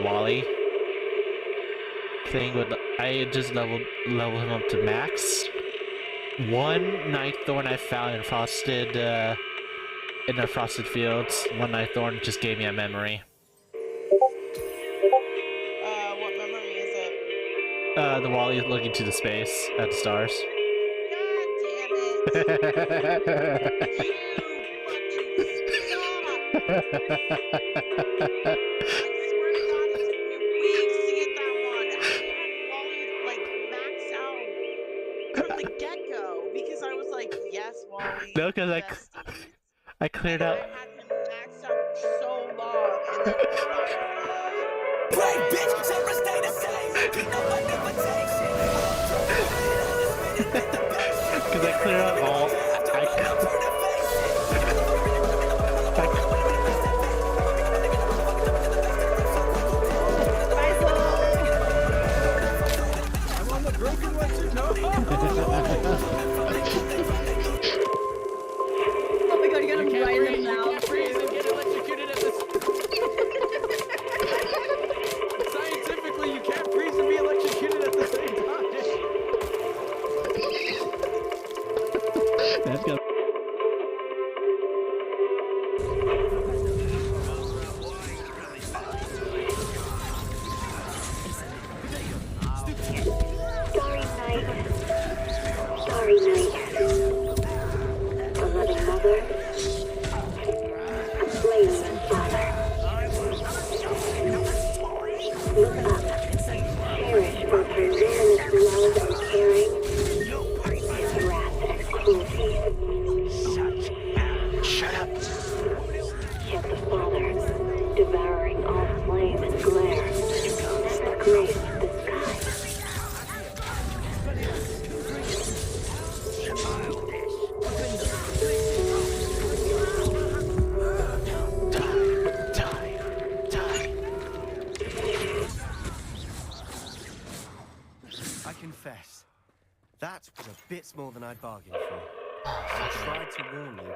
Wally thing with I just leveled him up to max. One night thorn I found in the frosted fields. One night thorn just gave me a memory. What memory is it? The Wally looking to the space at the stars. God damn it! You fucking stop! I swear to God, it took me weeks to get that one. I had Wally like max out from the get-go because I was like, yes, Wally. No, because I cleared out. I had him maxed out for so long, and then Play, bitch, never stay the same. You know I never take shit. Because I cleared out all. I'm on the broken one too. No. Oh my god, you got him right in the mouth. Can't freeze and get electrocuted at this. Scientifically, you can't freeze and be electrocuted at the same time. That's good. Starry night. A loving mother. A flaming father. Look up. Cherish both her venomous love and caring, his wrath and cruelty. Shut up. Yet the Father, devouring all flame and glare, never graced the sky. I confess, that was a bit more than I'd bargained for. I tried to warn you.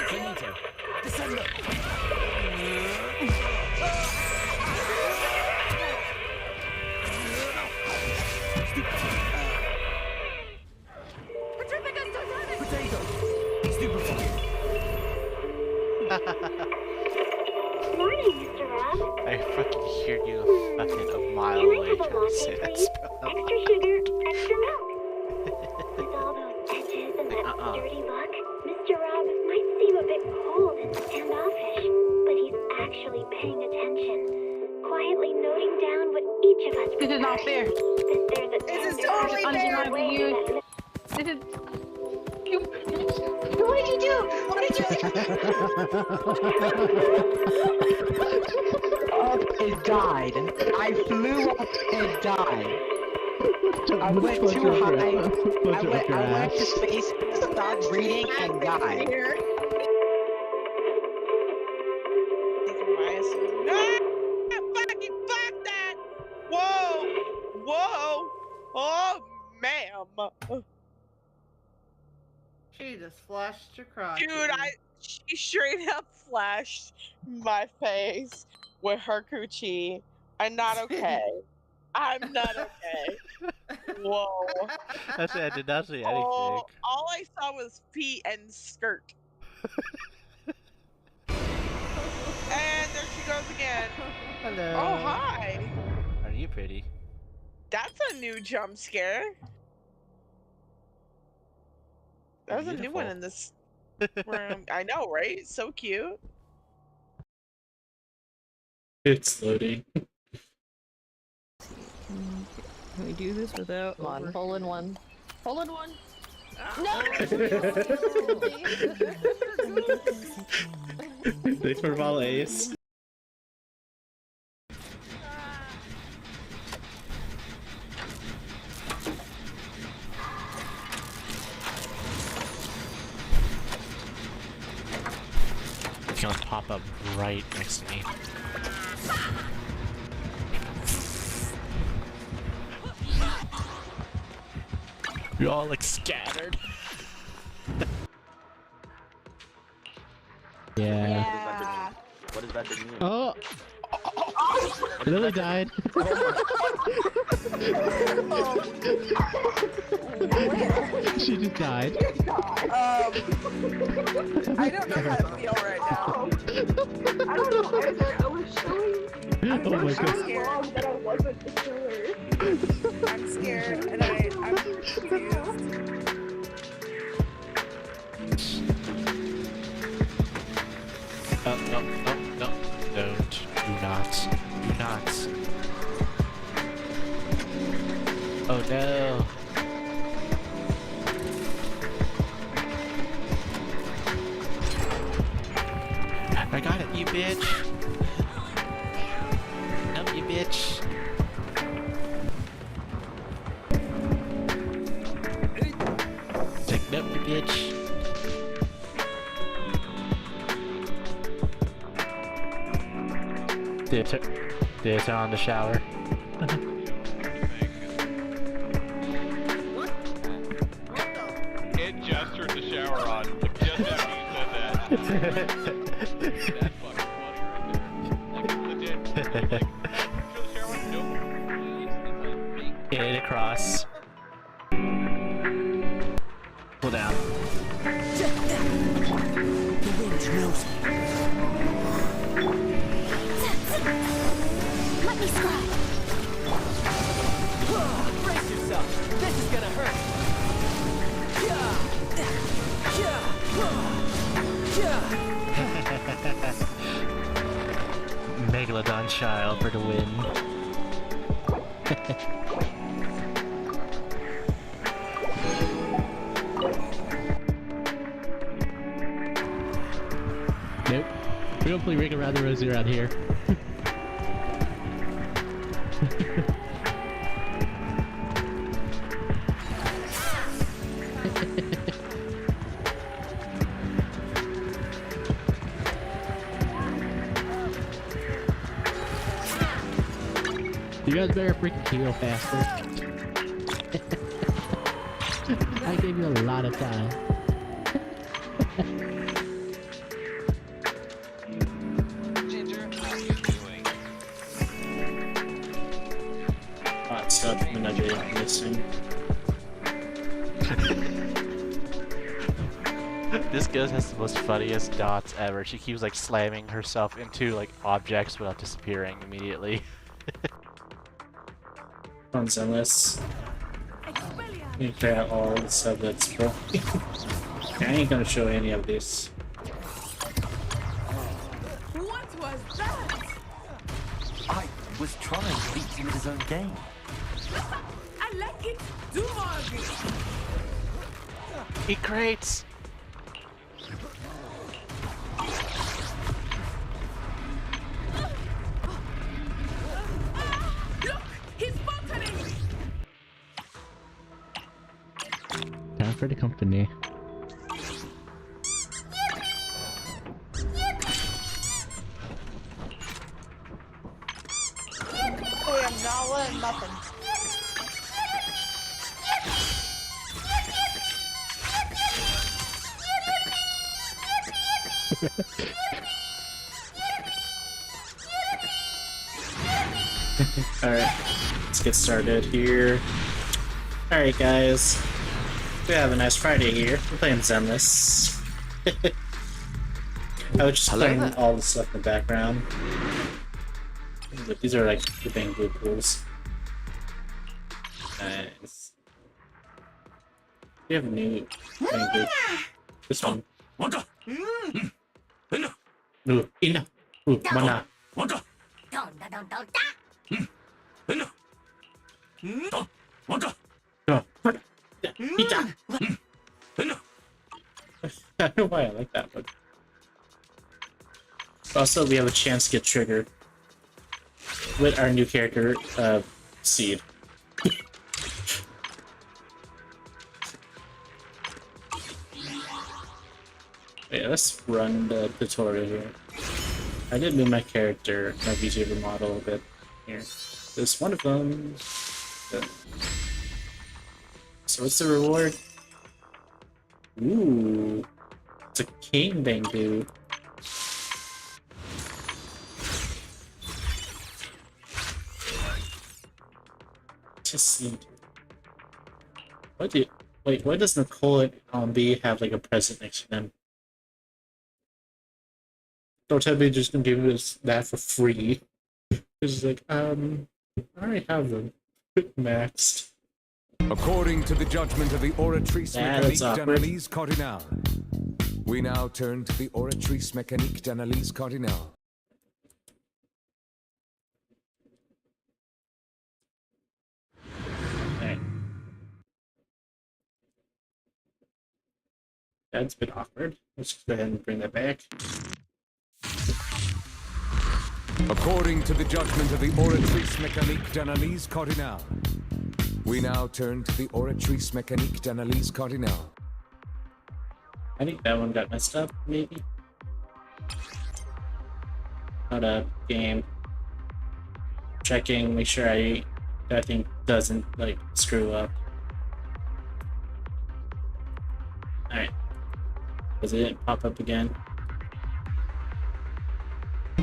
Minato, descend. Potato, stupefy. Morning, Mr. Rob. I fucking hear you fucking a mile Can I away have a trying to latte, say that please? spell. Extra sugar, extra milk. With all those edges and that dirty look, Mr. Rob might seem a bit cold and standoffish, but he's actually paying attention, quietly noting down what each of us This is not fair. This is totally fair. This is... What did you do? What did you do? Up and died. I flew up and died. I went too high. I went to space, stopped breathing, and died. fucking fuck that! Whoa! Whoa! Oh, ma'am! She just flashed across. Dude, she straight up flashed my face with her coochie. I'm not okay. I'm not okay. Whoa. That's it. I did not say anything. Oh, all I saw was feet and skirt. And there she goes again. Hello. Oh, hi. Are you pretty? That's a new jump scare. That was a new one in this room. I know, right? So cute. It's loading. Can we do this without... Come on, hole in one. Hole in one! No! Thanks for Val Ace. It's gonna pop up right next to me. You're all like scattered. Yeah. What does that mean? Oh! Lily died. She just died. I don't know how to feel right now. I don't know either. I was showing. Oh my god. Wrong that I wasn't the killer. I'm scared and I'm confused. Oh, no, no, no. Don't. Do not. Do not. Oh no. I got it, you bitch. No, you bitch. Take it up, you bitch. Did it turn on the shower? It just turned the shower on. Just after you said that. That's fucking funny right there. Like, legit. Like, turn the shower on? Nope. Get it across. Pull down. The wind knows me. Let me scry. Brace yourself. This is gonna hurt. Megalodon child for the win. Nope. We don't play Ring Around the Rosie around here. You guys better freaking heal faster. I gave you a lot of time. Hot stuff and I get missing. This girl has the most funniest dots ever. She keeps like slamming herself into like objects without disappearing immediately. On Zenless. You clear out all the stuff that's broken. I ain't gonna show any of this. What was that? I was trying to beat him at his own game. I like it. Do more of it. Eat crates! Look, he's faltering. Time for the company. Oh, I'm not letting nothing. Alright, let's get started here. Alright guys, we have a nice Friday here. We're playing Zenless. I was just playing all the stuff in the background. But these are like the bamboo pools. Nice. We have a new bamboo. This one. No, ina. Mana. I don't know why I like that one. Also, we have a chance to get triggered with our new character, Seed. Yeah, let's run the tutorial here. I did move my character, my VTuber model a bit here. There's one of them. So what's the reward? Ooh, it's a king bamboo. just seemed. What do? Wait, why does Nicole and B have like a present next to them? Don't tell me you're just gonna give us that for free. It's like, I already have them maxed. According to the judgment of the Oratrice That's Mécanique awkward. d'Analyse Cardinal, we now turn to the Oratrice Mécanique d'Analyse Cardinal. Alright. That's a bit awkward. Let's go ahead and bring that back. According to the judgment of the Oratrice Mécanique d'Analyse Cardinal, we now turn to the Oratrice Mécanique d'Analyse Cardinal. I think that one got messed up, maybe? Hold up, game. Checking, make sure that thing doesn't, like, screw up. Alright. Because it didn't pop up again.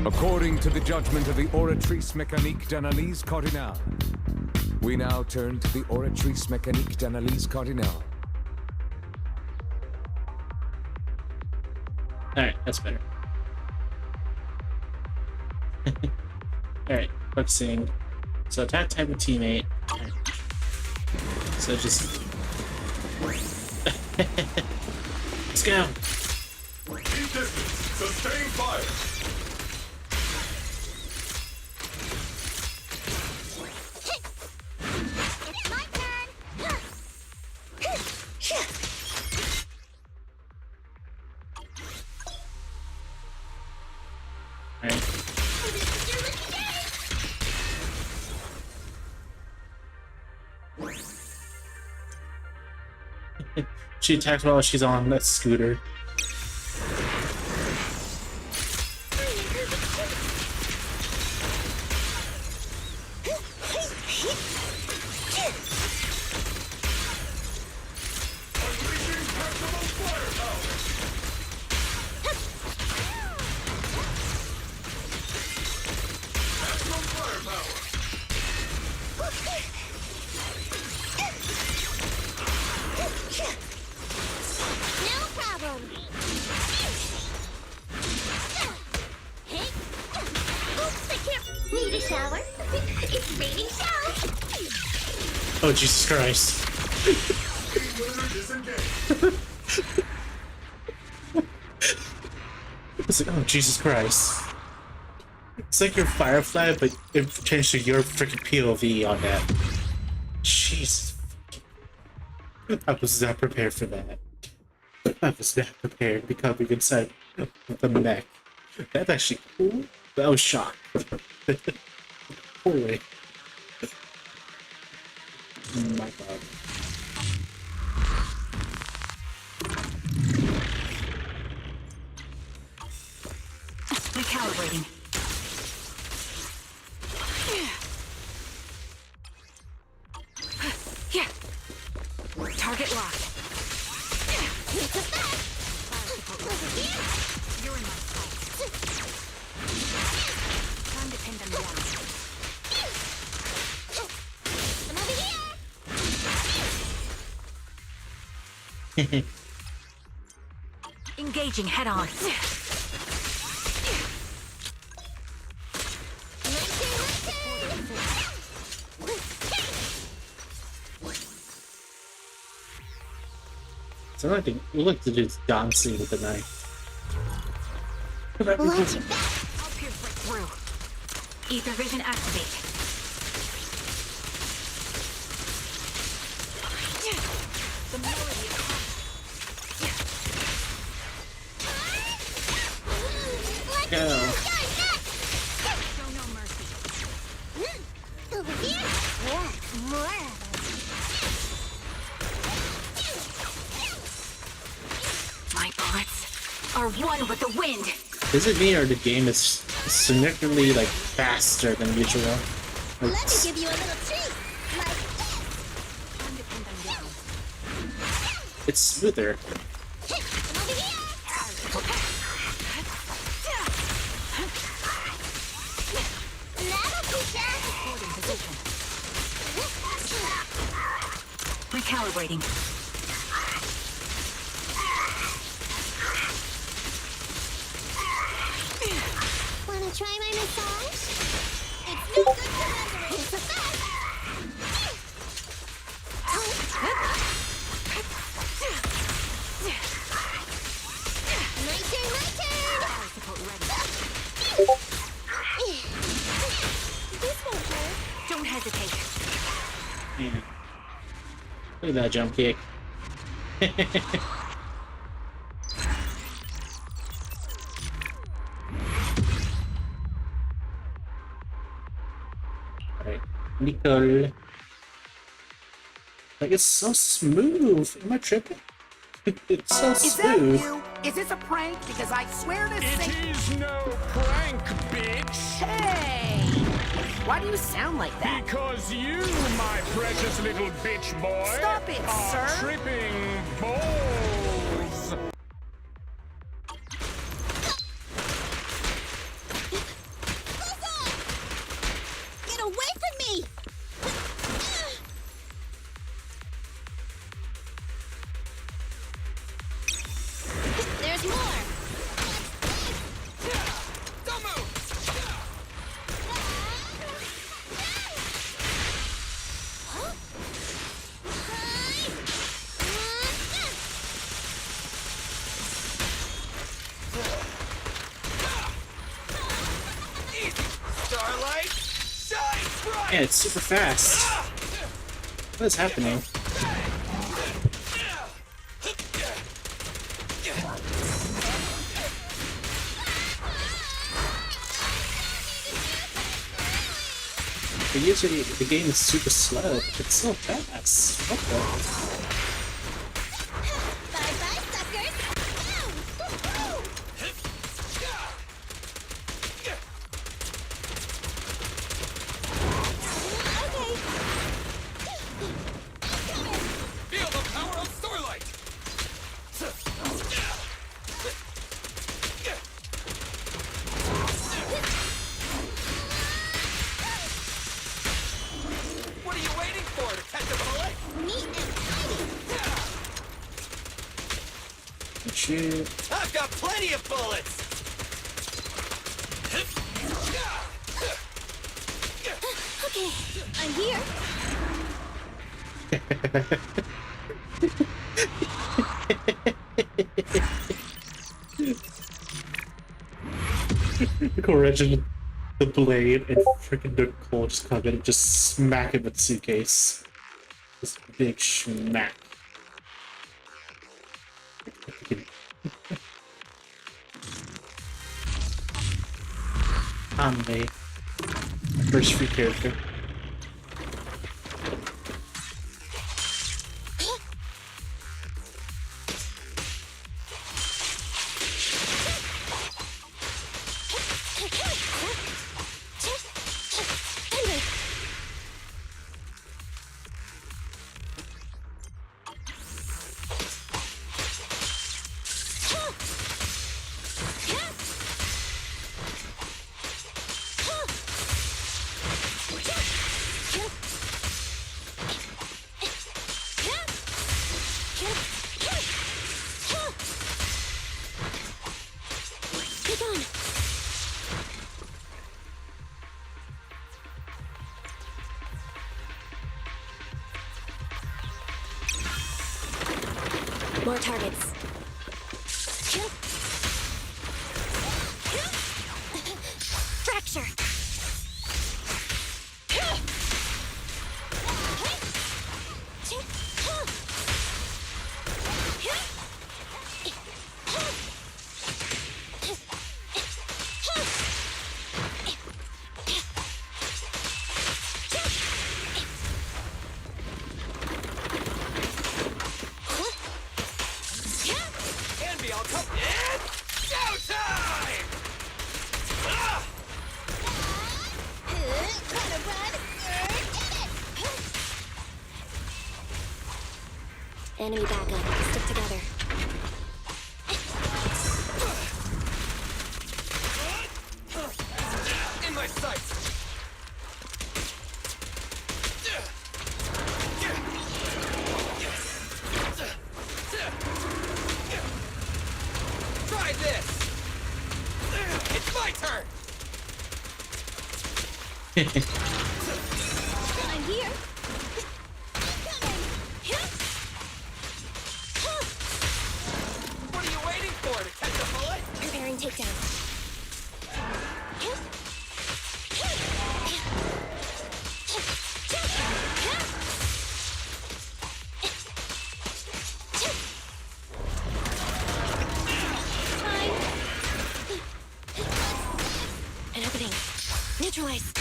According to the judgment of the Oratrice Mécanique d'Analyse Cardinal, we now turn to the Oratrice Mécanique d'Analyse Cardinal. Alright, that's better. Alright, focusing. So attack type of teammate. Alright. So just... Let's go! Keep distance. Sustain fire. It's my turn. Alright. She attacks while she's on that scooter. No problem. Hey. Oops, I can't. Need a shower? It's raining showers. Oh, Jesus Christ. It's like, oh, Jesus Christ. It's like your Firefly, but it changed to your freaking POV on that. Jesus. I was not prepared for that. I was not prepared to be coming inside the mech. That's actually cool. I was shocked. Holy. Oh my god. Recalibrating. Yeah. Target locked. You're in my sight. Time to pin them down. I'm over here. Engaging head on. So I think we look to do dancing with the knife. Launch it back. I'll pierce right through. Ether vision activate. The melody Go. show no mercy. Over here. Yeah, more. My bullets are one with the wind. Is it me or the game is significantly like faster than usual? Like, Let me give you a little treat. Like this. Time to pin them down. it's smoother. I'm over here. That'll teach ya. Holding position. Recalibrating. Wanna try my massage? It's no good surrendering. It's a fact. My turn, my turn! This won't hurt. Don't hesitate. Yeah. Look at that jump kick. Alright, Nicole. Like, it's so smooth. Am I tripping? It's so smooth. Is this a prank? Because I swear to It is no prank, bitch! Hey! Why do you sound like that? Because you, my precious little bitch boy, Stop it, are sir. tripping balls. Get away from me! There's more! Don't move! Starlight, shine bright! Yeah, it's super fast. What is happening? Usually the game is super slow, but it's so fast. What the? Bye-bye, suckers! Ow! Woo-hoo! Okay. Feel the power of Starlight! What are you waiting for? To catch a bullet? Neat and tidy. Shoot. I've got plenty of bullets! Okay, I'm here. Correction, the blade and freaking Nicole just come in and just smack him with the suitcase. This big smack. Anime. First free character. More targets. Fracture. Envy, I'll come in! Showtime! Ah! Wanna run? Get it! Enemy backup. Stick together. In my sights! Try this! It's my turn! I'm here. What are you waiting for? To catch a bullet? Preparing takedown. An opening. Neutralize.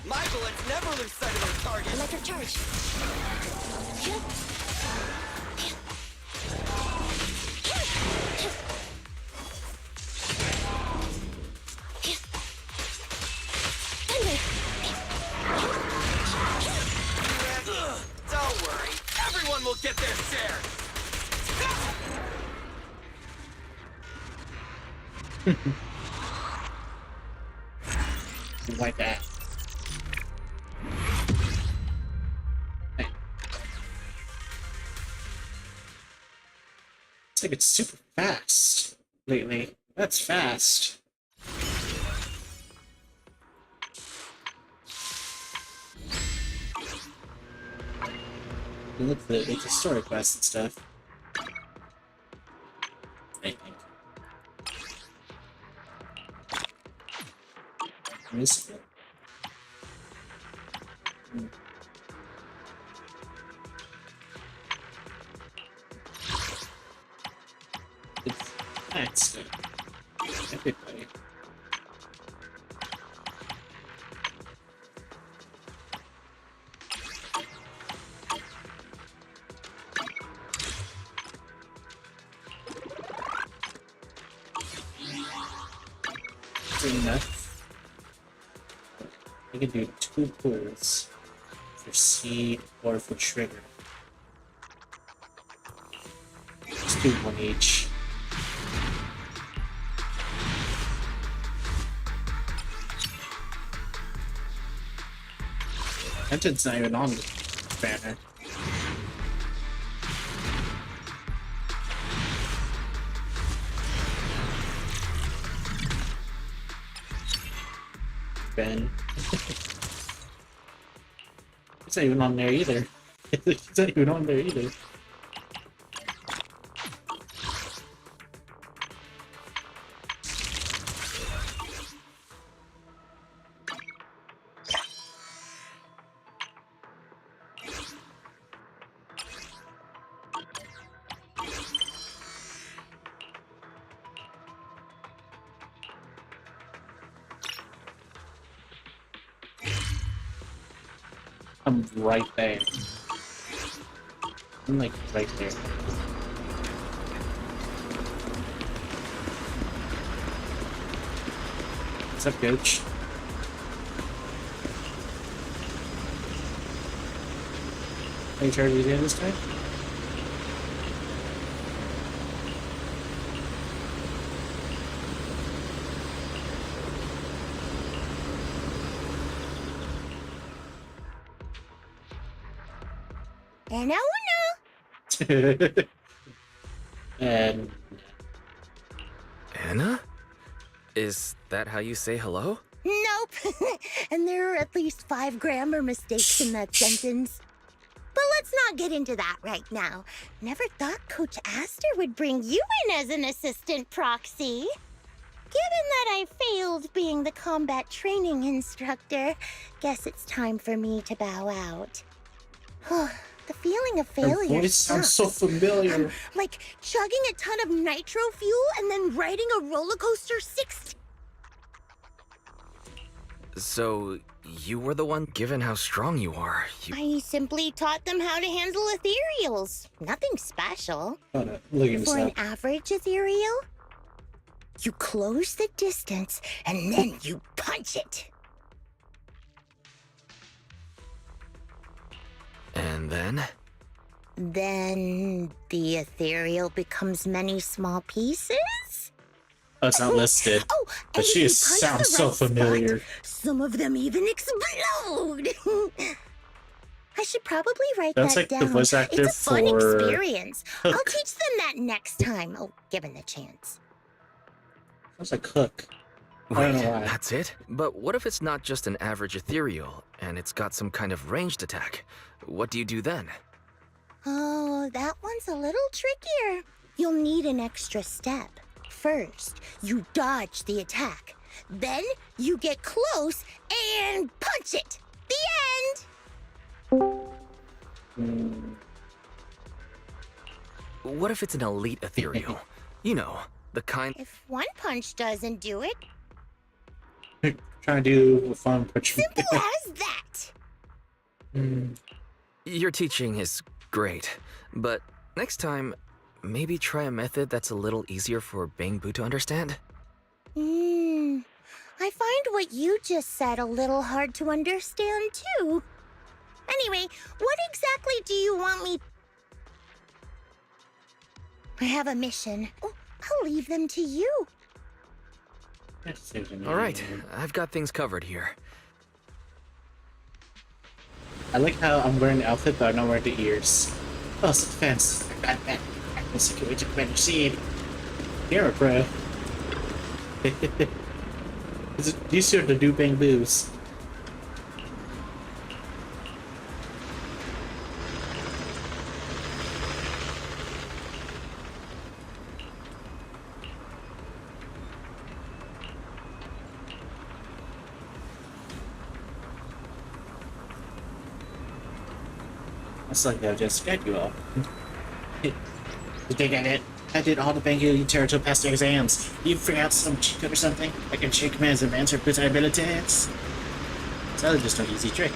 My bullets never lose sight of their target. Electric charge. Don't worry, everyone will get their share. Like that. Hey. It's like it's super fast lately. That's fast. You look at the story quests and stuff. I think. Miss it. It's everybody. Enough. I can do 2 pulls for C or for trigger. Let's do 1 each. Hunting's not even on the banner. Ben. It's not even on there either. It's not even on there either. I'm right there. I'm like right there. What's up, coach? Are you charging it in this time? And And Anna? Is that how you say hello? nope. And there are at least 5 grammar mistakes in that sentence. But let's not get into that right now. Never thought Coach Aster would bring you in as an assistant proxy. Given that I failed being the combat training instructor, guess it's time for me to bow out. The feeling of failure her voice sounds so familiar. like chugging a ton of nitro fuel and then riding a roller coaster 6. So, you were the one, given how strong you are. I simply taught them how to handle ethereals. Nothing special. Hold on, look at this For an up. average ethereal, you close the distance and then you punch it. And then? Then the ethereal becomes many small pieces? Oh, it's not listed. Oh, But and she if you punch sounds the so right spot, familiar. some of them even explode. I should probably write That's that like the down. voice actor It's a fun for experience. I'll Hook. teach them that next time. Oh, given the chance. Sounds like Hook. I Wait, don't know why. that's it? But what if it's not just an average ethereal, and it's got some kind of ranged attack? What do you do then? Oh, that one's a little trickier. You'll need an extra step. First, you dodge the attack. Then, you get close and punch it. The end! What if it's an elite ethereal? You know, the kind... If one punch doesn't do it, Trying to do a fun punch. simple as that. Your teaching is great, but next time, maybe try a method that's a little easier for Bangbu to understand? I find what you just said a little hard to understand, too. Anyway, what exactly do you want me... I have a mission. Oh, I'll leave them to you. Alright, I've got things covered here. I like how I'm wearing the outfit, but I'm not wearing the ears. Oh, it's the fence. I got that. I'm security to prevent seed. Here, bro. These are the do bang boos. It's like they'll just get you all. Did they get it? I did all the Bangu territory past the exams. You figure out some cheat code or something? I can share commands and answer boost our abilities. So just an easy trick.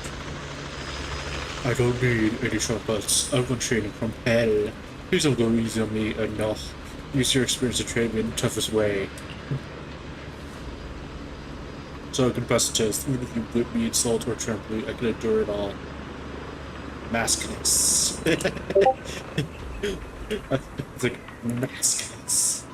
I don't need any shortcuts. I've been training from hell. Please don't go easy on me enough. Use your experience to train me in the toughest way. So I can pass the test. Even if you whip me, insult, or trample me, I can endure it all. Maskness. It's like maskness.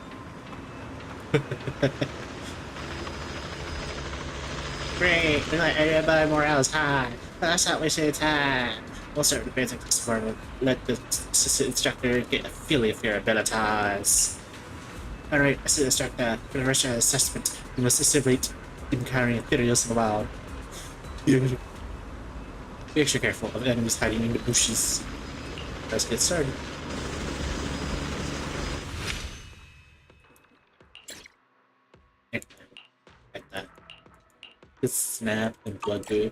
Great, we let everybody morale is high. That's not wasting time. We'll start with the basic tomorrow. Let the instructor get a feel of your abilities. Alright, I see the instructor. For the rest of the assessment, you must assimilate encountering ethereals in the wild. Be extra careful of enemies hiding in the bushes. Let's get started. Like that. Just snap and blood goo.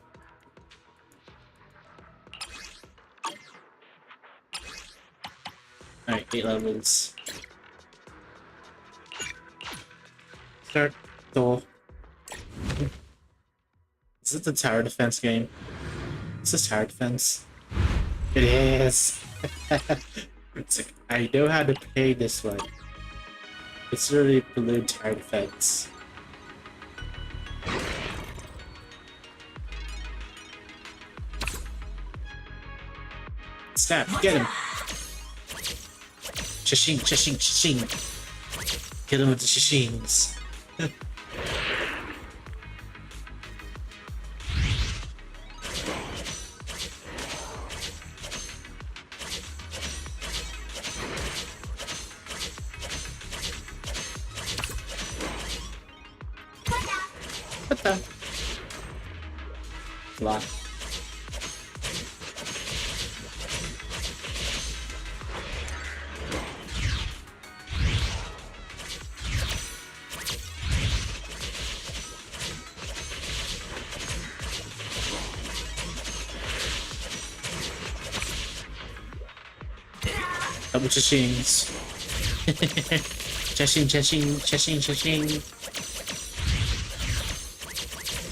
Alright, 8 levels. Start door. Is it the tower defense game? Is this tower defense? It is! It's like, I know how to play this one. It's really balloon tower defense. Snap, get him! Shashing, shashing, shashing! Get him with the shashings. What the? Lot. Double chashings. Chashing, chashing, chashing, chashing.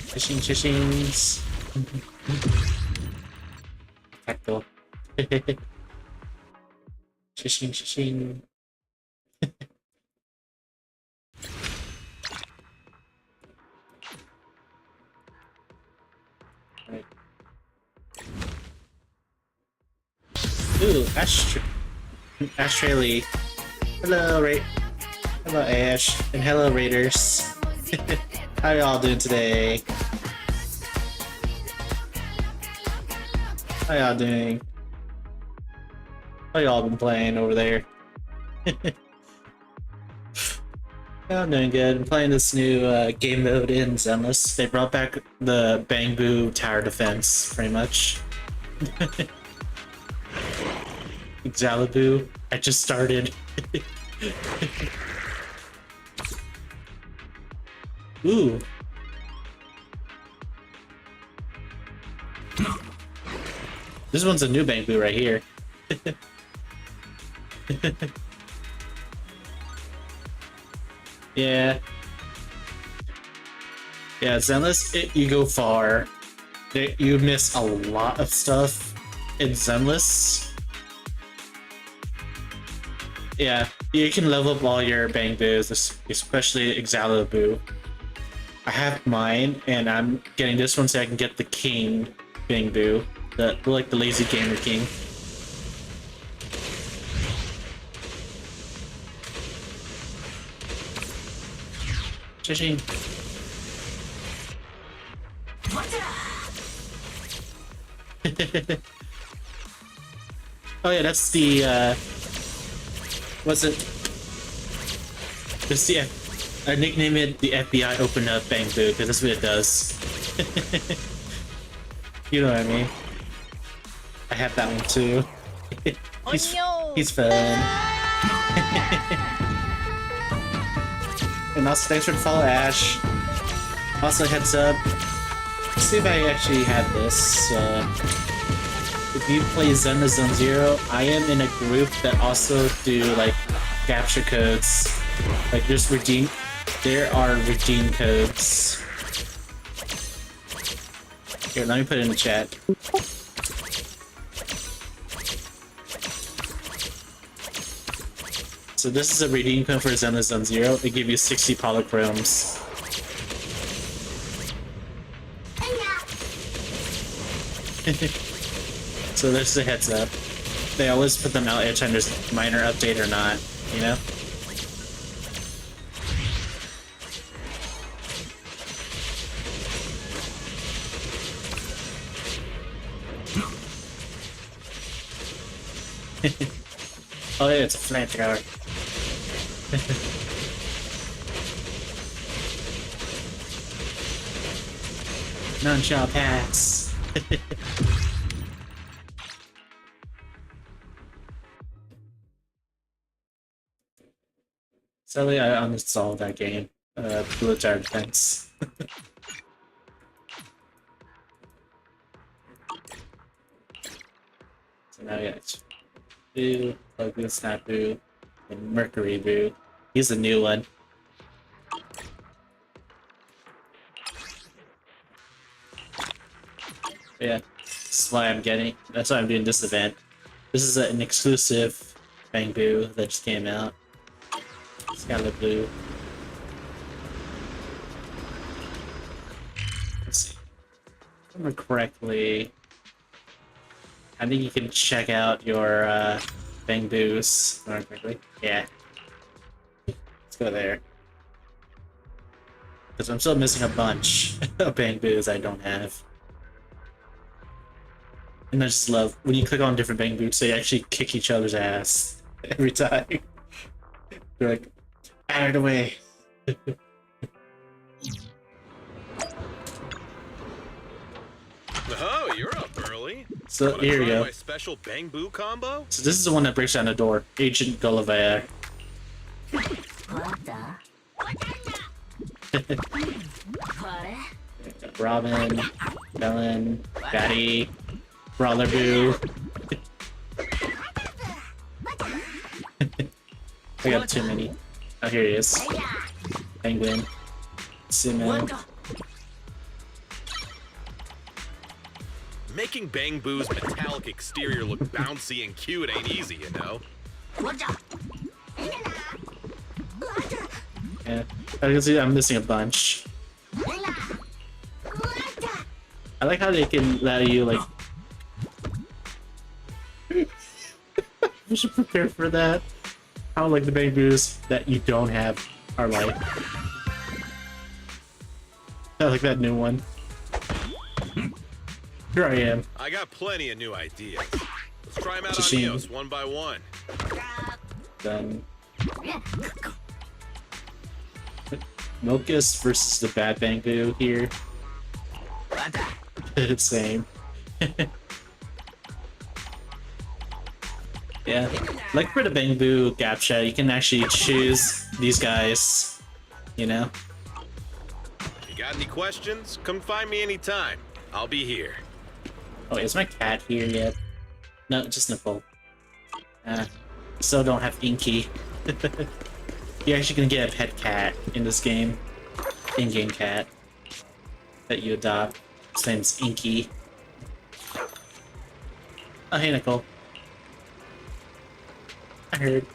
Chashing, chashings. Tactile. Chashing, chashing. Right. Ooh, Ashtray Lee. Hello, Ray. Hello Ash, and hello Raiders. How y'all doing today? How y'all doing? How y'all been playing over there? Yeah, I'm doing good. I'm playing this new game mode in Zenless. They brought back the Bang Boo tower defense, pretty much. Xalaboo. I just started. Ooh. This one's a new Bang Boo right here. Yeah. Yeah, Zenless, you go far. You miss a lot of stuff in Zenless. Yeah, you can level up all your Bang Boos, especially Xalaboo. I have mine, and I'm getting this one so I can get the King Bang Boo, the lazy gamer king. Ching. Oh yeah, that's the what's it? It's the I nickname it the FBI open up Bang Boo because that's what it does. You know what I mean? I have that one too. He's fun. And also thanks for the follow, Ash. Also heads up. Let's see if I actually have this. If you play Zelda Zone Zero, I am in a group that also do like capture codes. Like there are redeem codes. Here, let me put it in the chat. So this is a redeem code for Zelda Zone Zero. They give you 60 polychromes. So there's a heads up. They always put them out anytime there's a minor update or not, you know? Oh yeah, it's a flamethrower. None shall pass. Sadly, I uninstalled that game. Blue Tower Defense. So now we got Boo, Boo, Snap Boo, and Mercury Boo. He's a new one. Yeah, this is why that's why I'm doing this event. This is an exclusive Bang Boo that just came out. Blue. Let's see. If I remember correctly, I think you can check out your Bang Boos. More quickly. Yeah. Let's go there. Because I'm still missing a bunch of Bang Boos I don't have. And I just love when you click on different Bang Boos, they actually kick each other's ass every time. They're like, out of the way. Oh, you're up early. So Wanna here we try go. My special Bang Boo combo. So this is the one that breaks down the door. Agent Gulliver. Robin, Bellin, Batty, Brawler Boo. I got too many. Oh, here he is. Penguin. Simon. Making Bang Boo's metallic exterior look bouncy and cute ain't easy, you know. Yeah, I can see I'm missing a bunch. I like how they can let you, like... We should prepare for that. how like the bangbus that you don't have are like. I like that new one. Here I am. I got plenty of new ideas. Let's try them out on Shishim. Eos one by one. Done. Milkus versus the bad bangbu here. Same. Yeah, like for the bangbu gapsha, you can actually choose these guys, you know? You got any questions? Come find me anytime. I'll be here. Oh, is my cat here yet? No, just Nicole. Still don't have Inky. You're actually gonna get a pet cat in this game. In-game cat. That you adopt. His name's Inky. Oh, hey Nicole. I heard.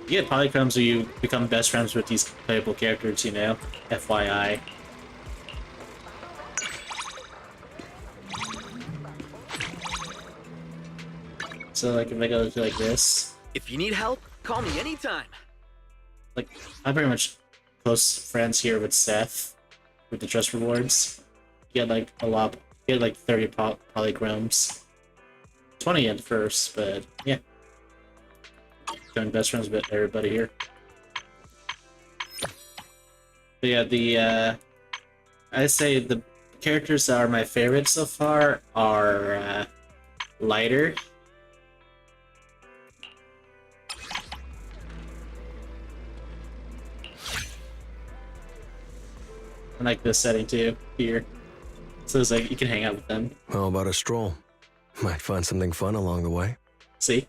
You get polychromes where you become best friends with these playable characters, you know? FYI. So like if I go to like this, If you need help, call me anytime. like I'm pretty much close friends here with Seth with the trust rewards. You get like a lot, you get like 30 polychromes. 20 at first, but yeah. Becoming best friends with everybody here. But yeah, I'd say the characters that are my favorite so far are Lighter. I like this setting too, here. So it's like you can hang out with them. How about a stroll? Might find something fun along the way. See?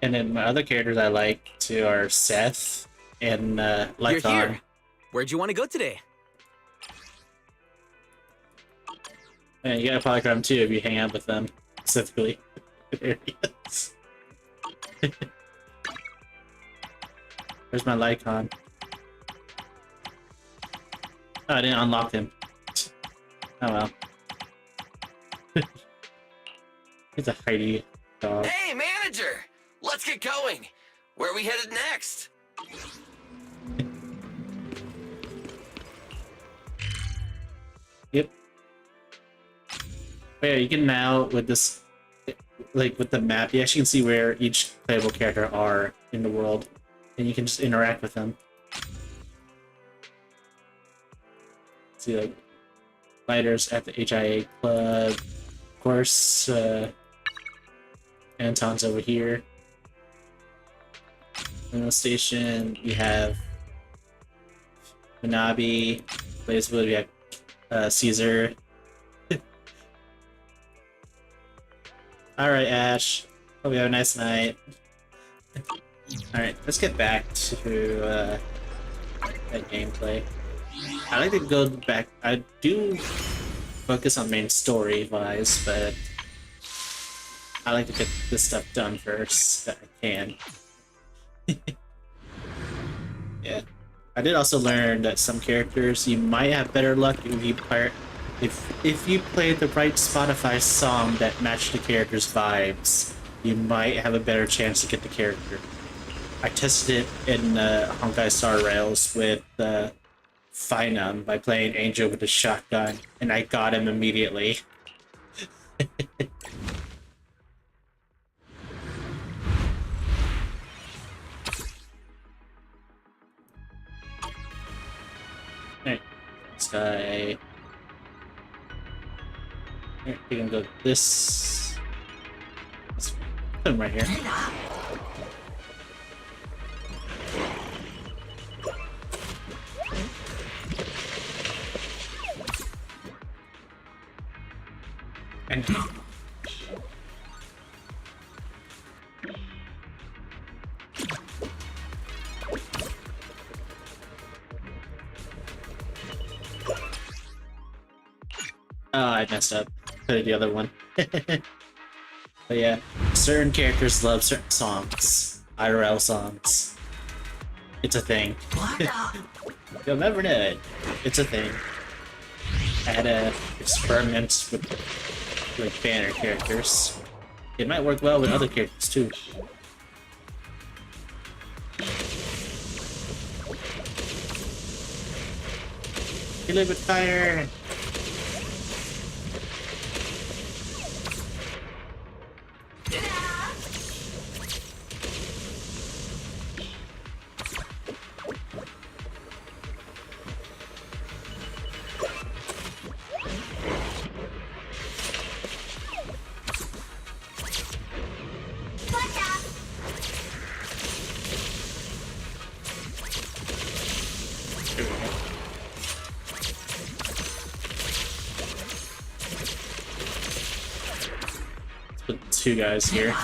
And then my other characters I like too are Seth and You're Lython. here. Where'd you want to go today? And you got a polychrome too if you hang out with them, specifically. There he is. Where's my Lycon? Oh, I didn't unlock him. Oh well. He's a Heidi dog. Hey, manager! Let's get going! Where are we headed next? Yep. But yeah, you can now, with this, like with the map, you actually can see where each playable character are in the world. And you can just interact with them. See, like, Lighters at the HIA Club. Of course, Anton's over here. In the station, we have Manabi. Basically, we have Caesar. Alright, Ash. Hope you have a nice night. Alright, let's get back to that gameplay. I like to go back. I do focus on main story wise, but I like to get this stuff done first that I can. Yeah. I did also learn that some characters you might have better luck if you play the right Spotify song that matched the character's vibes. You might have a better chance to get the character. I tested it in Honkai Star Rails with Finum by playing Angel with a shotgun, and I got him immediately. Alright, this guy. Alright, we can go this. Let's put him right here. And oh, I messed up. Put it the other one. But yeah, certain characters love certain songs. IRL songs. It's a thing. You'll never know it. It's a thing. I had experiments with like banner characters. It might work well with other characters too. You live with fire! Put two guys here.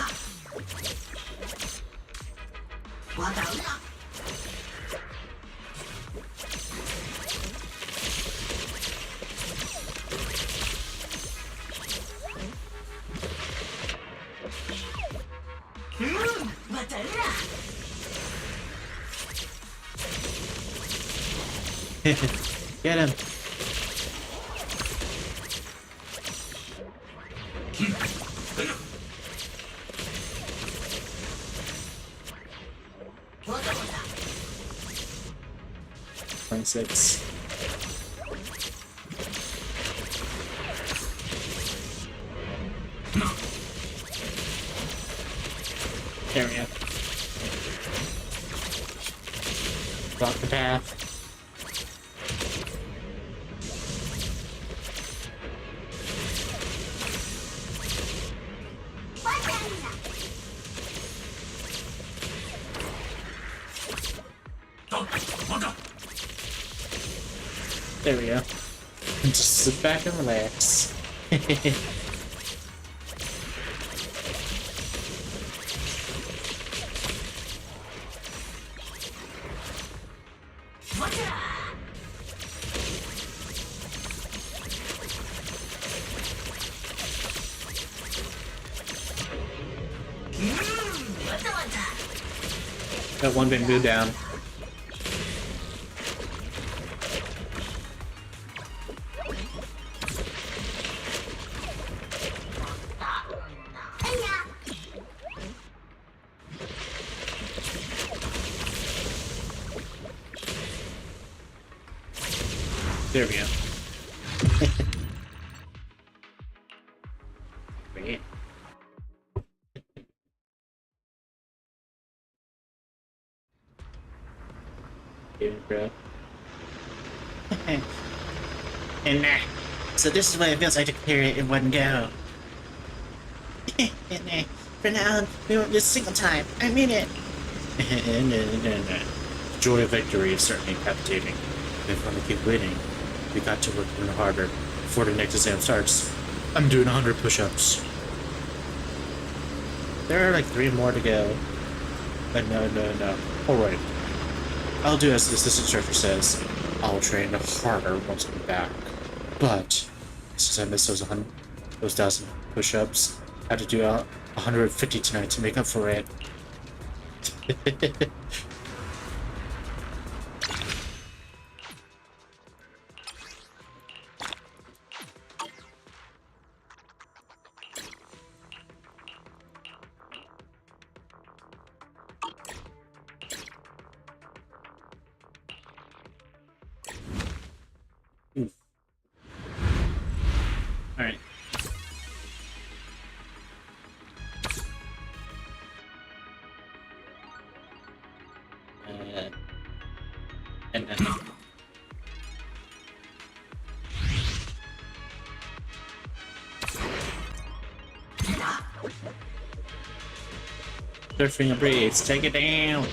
Get him! Six. There we go. Block the path. There we go. And just sit back and relax. Got one bamboo down. There we go. Great. Bro. And so this is what it feels like to clear it in one go. And for now, we won't lose a single time. I mean it. Joy of victory is certainly captivating. If we want to keep winning, we got to work even harder before the next exam starts. I'm doing 100 push-ups. There are like 3 more to go. But no. Alright. I'll do as this instructor says. I'll train harder once I'm back. But since I missed those 1,000 push-ups, I have to do 150 tonight to make up for it. Alright. And then... Surfing a breeze, take it down!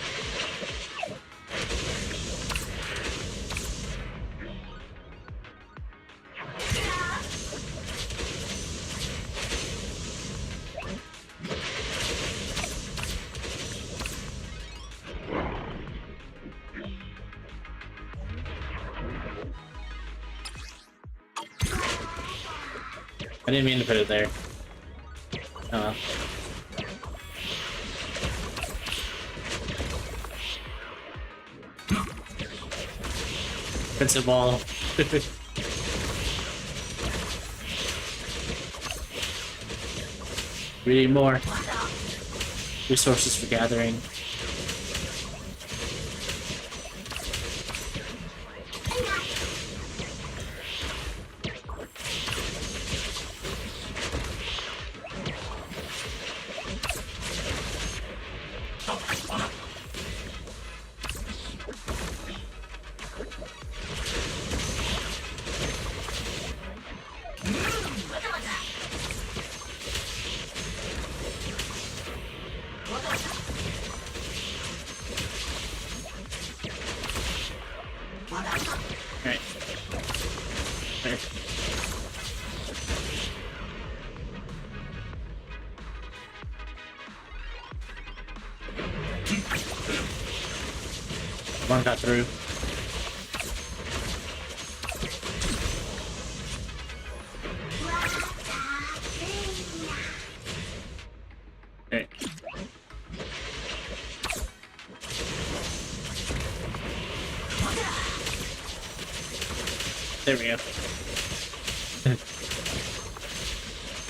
I didn't mean to put it there. Oh well. Prince of all. We need more resources for gathering. One got through. Okay. There we go.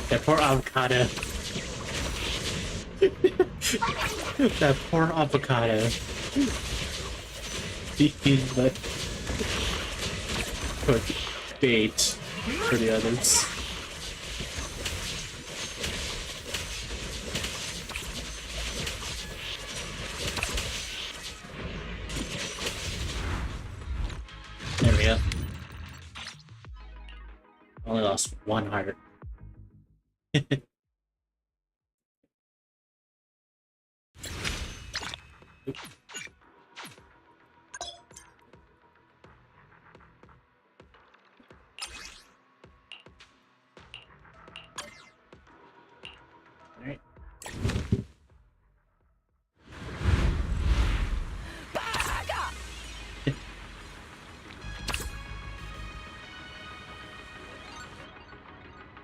That poor avocado. That poor avocado. He's like put bait for the others. There we go. Only lost one heart. Alright.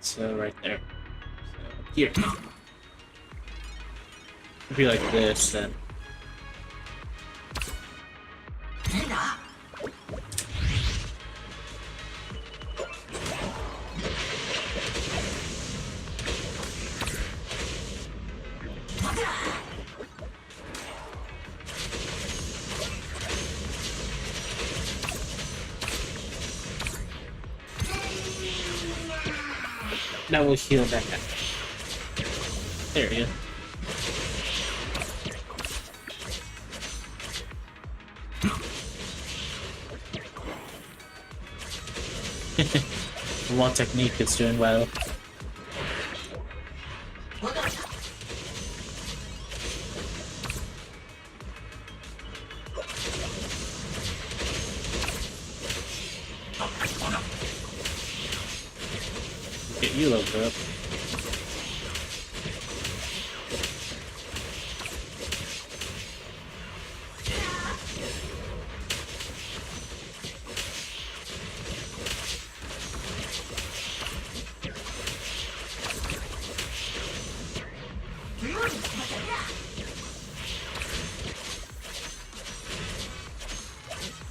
So right there. So here. If you like this, then that will heal that guy. There we go. The wall technique is doing well. Get you leveled up.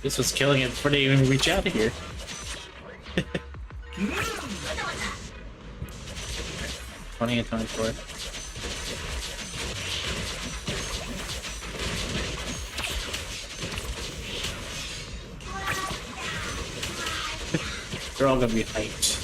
This was killing it before they even reach out of here. 20 and 24. They're all gonna be hyped.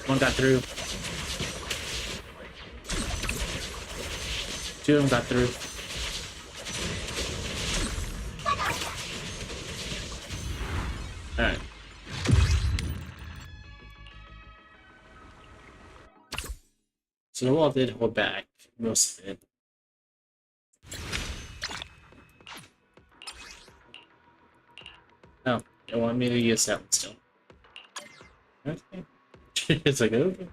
One got through. Two of them got through. Alright. So the wall did hold back most of it. Oh, they want me to use that one still. Okay. It's like, okay.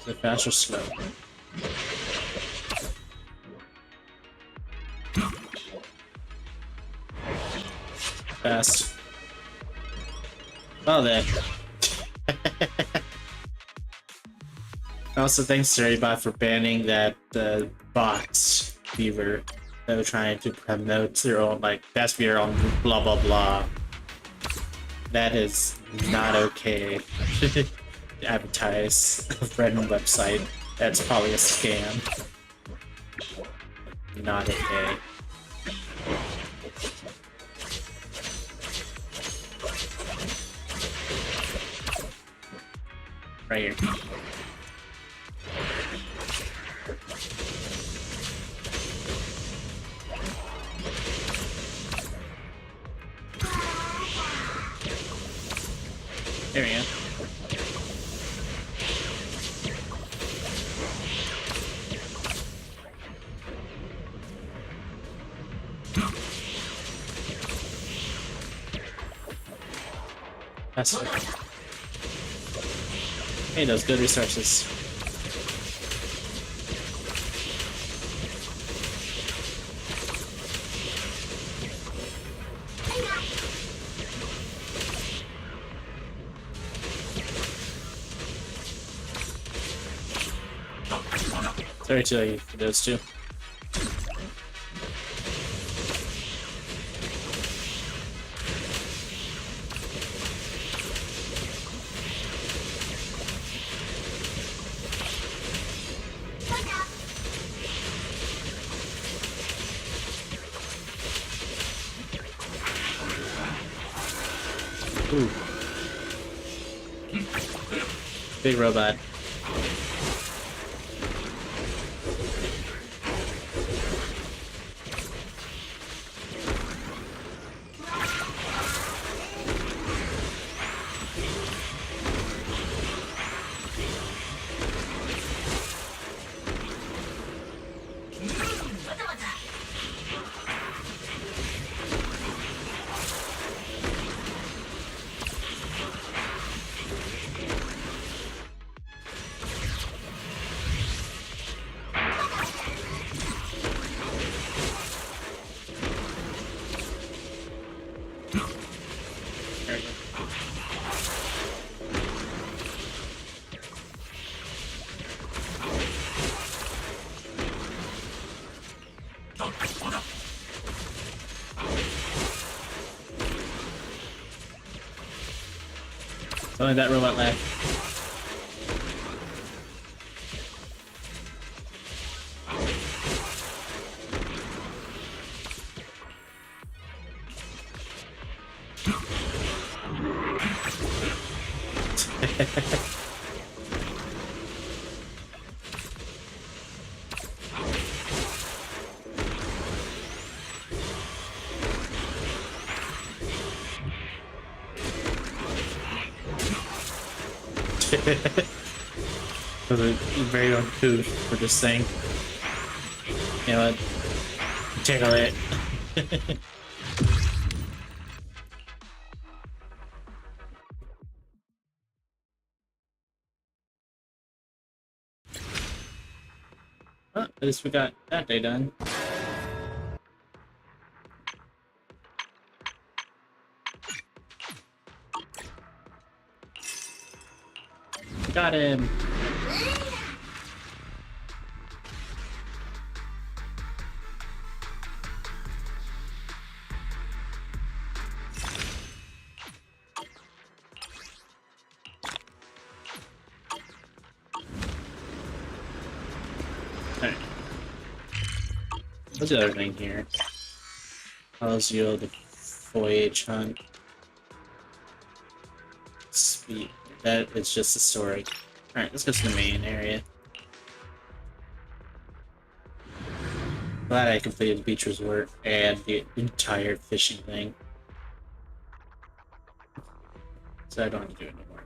The fast or slow? Fast. Well then. Also, thanks to everybody for banning that bots fever that were trying to promote their own, like, best beer on blah blah blah. That is not okay. Advertise a random website. That's probably a scam. Not okay. Right here. There we go. That's it. Hey, those good resources. Sorry to you for those two. Ooh. Big robot. Only that robot left. Was a very uncouth for this thing. You know what? Tickle it. Well, at least we got that day done. Got him. Alright. What's the other thing here? Allows you the voyage hunt. Speed. That is just a story. Alright, let's go to the main area. Glad I completed the beach resort and the entire fishing thing. So I don't have to do it anymore.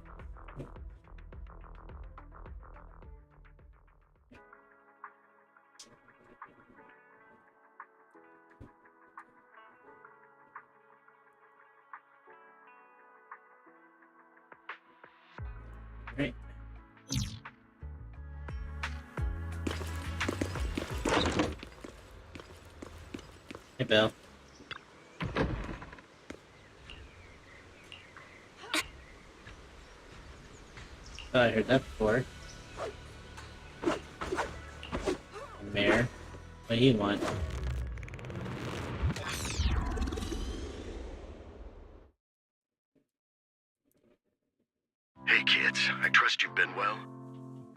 Right. Hey, Bill. Oh, I heard that before. Mayor. What do you want? Hey kids, I trust you've been well.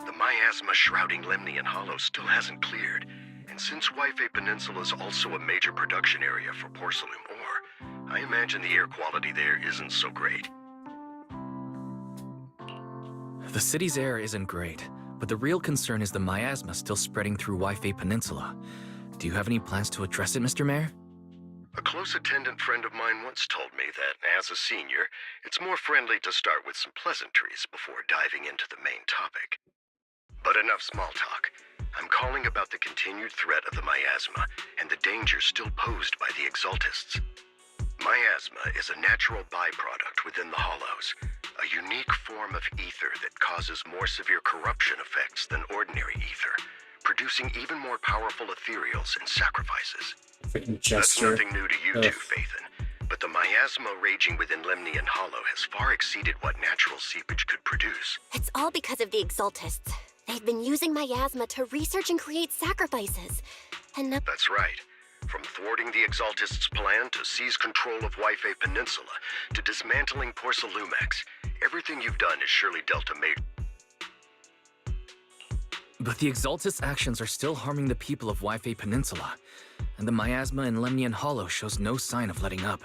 The miasma shrouding Lemnian Hollow still hasn't cleared, and since Wi-Fi Peninsula is also a major production area for porcelain ore, I imagine the air quality there isn't so great. The city's air isn't great, but the real concern is the miasma still spreading through Wi-Fi Peninsula. Do you have any plans to address it, Mr. Mayor? A close attendant friend of mine once told me that, as a senior, it's more friendly to start with some pleasantries before diving into the main topic. But enough small talk. I'm calling about the continued threat of the miasma and the danger still posed by the Exaltists. Miasma is a natural byproduct within the Hollows, a unique form of ether that causes more severe corruption effects than ordinary ether, producing even more powerful ethereals and sacrifices. Freaking That's gesture. nothing new to you two, Phaethon, but the miasma raging within Lemnian Hollow has far exceeded what natural seepage could produce. It's all because of the Exaltists. They've been using miasma to research and create sacrifices. And now— That's right. From thwarting the Exaltists' plan to seize control of Wi-Fi Peninsula to dismantling Porcelumex, everything you've done has surely dealt a major— But the Exaltists' actions are still harming the people of Wi-Fi Peninsula, and the miasma in Lemnian Hollow shows no sign of letting up.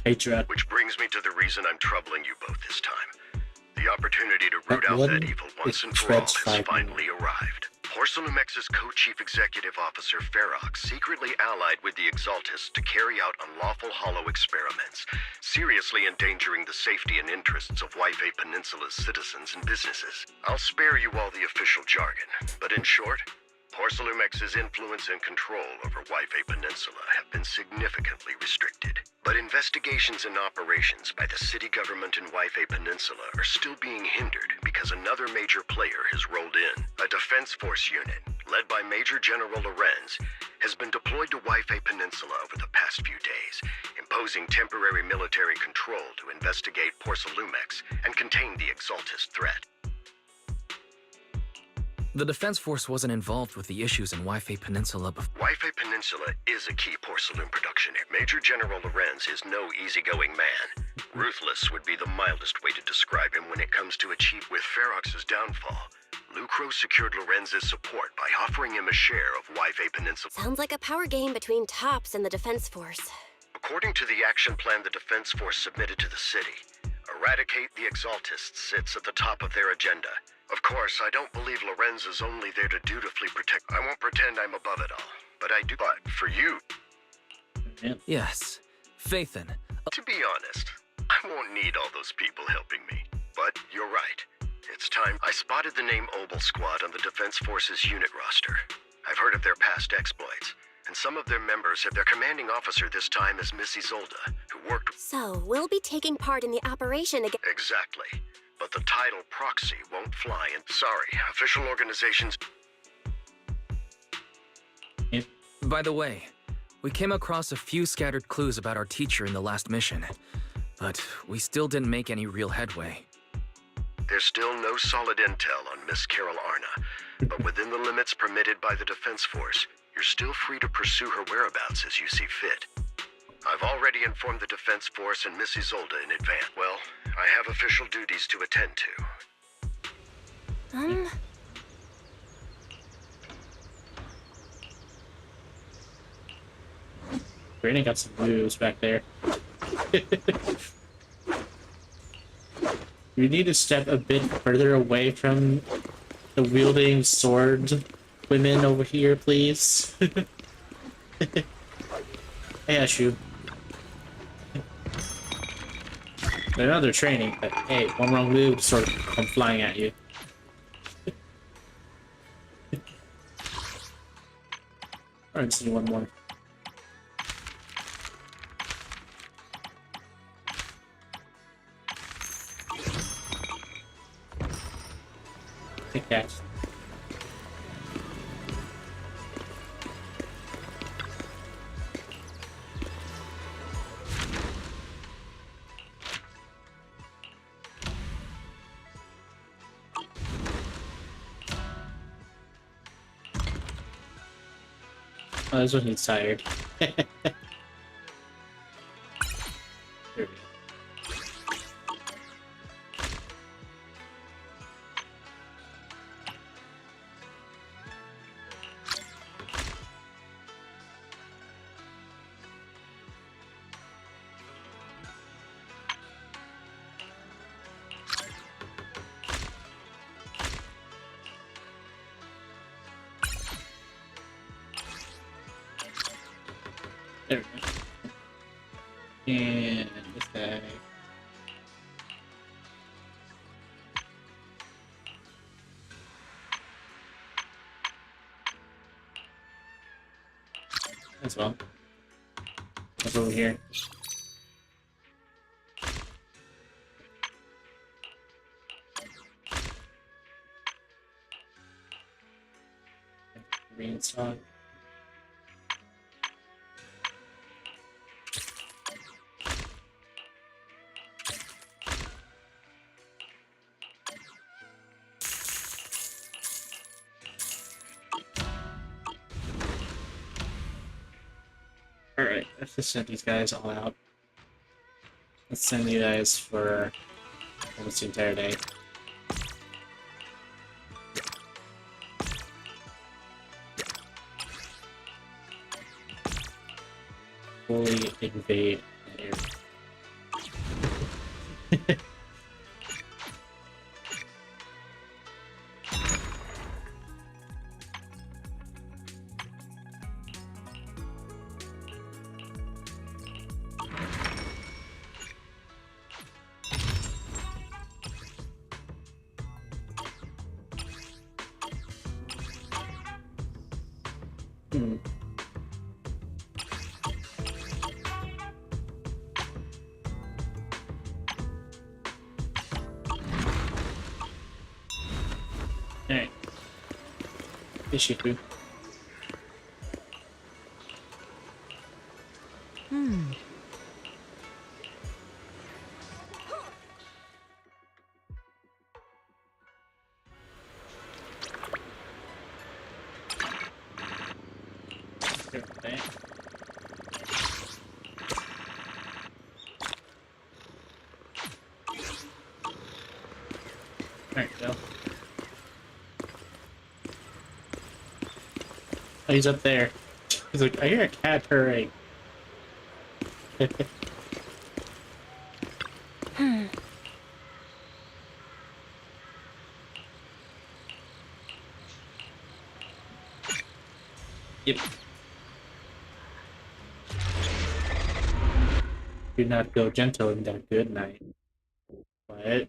Which brings me to the reason I'm troubling you both this time. The opportunity to root out that evil once and for all has finally arrived. Porcelumex's co-chief executive officer, Ferox, secretly allied with the Exaltists to carry out unlawful hollow experiments, seriously endangering the safety and interests of Wi-Fi Peninsula's citizens and businesses. I'll spare you all the official jargon, but in short, Porcelumex's influence and control over Wi-Fi Peninsula have been significantly restricted. But investigations and operations by the city government in Wi-Fi Peninsula are still being hindered because another major player has rolled in. A defense force unit, led by Major General Lorenz, has been deployed to Wi-Fi Peninsula over the past few days, imposing temporary military control to investigate Porcelumex and contain the Exaltist threat. The Defense Force wasn't involved with the issues in Wi-Fi Peninsula before. Wi-Fi Peninsula is a key porcelain production area. Major General Lorenz is no easygoing man. Ruthless would be the mildest way to describe him when it comes to achieve. With Ferox's downfall, Lucro secured Lorenz's support by offering him a share of Wi-Fi Peninsula. sounds like a power game between Tops and the Defense Force. According to the action plan the Defense Force submitted to the city, eradicate the Exaltists sits at the top of their agenda. Of course, I don't believe Lorenz is only there to dutifully protect. I won't pretend I'm above it all, but I do. But for you, Yes, Phaethon. to be honest, I won't need all those people helping me. But you're right. It's time. I spotted the name Obel Squad on the Defense Force's unit roster. I've heard of their past exploits, and some of their members have their commanding officer this time is Miss Isolde, who worked. So, we'll be taking part in the operation again. Exactly. But the title proxy won't fly, and sorry, official organizations. By the way, we came across a few scattered clues about our teacher in the last mission, but we still didn't make any real headway. There's still no solid intel on Miss Carol Arna, but within the limits permitted by the Defense Force, you're still free to pursue her whereabouts as you see fit. I've already informed the Defense Force and Miss Isolde in advance. Well, I have official duties to attend to. Brandon got some moves back there. You need to step a bit further away from the wielding sword women over here, please. Hey, Ashu. I know they're training, but hey, one wrong move, sword come flying at you. Alright, let's do one more. Pickaxe. Oh, this one he's tired. There we go. There we go. And this guy. As well. That's over here. Reinstall. Alright, let's just send these guys all out. Let's send you guys for almost the entire day. Fully invade that area. Alright. Ishiku. Okay. There you go. Oh, he's up there. He's like, I hear a cat purring. Yep. Do not go gentle in that good night. What?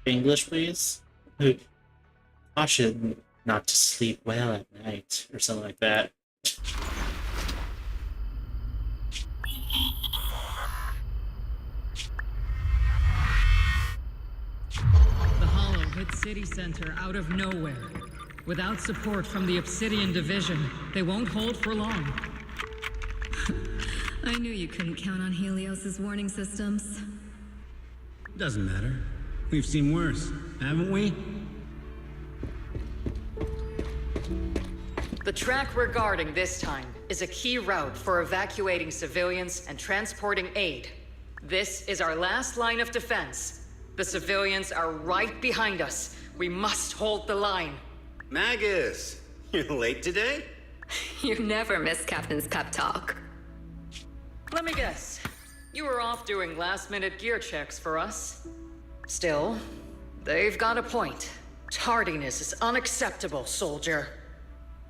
English, please? Caution not to sleep well at night, or something like that. The Hollow hit City Center out of nowhere. Without support from the Obsidian Division, they won't hold for long. I knew you couldn't count on Helios's warning systems. Doesn't matter. We've seen worse, haven't we? The track we're guarding this time is a key route for evacuating civilians and transporting aid. This is our last line of defense. The civilians are right behind us. We must hold the line. Magus, you're late today? You never miss Captain's pep talk. Let me guess. You were off doing last-minute gear checks for us. Still, they've got a point. Tardiness is unacceptable, soldier.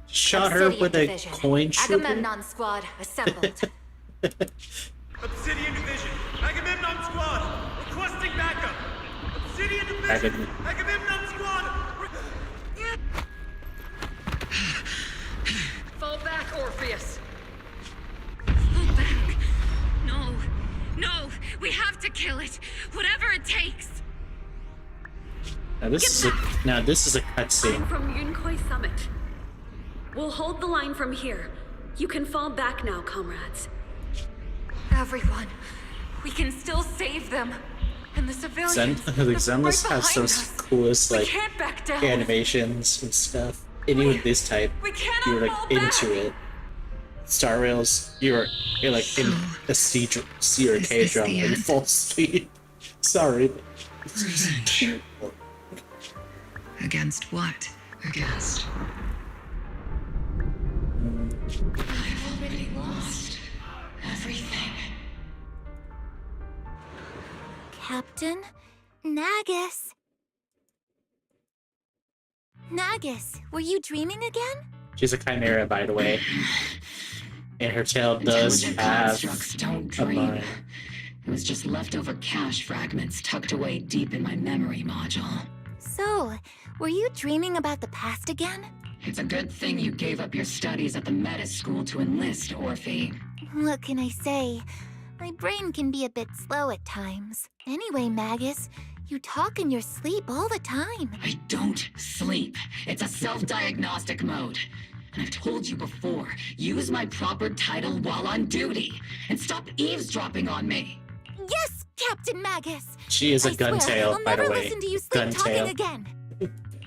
Shot her with a coin shooter? Agamemnon squad assembled. Obsidian Division, Agamemnon squad, requesting backup. Obsidian Division, Agamemnon squad. Fall back, Orpheus. Fall back. No. No. We have to kill it. Whatever it takes. Now this is a cutscene. I'm from Yunkoi Summit. We'll hold the line from here. You can fall back now, comrades. Everyone. We can still save them. And the civilians. Zenless has some coolest like can't back down. animations and stuff. And even this type, We cannot you're fall like into it. Star Rails, you're like in a C or K drum and you fall asleep. Sorry. Against what? Against. I've already lost everything. Captain Nagus. Nagus, were you dreaming again? She's a chimera, by the way. And her tail does Intelligent have constructs don't a dream. mind. It was just leftover cache fragments tucked away deep in my memory module. So, were you dreaming about the past again? It's a good thing you gave up your studies at the meta school to enlist, Orphe. What can I say? My brain can be a bit slow at times. Anyway, Magus, you talk in your sleep all the time. I don't sleep. It's a self-diagnostic mode. And I've told you before, use my proper title while on duty. And stop eavesdropping on me. Yes, Captain Magus! She is a I swear, guntail, I'll by the never way. listen to you sleep talking Guntail. again.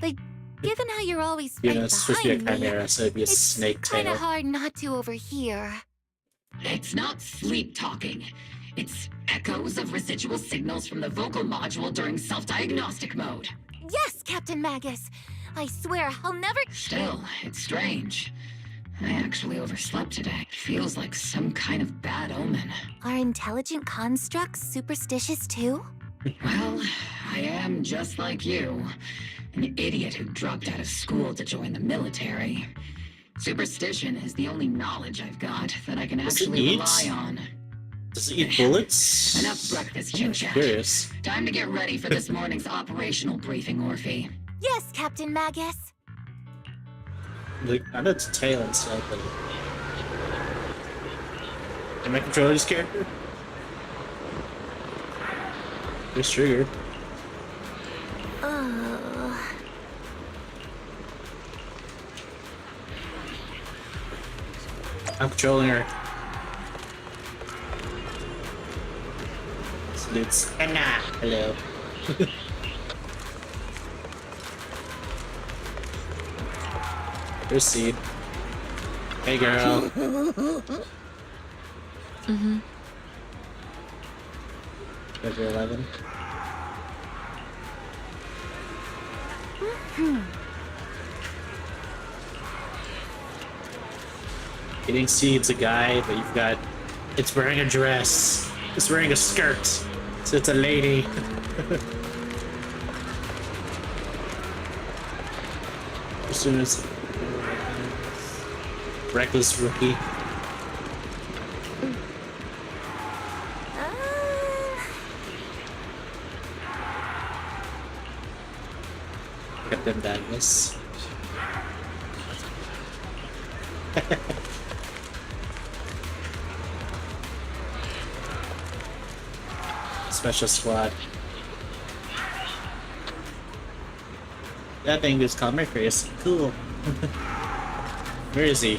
But given how you're always You right know, it's supposed to be a behind me, chimera, so it'd be a snake kinda tail. hard not to overhear. It's not sleep talking. It's echoes of residual signals from the vocal module during self-diagnostic mode. Yes, Captain Magus! I swear, I'll never— Still, it's strange. I actually overslept today. Feels like some kind of bad omen. Are intelligent constructs superstitious too? Well, I am just like you. An idiot who dropped out of school to join the military. Superstition is the only knowledge I've got that I can Does it actually eat? rely on. Does it eat bullets? Enough breakfast I'm chit-chat. curious. Time to get ready for this morning's operational briefing, Orphe. Yes, Captain Magus. Like, I know it's a tail and stuff, but... Am I controlling this character? It's triggered. I'm controlling her. It's Anna. Hello. There's Seed. Hey, girl. Mm-hmm. Level 11. Getting Seed's a guy, but you've got... It's wearing a dress. It's wearing a skirt. So it's a lady. As soon as... Reckless rookie. Got them badness. Special squad. That thing is called Mercurius. Cool. Where is he?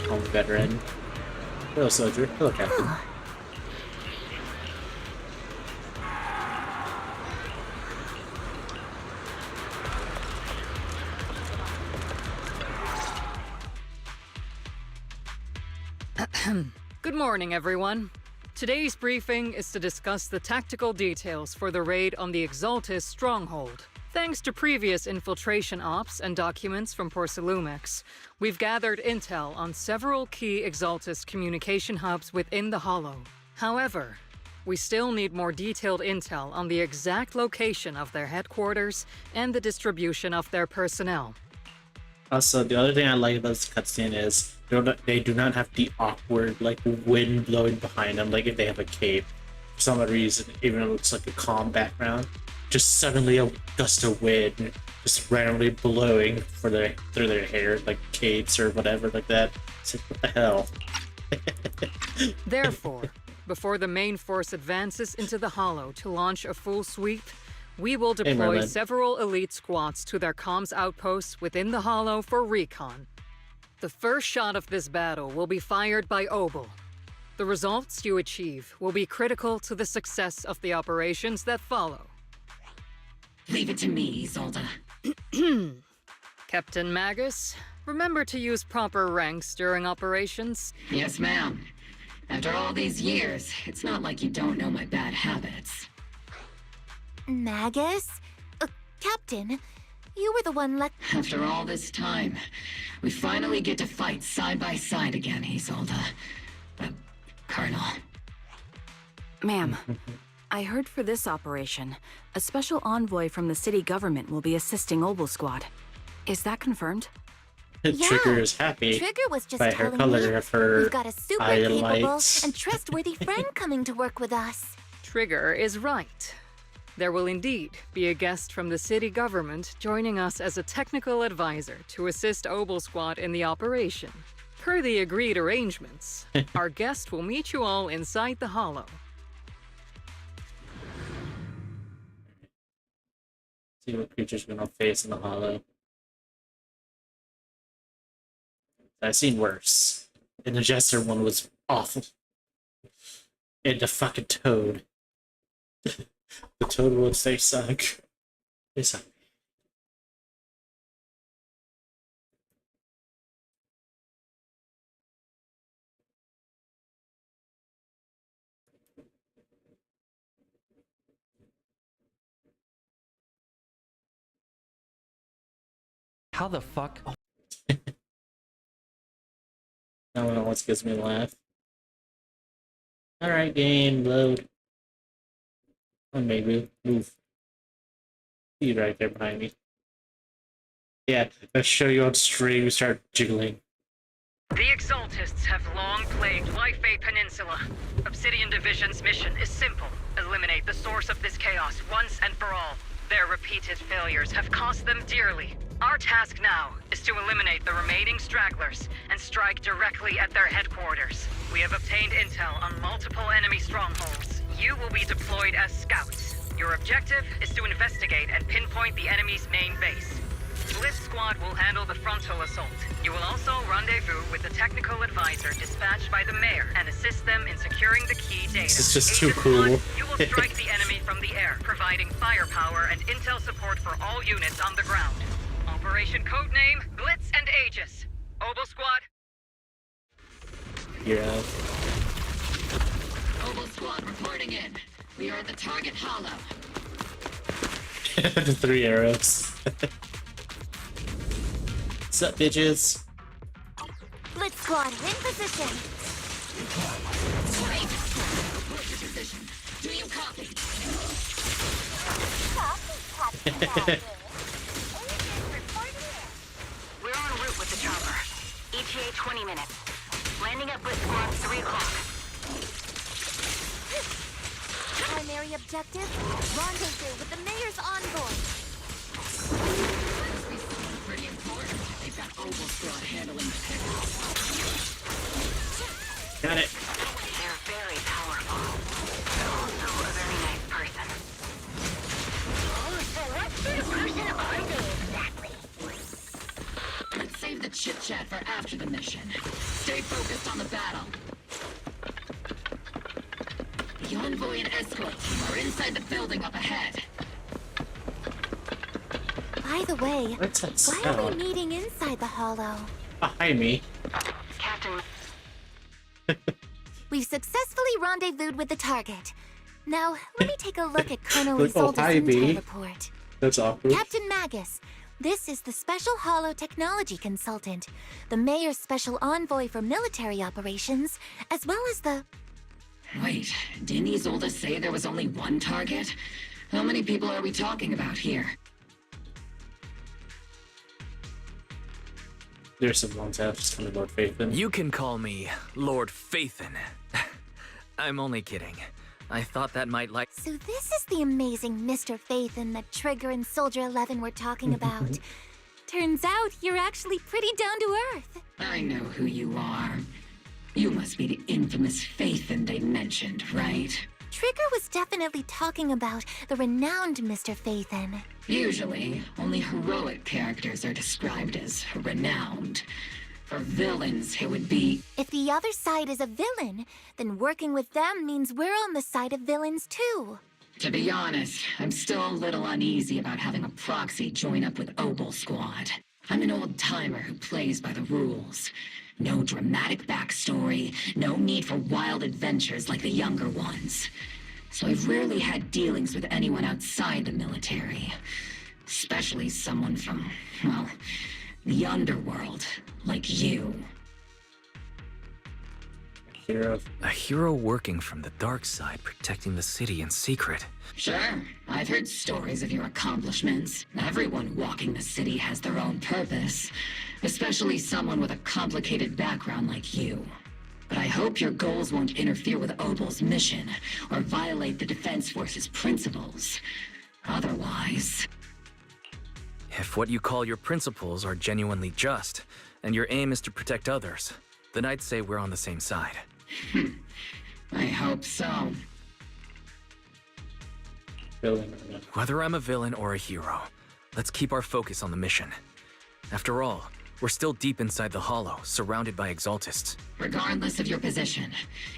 Home veteran. Hello, soldier. Hello, captain. Good morning, everyone. Today's briefing is to discuss the tactical details for the raid on the Exaltus stronghold. Thanks to previous infiltration ops and documents from Porcelumix, we've gathered intel on several key Exaltus communication hubs within the Hollow. However, we still need more detailed intel on the exact location of their headquarters and the distribution of their personnel. Also, the other thing I like about this cutscene is they do not have the awkward like wind blowing behind them, like if they have a cape. For some odd reason, even though it looks like a calm background, just suddenly a gust of wind just randomly blowing through their hair, like capes or whatever like that. It's like, what the hell? Therefore, before the main force advances into the Hollow to launch a full sweep, we will deploy Merlin. several elite squads to their comms outposts within the Hollow for recon. The first shot of this battle will be fired by Obel. The results you achieve will be critical to the success of the operations that follow. Leave it to me, Isolde. Captain Magus, remember to use proper ranks during operations? Yes, ma'am. After all these years, it's not like you don't know my bad habits. Magus? Captain, you were the one After all this time, we finally get to fight side by side again, Isolde. Colonel. Ma'am, I heard for this operation, a special envoy from the city government will be assisting Obel Squad. Is that confirmed? Trigger is happy Trigger was just by her telling color me of her we've got a super capable highlights. and trustworthy friend coming to work with us. Trigger is right. There will indeed be a guest from the city government joining us as a technical advisor to assist Obel Squad in the operation. Per the agreed arrangements, our guest will meet you all inside the Hollow. See what creatures we're gonna face in the Hollow. I've seen worse. And the Jester one was awful. And the fucking Toad. The Toad ones, they suck. They suck. How the fuck? That one always gives me a laugh. Alright, game, load. Oh, maybe move. See you right there behind me. Yeah, let's show you on stream. We start jiggling. The Exaltists have long plagued Lifey Peninsula. Obsidian Division's mission is simple. Eliminate the source of this chaos once and for all. Their repeated failures have cost them dearly. Our task now is to eliminate the remaining stragglers and strike directly at their headquarters. We have obtained intel on multiple enemy strongholds. You will be deployed as scouts. Your objective is to investigate and pinpoint the enemy's main base. Blitz Squad will handle the frontal assault. You will also rendezvous with the technical advisor dispatched by the mayor and assist them in securing the key data. This is just too cool. You will strike the enemy from the air, providing firepower and intel support for all units on the ground. Operation codename Blitz and Aegis. Obel Squad. Yeah. Obel Squad reporting in. We are at the target hollow. The 3 arrows. What's up, bitches? Blitz Squad, in position. Report to position. Do you copy? We're en route with the chopper. ETA 20 minutes. Landing at Blitz Squad 3 o'clock. Primary objective, rendezvous with the mayor's envoy. Pretty important. They've got Obel Squad handling the pick. Got it. They're very powerful. Also a very nice person. So what sort of person are they exactly? Let's save the chit-chat for after the mission. Stay focused on the battle. The envoy and escort team are inside the building up ahead. By the way, What's that why are sound? we meeting inside the hollow? Behind me. Captain. We've successfully rendezvoused with the target. Now, let me take a look at Colonel Look, oh, Isolde's hi, intel B. report. That's awkward. Captain Magus, this is the Special Hollow Technology Consultant, the Mayor's Special Envoy for Military Operations, as well as the... Wait, didn't Isolde say there was only one target? How many people are we talking about here? There's some ones out just kind of Lord Faithin. You can call me Lord Faithin. I'm only kidding. I thought that might like. So this is the amazing Mr. Faithin that Trigger and Soldier 11 were talking about. Turns out you're actually pretty down to earth. I know who you are. You must be the infamous Faithin they mentioned, right? Trigger was definitely talking about the renowned Mr. Faithin. Usually, only heroic characters are described as renowned. For villains, it would be... If the other side is a villain, then working with them means we're on the side of villains too. To be honest, I'm still a little uneasy about having a proxy join up with Obel Squad. I'm an old-timer who plays by the rules. No dramatic backstory, no need for wild adventures like the younger ones. So I've rarely had dealings with anyone outside the military. Especially someone from, well, the underworld, like you. A hero working from the dark side, protecting the city in secret. Sure, I've heard stories of your accomplishments. Everyone walking the city has their own purpose, especially someone with a complicated background like you. But I hope your goals won't interfere with Obel's mission, or violate the Defense Force's principles. Otherwise... If what you call your principles are genuinely just, and your aim is to protect others, then I'd say we're on the same side. I hope so. Whether I'm a villain or a hero, let's keep our focus on the mission. After all, we're still deep inside the Hollow, surrounded by Exaltists. Regardless of your position,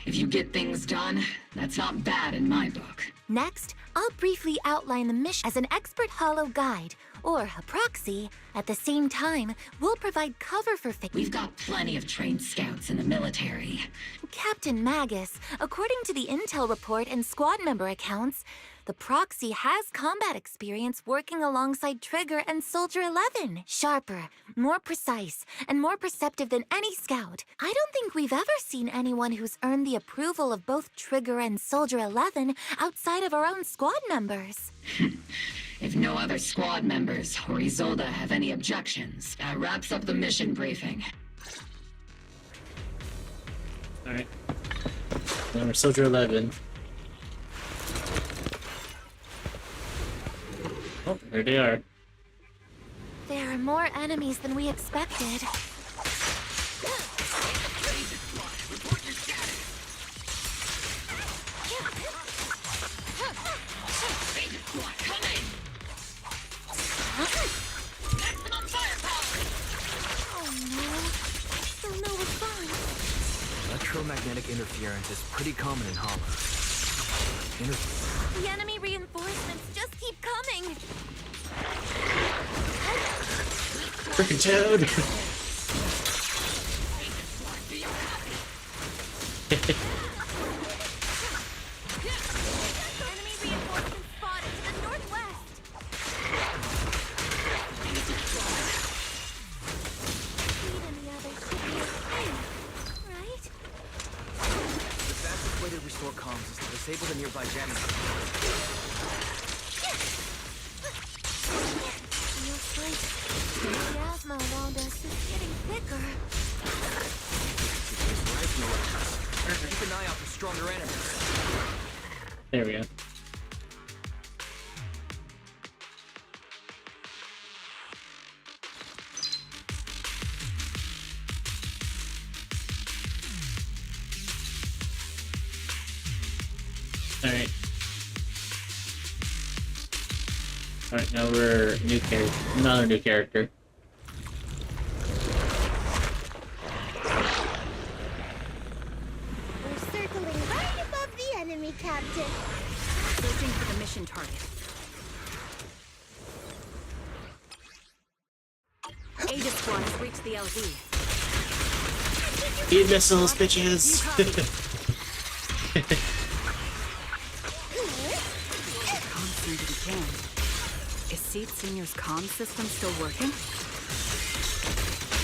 if you get things done, that's not bad in my book. Next, I'll briefly outline the mission as an expert Hollow guide, or a proxy. At the same time, we'll provide cover for We've got plenty of trained scouts in the military. Captain Magus, according to the intel report and squad member accounts, the proxy has combat experience working alongside Trigger and Soldier 11. Sharper, more precise, and more perceptive than any scout. I don't think we've ever seen anyone who's earned the approval of both Trigger and Soldier 11 outside of our own squad members. If no other squad members or Isolde have any objections, that wraps up the mission briefing. Alright. Now we're Soldier 11. Oh, there they are. There are more enemies than we expected. Oh no. Still no response. Electromagnetic interference is pretty common in Hollow. The enemy reinforcements just keep coming. Frickin' Toad! Enemy reinforcements spotted to the northwest. Speed and the others should be okay, right? The fastest way to restore comms is to disable the nearby jamming. Feels like the miasma around us is getting thicker. Keep an eye out for stronger enemies. There we go. Alright. Alright, now we're new character. Another new character. We're circling right above the enemy, Captain. Searching for the mission target. Aegis Squad has reached the LZ. Eat missiles, bitches! Comms seem to be jammed. Is Seed Senior's comm system still working?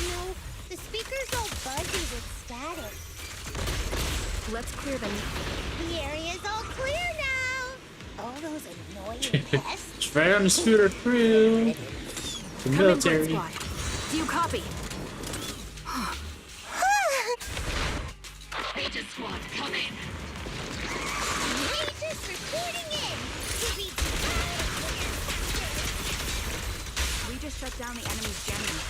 No, the speaker's all buzzy with static. Let's clear them. The area's all clear now. All those annoying pests. It's right on the scooter crew. The Come military. in, Squad. Do you copy? Aegis Squad, come in. Aegis reporting in. We just shut down the enemy's jamming.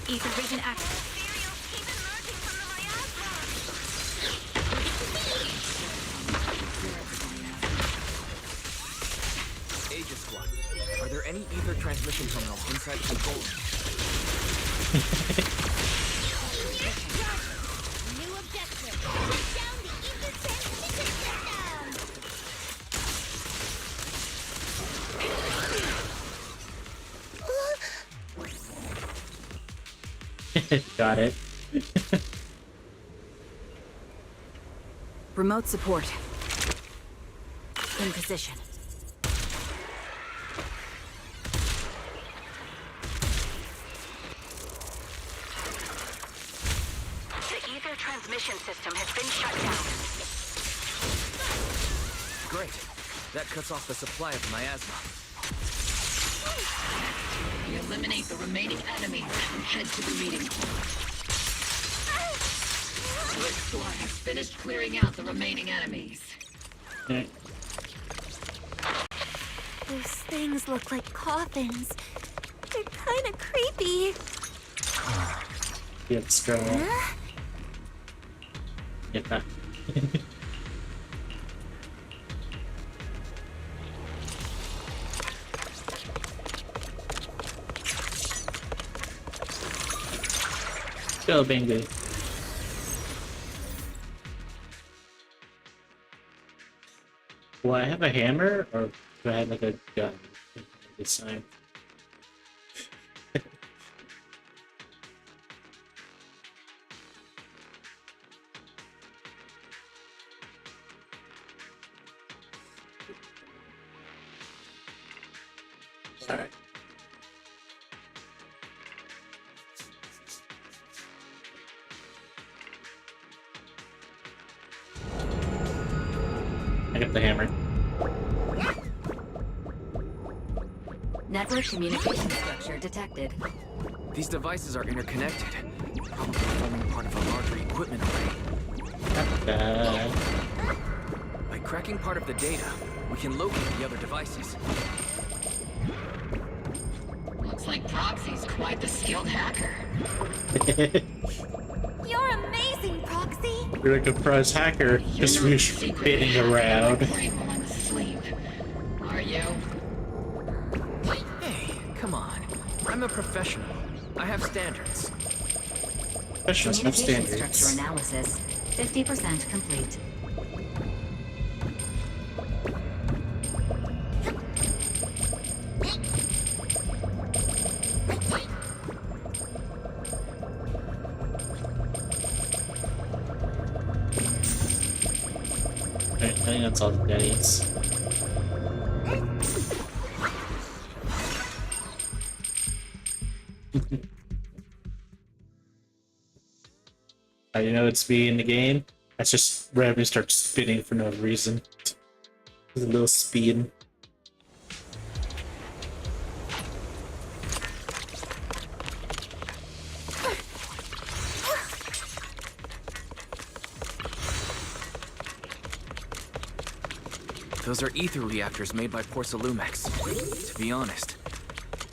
Ether vision active. Aegis Squad, are there any ether transmission terminals inside the control room? New objective. Take down the ether transmission system. Got it. Remote support. In position. The ether transmission system has been shut down. Great. That cuts off the supply of miasma. We eliminate the remaining enemies and head to the meeting point. Blitz Squad has finished clearing out the remaining enemies. Okay. Those things look like coffins. They're kind of creepy. Get strong. Huh? Get that. Go, Bingo. Will I have a hammer, or do I have like a gun this time? Alright. I got the hammer. Network communication structure detected. These devices are interconnected, probably forming part of a larger equipment array. By cracking part of the data, we can locate the other devices. Looks like Proxy's quite the skilled hacker. You're amazing, Proxy. You're like a prize hacker, just spinning around. While I'm asleep. Are you? Hey, come on. I'm a professional. I have standards. Professionals have Communication standards. structure analysis 50% complete. I think that's all the Denny's. I know it's me in the game. I just randomly start spinning for no reason. There's a little speed. Those are ether reactors made by Porcelumex. To be honest,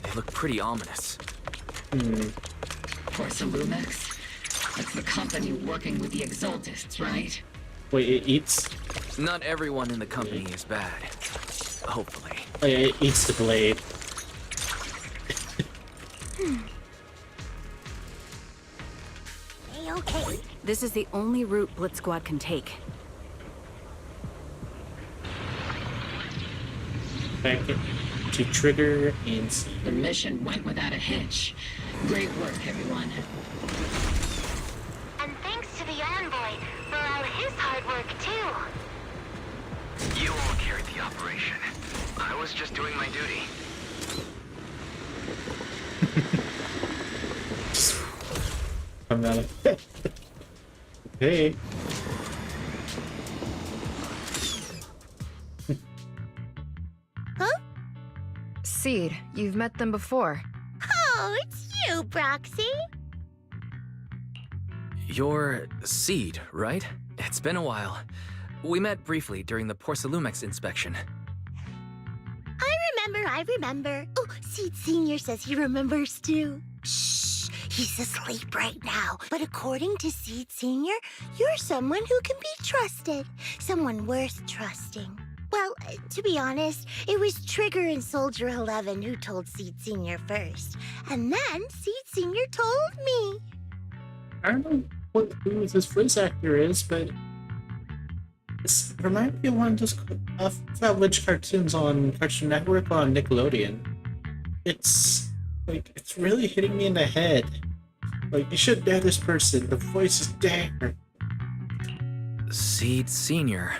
they look pretty ominous. Porcelumex? That's the company working with the Exaltists, right? Wait, it eats? Not everyone in the company is bad. Hopefully. Oh yeah, it eats the blade. Okay. This is the only route Blitz Squad can take. Back to trigger and see. The mission went without a hitch. Great work, everyone. And thanks to the envoy for all his hard work, too. You all carried the operation. I was just doing my duty. I'm not hey. Seed, you've met them before. Oh, it's you, Proxy. You're Seed, right? It's been a while. We met briefly during the Porcelumex inspection. I remember. Oh, Seed Sr. says he remembers too. Shh, he's asleep right now. But according to Seed Sr., you're someone who can be trusted. Someone worth trusting. Well, to be honest, it was Trigger and Soldier 11 who told Seed Sr. first. And then Seed Sr. told me. I don't know who this voice actor is, but this reminds me of one of those which cartoons on Cartoon Network on Nickelodeon. It's like it's really hitting me in the head. Like, you should know this person. The voice is there. Seed Senior.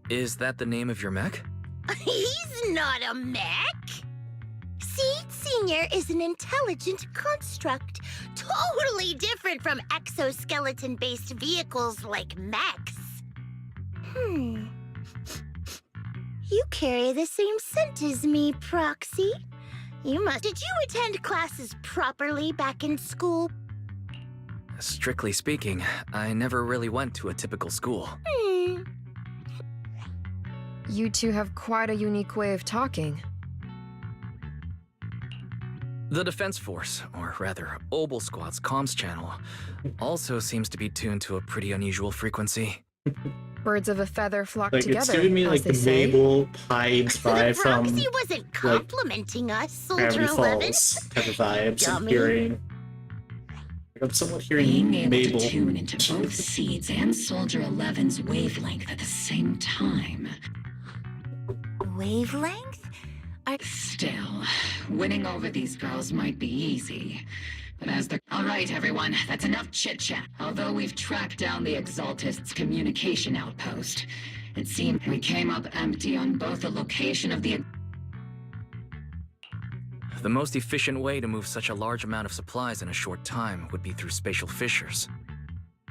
Is that the name of your mech? He's not a mech. Seed Senior is an intelligent construct, totally different from exoskeleton-based vehicles like mechs. You carry the same scent as me, Proxy. You must. Did you attend classes properly back in school? Strictly speaking, I never really went to a typical school. You two have quite a unique way of talking. The Defense Force, or rather, Obel Squad's comms channel, also seems to be tuned to a pretty unusual frequency. Birds of a feather flock Like, together. it's giving me like the Mabel Pines vibe from Proxy wasn't complimenting us, Soldier Gravity 11. Falls type of vibes. I'm Dummy. hearing. Like, I'm somewhat hearing Being able Mabel. to tune into both Seeds and Soldier 11's wavelength at the same time. Wavelength? Still, winning over these girls might be easy. But as the... Alright, everyone, that's enough chit-chat. Although we've tracked down the Exaltists' communication outpost, it seemed we came up empty on both the location of the... The most efficient way to move such a large amount of supplies in a short time would be through spatial fissures.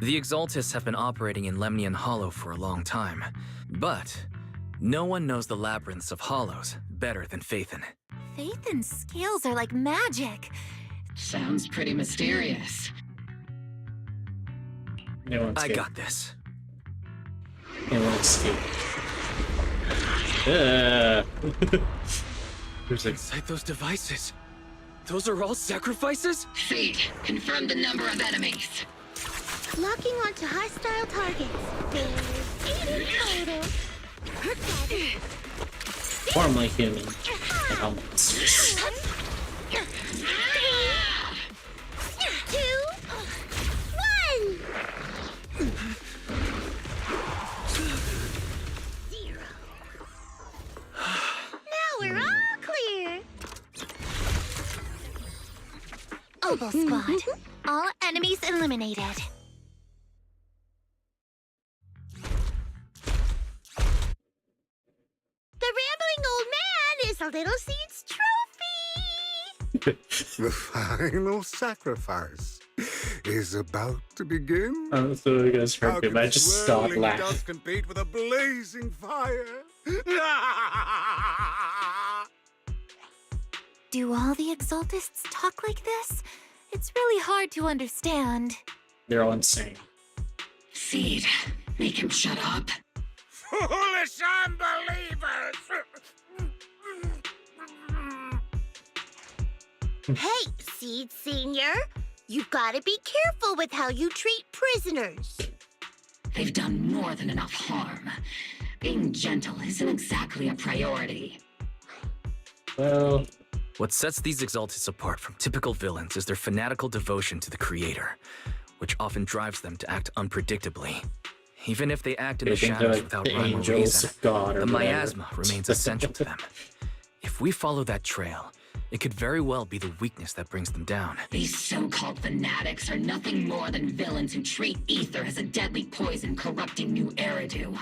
The Exaltists have been operating in Lemnian Hollow for a long time, but no one knows the labyrinths of hollows better than Phaethon. Phaethon's scales are like magic. Sounds pretty mysterious. I got this. There's like... Inside those devices, those are all sacrifices? Seed, confirm the number of enemies. Locking onto hostile targets. There's 8 in total. Formerly human. How monsters. 2, 1. 0. Now we're all clear. Obel Squad. All enemies eliminated. The rambling old man is a Little Seed's trophy. The final sacrifice is about to begin. I don't know if you guys How heard him. could I just stopped swirling laughing. dust compete with a blazing fire? Do all the Exaltists talk like this? It's really hard to understand. They're all insane. Seed, make him shut up. Foolish unbelievers! Hey, Seed Senior. You've got to be careful with how you treat prisoners. They've done more than enough harm. Being gentle isn't exactly a priority. Well... What sets these Exaltists apart from typical villains is their fanatical devotion to the Creator, which often drives them to act unpredictably. Even if they act in the shadows without rhyme or reason, the miasma remains essential to them. If we follow that trail, it could very well be the weakness that brings them down. These so-called fanatics are nothing more than villains who treat ether as a deadly poison corrupting new Eridu,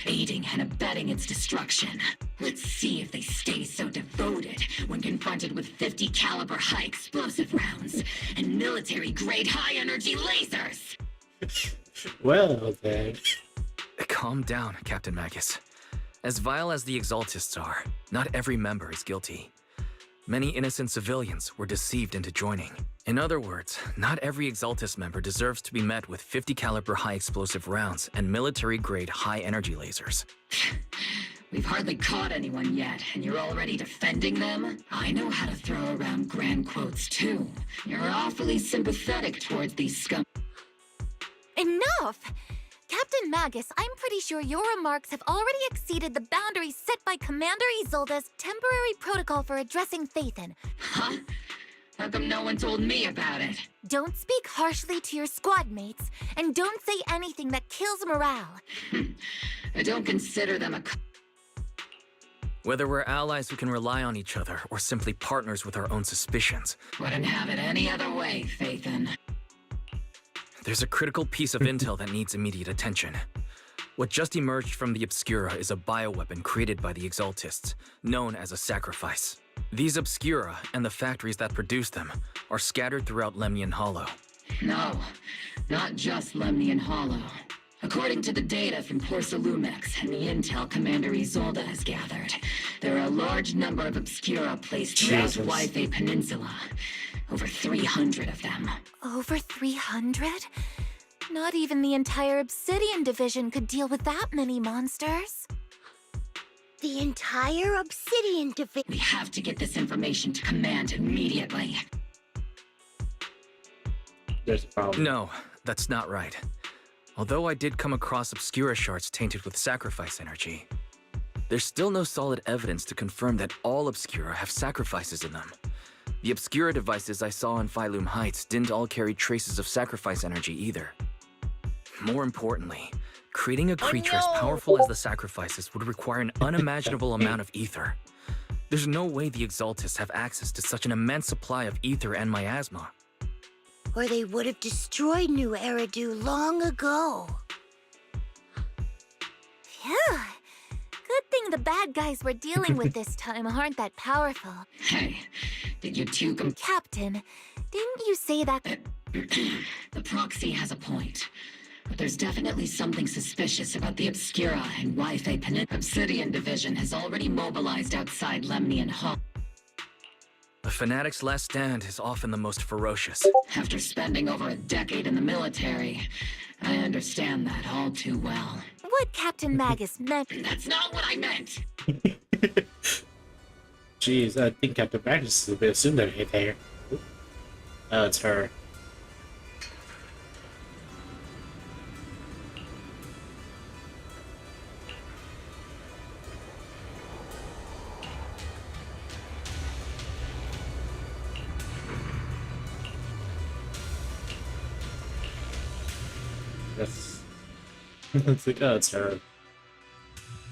aiding and abetting its destruction. Let's see if they stay so devoted when confronted with 50 caliber high explosive rounds and military-grade high-energy lasers! Well, then. Calm down, Captain Magus. As vile as the Exaltists are, not every member is guilty. Many innocent civilians were deceived into joining. In other words, not every Exaltist member deserves to be met with 50 caliber high explosive rounds and military-grade high-energy lasers. We've hardly caught anyone yet, and you're already defending them? I know how to throw around grand quotes, too. You're awfully sympathetic towards these scum... Enough! Captain Magus, I'm pretty sure your remarks have already exceeded the boundaries set by Commander Isolde's temporary protocol for addressing Phaethon. Huh? How come no one told me about it? Don't speak harshly to your squad mates, and don't say anything that kills morale. I don't consider them a... Whether we're allies who can rely on each other or simply partners with our own suspicions. Wouldn't have it any other way, Phaethon. There's a critical piece of intel that needs immediate attention. What just emerged from the Obscura is a bioweapon created by the Exaltists, known as a sacrifice. These Obscura, and the factories that produce them, are scattered throughout Lemnian Hollow. No, not just Lemnian Hollow. According to the data from Porsalumex and the intel Commander Isolde has gathered, there are a large number of Obscura placed throughout the Waifei Peninsula. Over 300 of them. Over 300? Not even the entire Obsidian Division could deal with that many monsters. The entire Obsidian Division? We have to get this information to Command immediately. There's a problem. No, that's not right. Although I did come across Obscura shards tainted with sacrifice energy, there's still no solid evidence to confirm that all Obscura have sacrifices in them. The Obscura devices I saw on Phylum Heights didn't all carry traces of sacrifice energy either. More importantly, creating a creature as powerful as the sacrifices would require an unimaginable amount of ether. There's no way the Exaltists have access to such an immense supply of ether and miasma. Or they would have destroyed New Eridu long ago. Phew. Good thing the bad guys we're dealing with this time aren't that powerful. Hey, did you two Captain, didn't you say that? The proxy has a point. But there's definitely something suspicious about the Obscura and Waifei Peninsula. Obsidian Division has already mobilized outside Lemnian Hall. A fanatic's last stand is often the most ferocious. After spending over a decade in the military, I understand that all too well. What Captain Magus meant... That's not what I meant! Jeez, I think Captain Magus is a bit assumed that there. Oh, it's her. It's like, oh, it's her.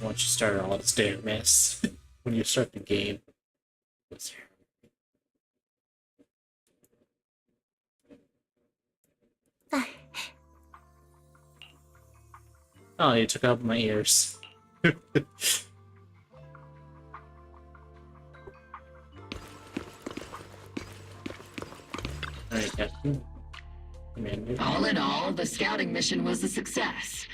Once you start all this damn mess, when you start the game, it's her. Oh, you took out my ears. Alright, Captain. All in all, the scouting mission was a success.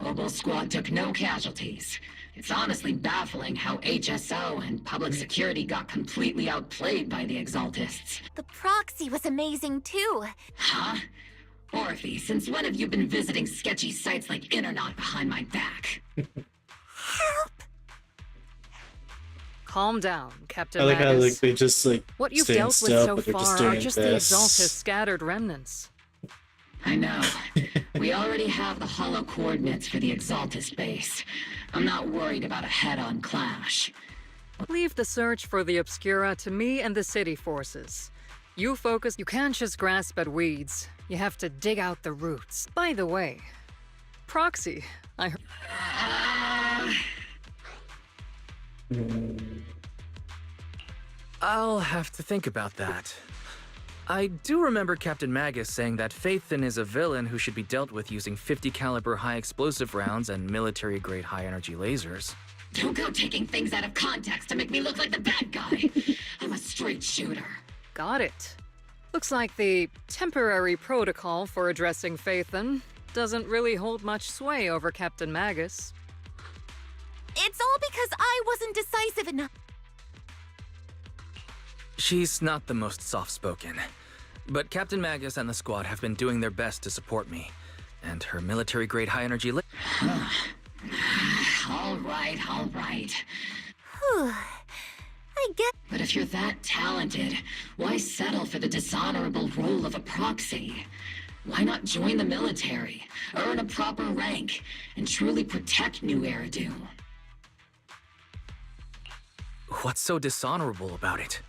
Obel Squad took no casualties. It's honestly baffling how HSO and public security got completely outplayed by the Exaltists. The proxy was amazing too. Huh? Orphe, since when have you been visiting sketchy sites like Internaut behind my back? Help! Calm down, Captain I like how Magus. they just What you've stand dealt with still, so but they're far doing are just this. the Exaltist scattered remnants. I know. We already have the hollow coordinates for the Exaltist base. I'm not worried about a head-on clash. Leave the search for the Obscura to me and the city forces. You focus. You can't just grasp at weeds. You have to dig out the roots. By the way, Proxy, I heard... I'll have to think about that. I do remember Captain Magus saying that Phaethon is a villain who should be dealt with using 50 caliber high explosive rounds and military grade high energy lasers. Don't go taking things out of context to make me look like the bad guy. I'm a straight shooter. Got it. Looks like the temporary protocol for addressing Phaethon doesn't really hold much sway over Captain Magus. It's all because I wasn't decisive enough. She's not the most soft-spoken, but Captain Magus and the squad have been doing their best to support me, and her military-grade high-energy All right. Whew. I get... But if you're that talented, why settle for the dishonorable role of a proxy? Why not join the military, earn a proper rank, and truly protect New Eridu? What's so dishonorable about it?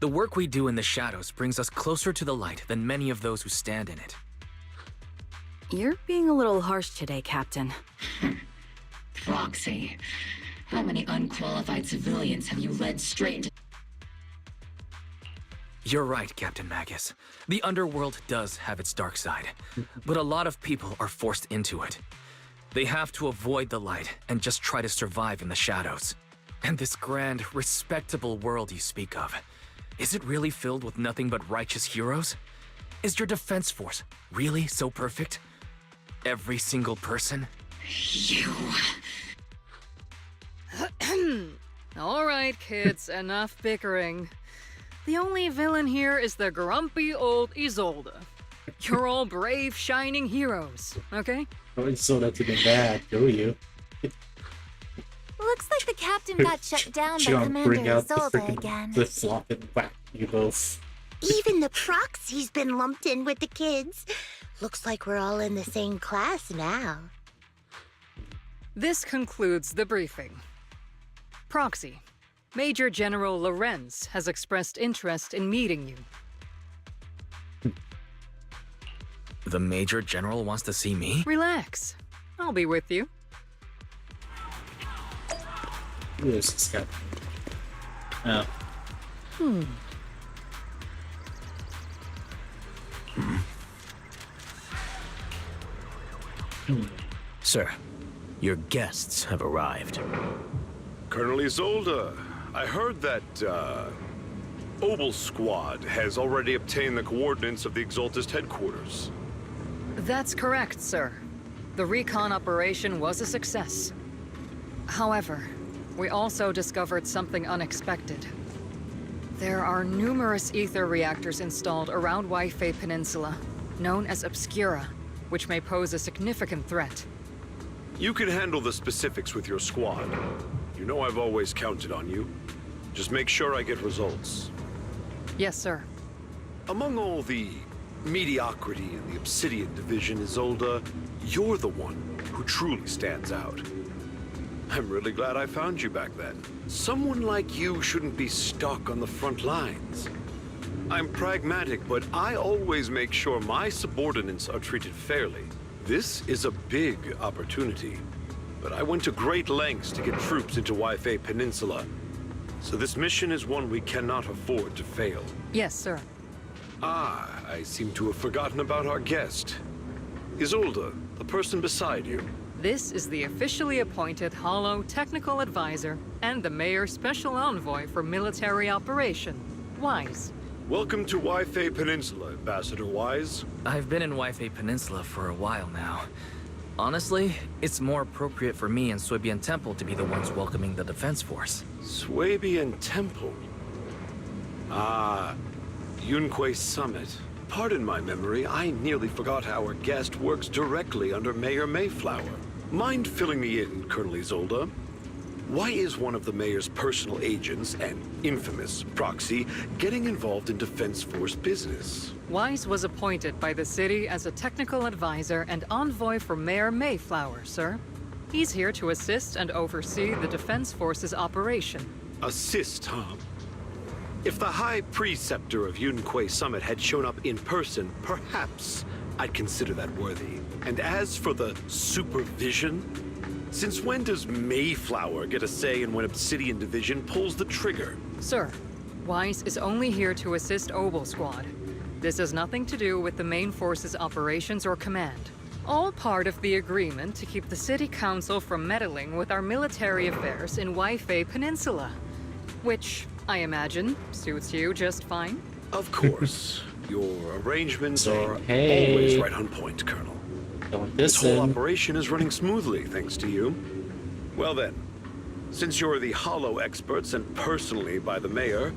The work we do in the shadows brings us closer to the light than many of those who stand in it. You're being a little harsh today, Captain. Proxy. How many unqualified civilians have you led straight into... You're right, Captain Magus. The underworld does have its dark side, but a lot of people are forced into it. They have to avoid the light and just try to survive in the shadows. And this grand, respectable world you speak of, is it really filled with nothing but righteous heroes? Is your defense force really so perfect? Every single person? You. All right, kids, enough bickering. The only villain here is the grumpy old Isolde. You're all brave, shining heroes, okay? Oh, Isolde to be bad, do you? Looks like the captain got shut down by Commander Isolde again. Flip-flop and whack you both. Even the proxy's been lumped in with the kids. Looks like we're all in the same class now. This concludes the briefing. Proxy, Major General Lorenz has expressed interest in meeting you. The Major General wants to see me? Relax. I'll be with you. Who is this guy? Oh. Sir, your guests have arrived. Colonel Isolde, I heard that, Obel Squad has already obtained the coordinates of the Exaltist headquarters. That's correct, sir. The recon operation was a success. However, we also discovered something unexpected. There are numerous ether reactors installed around Wi-Fi Peninsula, known as Obscura, which may pose a significant threat. You can handle the specifics with your squad. You know I've always counted on you. Just make sure I get results. Yes, sir. Among all the mediocrity in the Obsidian Division, Isolde, you're the one who truly stands out. I'm really glad I found you back then. Someone like you shouldn't be stuck on the front lines. I'm pragmatic, but I always make sure my subordinates are treated fairly. This is a big opportunity, but I went to great lengths to get troops into Wi-Fi Peninsula. So this mission is one we cannot afford to fail. Yes, sir. Ah, I seem to have forgotten about our guest. Isolde, the person beside you. This is the officially appointed Hollow Technical Advisor and the Mayor's Special Envoy for Military Operation, Wise. Welcome to Wi-Fi Peninsula, Ambassador Wise. I've been in Wi-Fi Peninsula for a while now. Honestly, it's more appropriate for me and Swabian Temple to be the ones welcoming the Defense Force. Swabian Temple? Ah, Yunque Summit. Pardon my memory, I nearly forgot our guest works directly under Mayor Mayflower. Mind filling me in, Colonel Isolde? Why is one of the mayor's personal agents, an infamous proxy, getting involved in Defense Force business? Wise was appointed by the city as a technical advisor and envoy for Mayor Mayflower, sir. He's here to assist and oversee the Defense Force's operation. Assist, huh? If the High Preceptor of Yunque Summit had shown up in person, perhaps I'd consider that worthy. And as for the supervision, since when does Mayflower get a say in when Obsidian Division pulls the trigger? Sir, Wise is only here to assist Obel Squad. This has nothing to do with the main force's operations or command. All part of the agreement to keep the City Council from meddling with our military affairs in Wi-Fi Peninsula. Which, I imagine, suits you just fine? Of course. Your arrangements are always right on point, Colonel. This whole operation is running smoothly, thanks to you. Well then, since you're the Hollow experts and personally by the Mayor,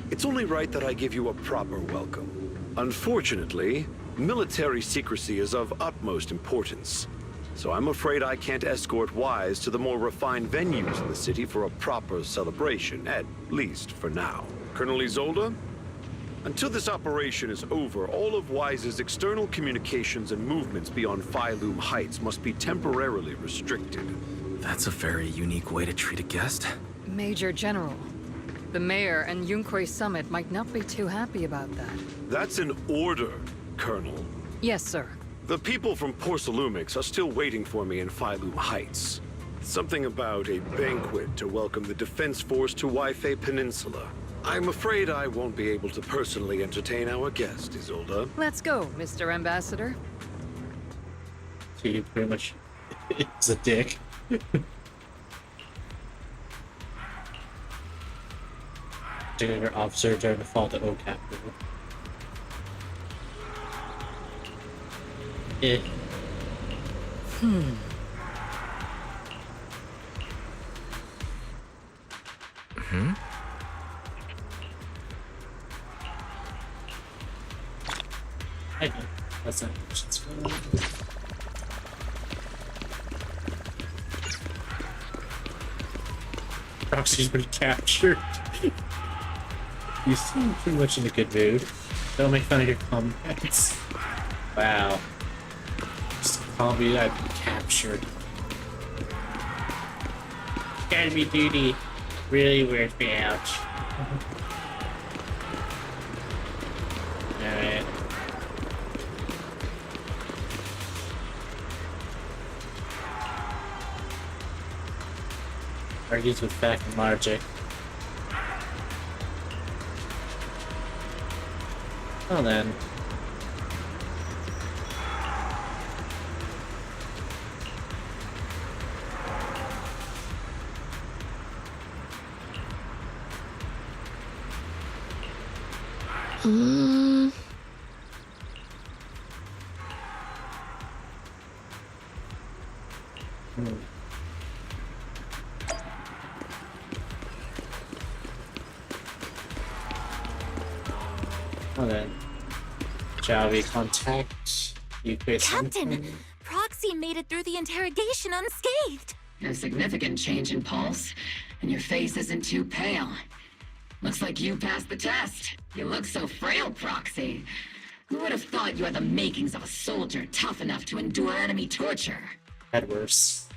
it's only right that I give you a proper welcome. Unfortunately, military secrecy is of utmost importance, so I'm afraid I can't escort Wise to the more refined venues in the city for a proper celebration, at least for now. Colonel Isolde? Until this operation is over, all of Wise's external communications and movements beyond Phylum Heights must be temporarily restricted. That's a very unique way to treat a guest. Major General, the Mayor and Yunque Summit might not be too happy about that. That's an order, Colonel. Yes, sir. The people from Porcelumix are still waiting for me in Phylum Heights. Something about a banquet to welcome the Defense Force to Wi-Fi Peninsula. I'm afraid I won't be able to personally entertain our guest, Isolde. Let's go, Mr. Ambassador. He pretty much is a dick. Junior officer during the fall to O capital. I know. That's not missions. Proxy's been captured. You seem pretty much in a good mood. Don't make fun of your comments. Wow. Just call me I've been captured. Academy duty really weird me out. Alright. Argues with fact and logic. Well then. Well then, shall we contact you, Captain! Proxy made it through the interrogation unscathed! A significant change in pulse, and your face isn't too pale. Looks like you passed the test. You look so frail, Proxy. Who would have thought you had the makings of a soldier tough enough to endure enemy torture? Had worse.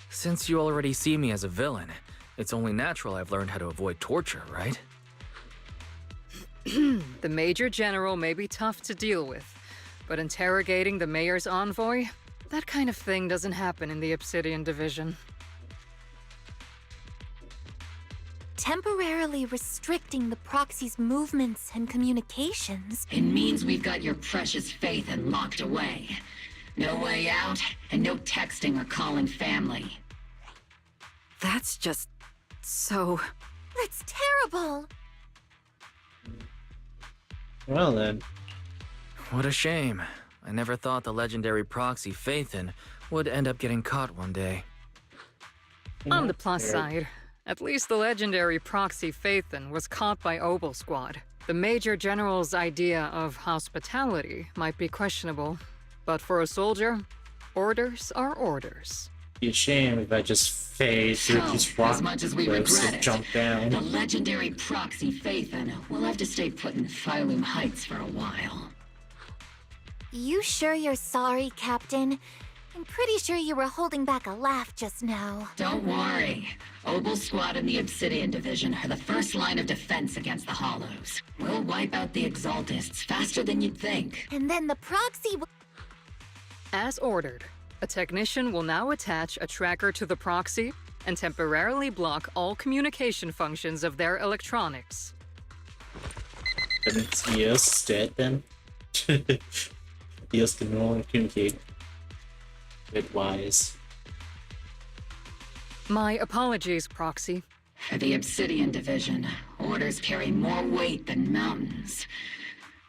Since you already see me as a villain, it's only natural I've learned how to avoid torture, right? The Major General may be tough to deal with, but interrogating the Mayor's envoy? That kind of thing doesn't happen in the Obsidian Division. Temporarily restricting the Proxy's movements and communications. It means we've got your precious Phaethon locked away. No way out, and no texting or calling family. That's just so... That's terrible! Well then. What a shame. I never thought the legendary proxy Phaethon would end up getting caught one day. On the plus side, at least the legendary proxy Phaethon was caught by Obel Squad. The Major General's idea of hospitality might be questionable, but for a soldier, orders are orders. Be a shame if I just phase through these rock as much as we cliffs regret and it, jump down. the legendary proxy Phaethon will have to stay put in Phylum Heights for a while. You sure you're sorry, Captain? I'm pretty sure you were holding back a laugh just now. Don't worry. Obel Squad and the Obsidian Division are the first line of defense against the Hollows. We'll wipe out the Exaltists faster than you'd think. And then the proxy will... As ordered, a technician will now attach a tracker to the proxy and temporarily block all communication functions of their electronics. And it's EOS dead then? EOS can no longer communicate. Wise. My apologies, Proxy. For the Obsidian Division, orders carry more weight than mountains.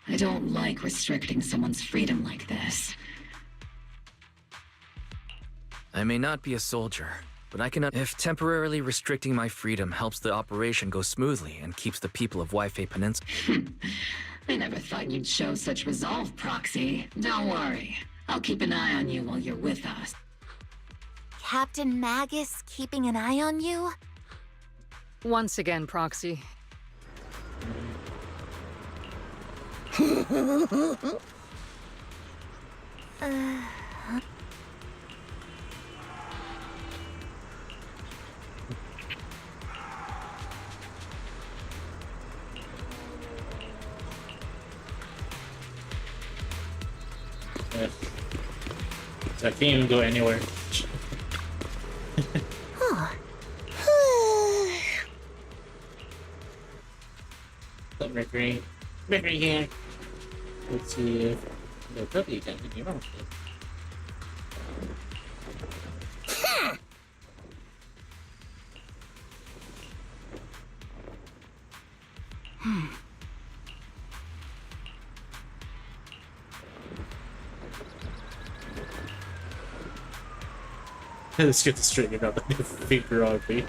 I don't like restricting someone's freedom like this. I may not be a soldier, but I can... If temporarily restricting my freedom helps the operation go smoothly and keeps the people of Waifei Peninsula... I never thought you'd show such resolve, Proxy. Don't worry. I'll keep an eye on you while you're with us. Captain Magus keeping an eye on you? Once again, Proxy. Yeah. So I can't even go anywhere. Huh. Mercury. Mercury here. Let's see if they're probably done with your own shit. Let's get this straightened out. The finger on me.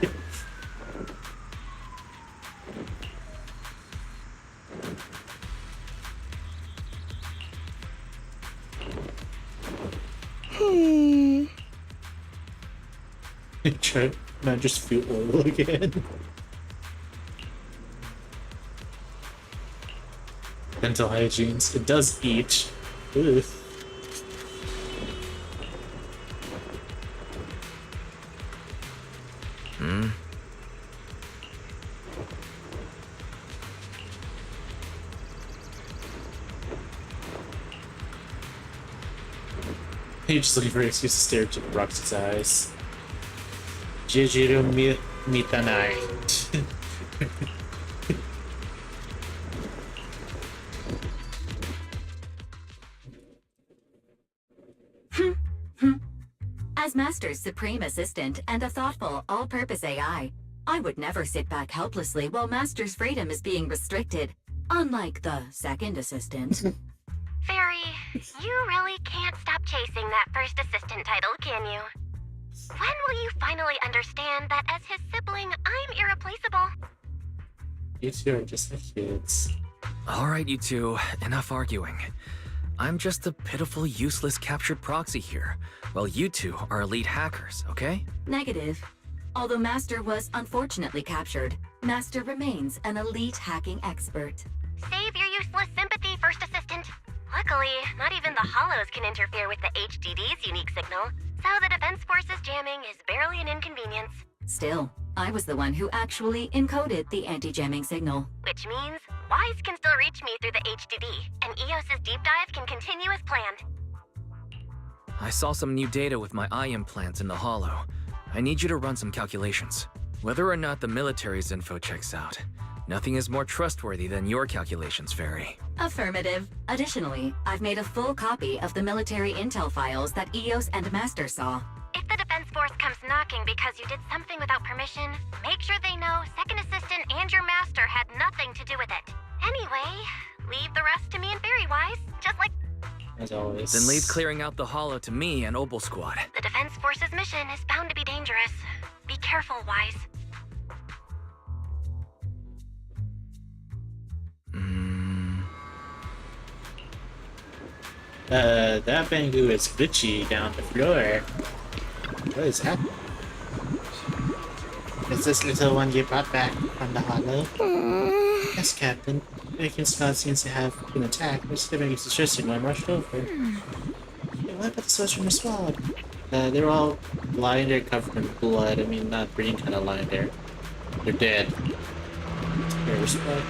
Man, just feel oil again. Dental hygienes. It does eat. Ugh. You're just looking for an excuse to stare into Roxy's eyes. Jijiro Mitanai. As Master's supreme assistant and a thoughtful, all-purpose AI, I would never sit back helplessly while Master's freedom is being restricted, unlike the second assistant. Fairy, you really can't stop chasing that first assistant title, can you? When will you finally understand that as his sibling, I'm irreplaceable? You two are just like kids. Alright, you two, enough arguing. I'm just a pitiful, useless captured proxy here, while you two are elite hackers, okay? Negative. Although Master was unfortunately captured, Master remains an elite hacking expert. Save your useless sympathy, first assistant. Luckily, not even the Hollows can interfere with the HDD's unique signal, so the Defense Force's jamming is barely an inconvenience. Still, I was the one who actually encoded the anti-jamming signal. Which means Wise can still reach me through the HDD, and EOS's deep dive can continue as planned. I saw some new data with my eye implants in the Hollow. I need you to run some calculations. Whether or not the military's info checks out, nothing is more trustworthy than your calculations, Fairy. Affirmative. Additionally, I've made a full copy of the military intel files that EOS and Master saw. If the Defense Force comes knocking because you did something without permission, make sure they know Second Assistant and your Master had nothing to do with it. Anyway, leave the rest to me and Fairy Wise, just like... As always. Then leave clearing out the Hollow to me and Obel Squad. The Defense Force's mission is bound to be dangerous. Be careful, Wise. That Bangu is glitchy down the floor. What is happening? Is this little one you brought back from the Hollow? Yes, Captain. American squad seems to have been attacked. Mr. Bangu's distressing one rushed over. Hey, what about the soldiers from the squad? They're all lying there covered in blood. I mean, not green kind of lying there. They're dead. Respect.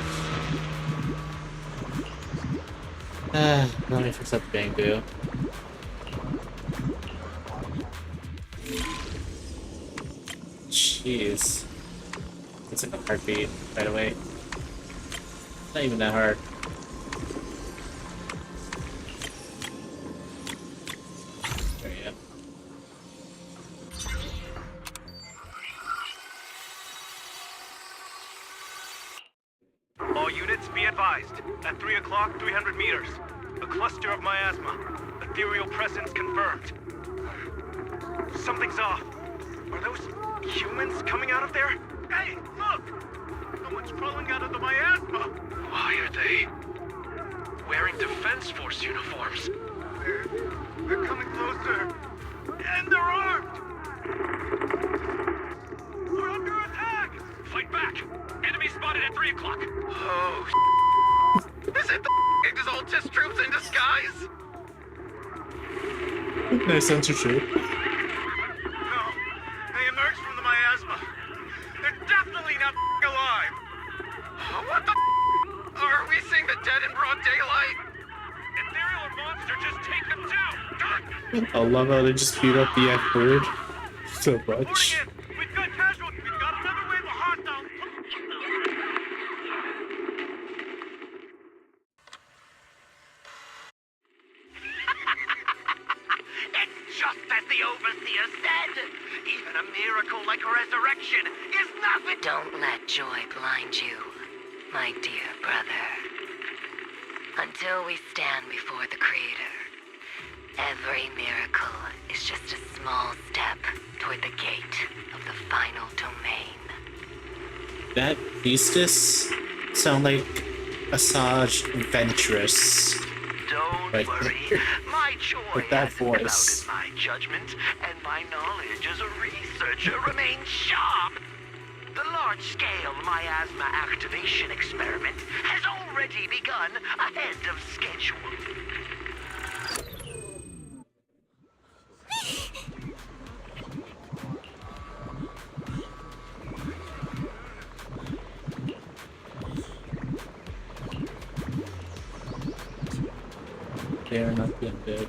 Let me fix up the Bangu. Jeez. It's like a heartbeat, by the way. Not even that hard. There you go. All units be advised. At 3 o'clock, 300 meters. A cluster of miasma. Ethereal presence confirmed. Something's off. Are those humans coming out of there? Hey, look! Someone's crawling out of the miasma! Why are they wearing Defense Force uniforms? They're coming closer. And they're armed! We're under attack! Fight back! Enemy spotted at 3 o'clock! Oh, is it the Exaltus troops in disguise? No censorship. No, they emerged from the miasma. They're definitely not alive. What the Are we seeing the dead in broad daylight? Ethereal or monster, just take them down! I love how they just beat up the F-word so much. We've got casualties. We've got another wave of hostiles. overseer said. Even a miracle like resurrection is nothing. Don't let joy blind you, my dear brother. Until we stand before the Creator, every miracle is just a small step toward the gate of the final domain. That priestess sound like Asajj Ventress. Don't right worry. My joy with that hasn't voice. clouded my judgment, and my knowledge as a researcher remains sharp. The large-scale miasma activation experiment has already begun ahead of schedule. They're not being good.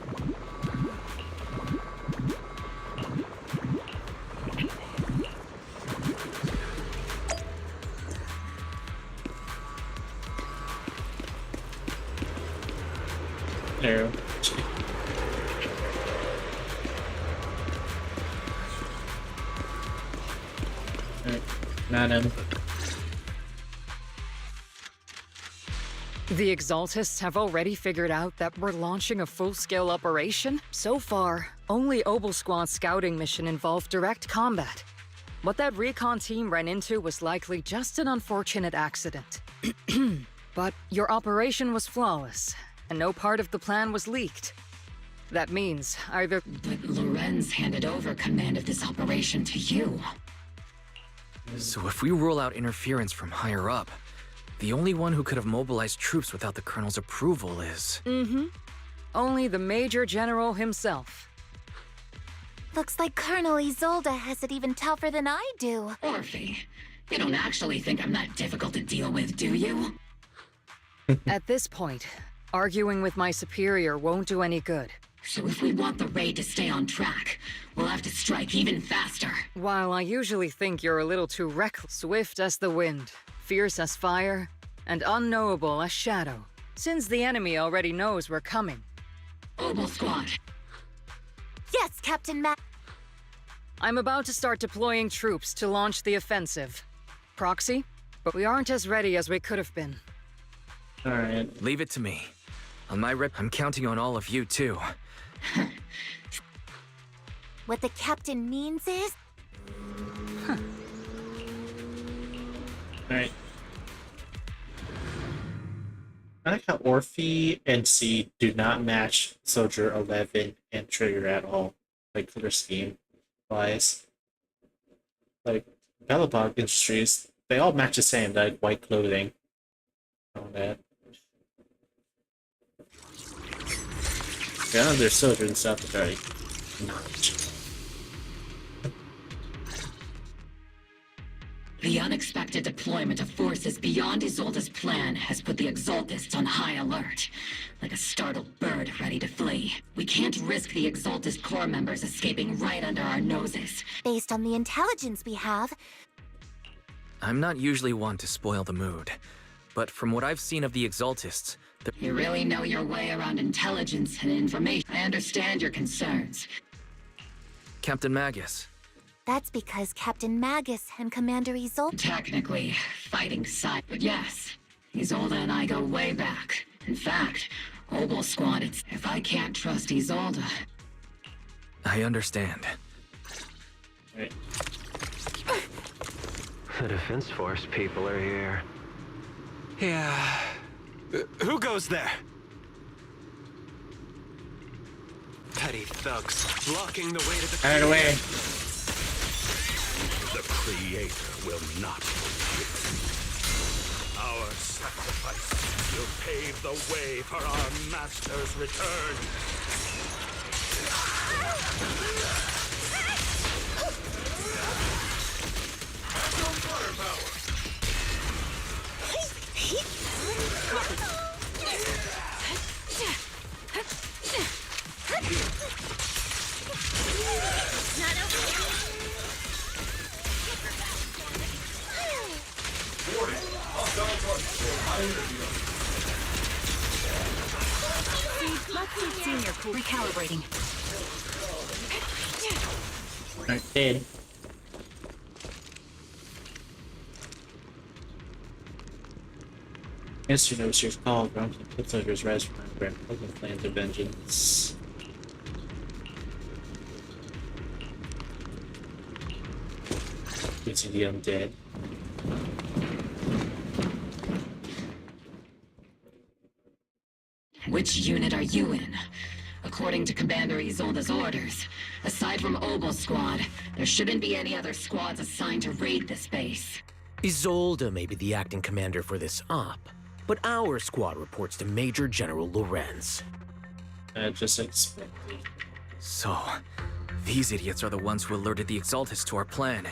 There. Alright, not him. The Exaltists have already figured out that we're launching a full-scale operation? So far, only Obel Squad's scouting mission involved direct combat. What that recon team ran into was likely just an unfortunate accident. But your operation was flawless, and no part of the plan was leaked. That means either— But Lorenz handed over command of this operation to you. So if we rule out interference from higher up, the only one who could have mobilized troops without the Colonel's approval is— Only the Major General himself. Looks like Colonel Isolde has it even tougher than I do. Orphe, you don't actually think I'm that difficult to deal with, do you? At this point, arguing with my superior won't do any good. So if we want the raid to stay on track, we'll have to strike even faster. While I usually think you're a little too reckless, swift as the wind, fierce as fire, and unknowable as shadow, since the enemy already knows we're coming. Obel Squad. Yes, Captain Mac. I'm about to start deploying troops to launch the offensive. Proxy, but we aren't as ready as we could have been. Alright. Leave it to me. On my rep, I'm counting on all of you, too. What the captain means is... Alright. I like how Orphe and C do not match Soldier 11 and Trigger at all. Like, for their scheme wise. Like, Bellabog Industries, they all match the same, like white clothing. All that. Yeah, they're soldiers and stuff, but like, not. The unexpected deployment of forces beyond Isolde's plan has put the Exaltists on high alert. Like a startled bird ready to flee. We can't risk the Exaltist Corps members escaping right under our noses. Based on the intelligence we have... I'm not usually one to spoil the mood, but from what I've seen of the Exaltists, You really know your way around intelligence and information. I understand your concerns. Captain Magus. That's because Captain Magus and Commander Isolde... Technically, fighting side, but yes. Isolde and I go way back. In fact, Obel Squad, it's... If I can't trust Isolde... I understand. The Defense Force people are here. Yeah. Who goes there? Petty thugs, blocking the way to the... Out of the way. The Creator will not forgive. Our sacrifice will pave the way for our Master's return. No firepower! Let's see Senior cool. Recalibrating. Alright, dead. Mr. knows your call, Grumpy puts out his restaurant where Hogan plans a vengeance. Using the undead. Which unit are you in? According to Commander Isolde's orders, aside from Obel Squad, there shouldn't be any other squads assigned to raid this base. Isolde may be the acting commander for this op, but our squad reports to Major General Lorenz. Just expected. So, these idiots are the ones who alerted the Exaltus to our plan.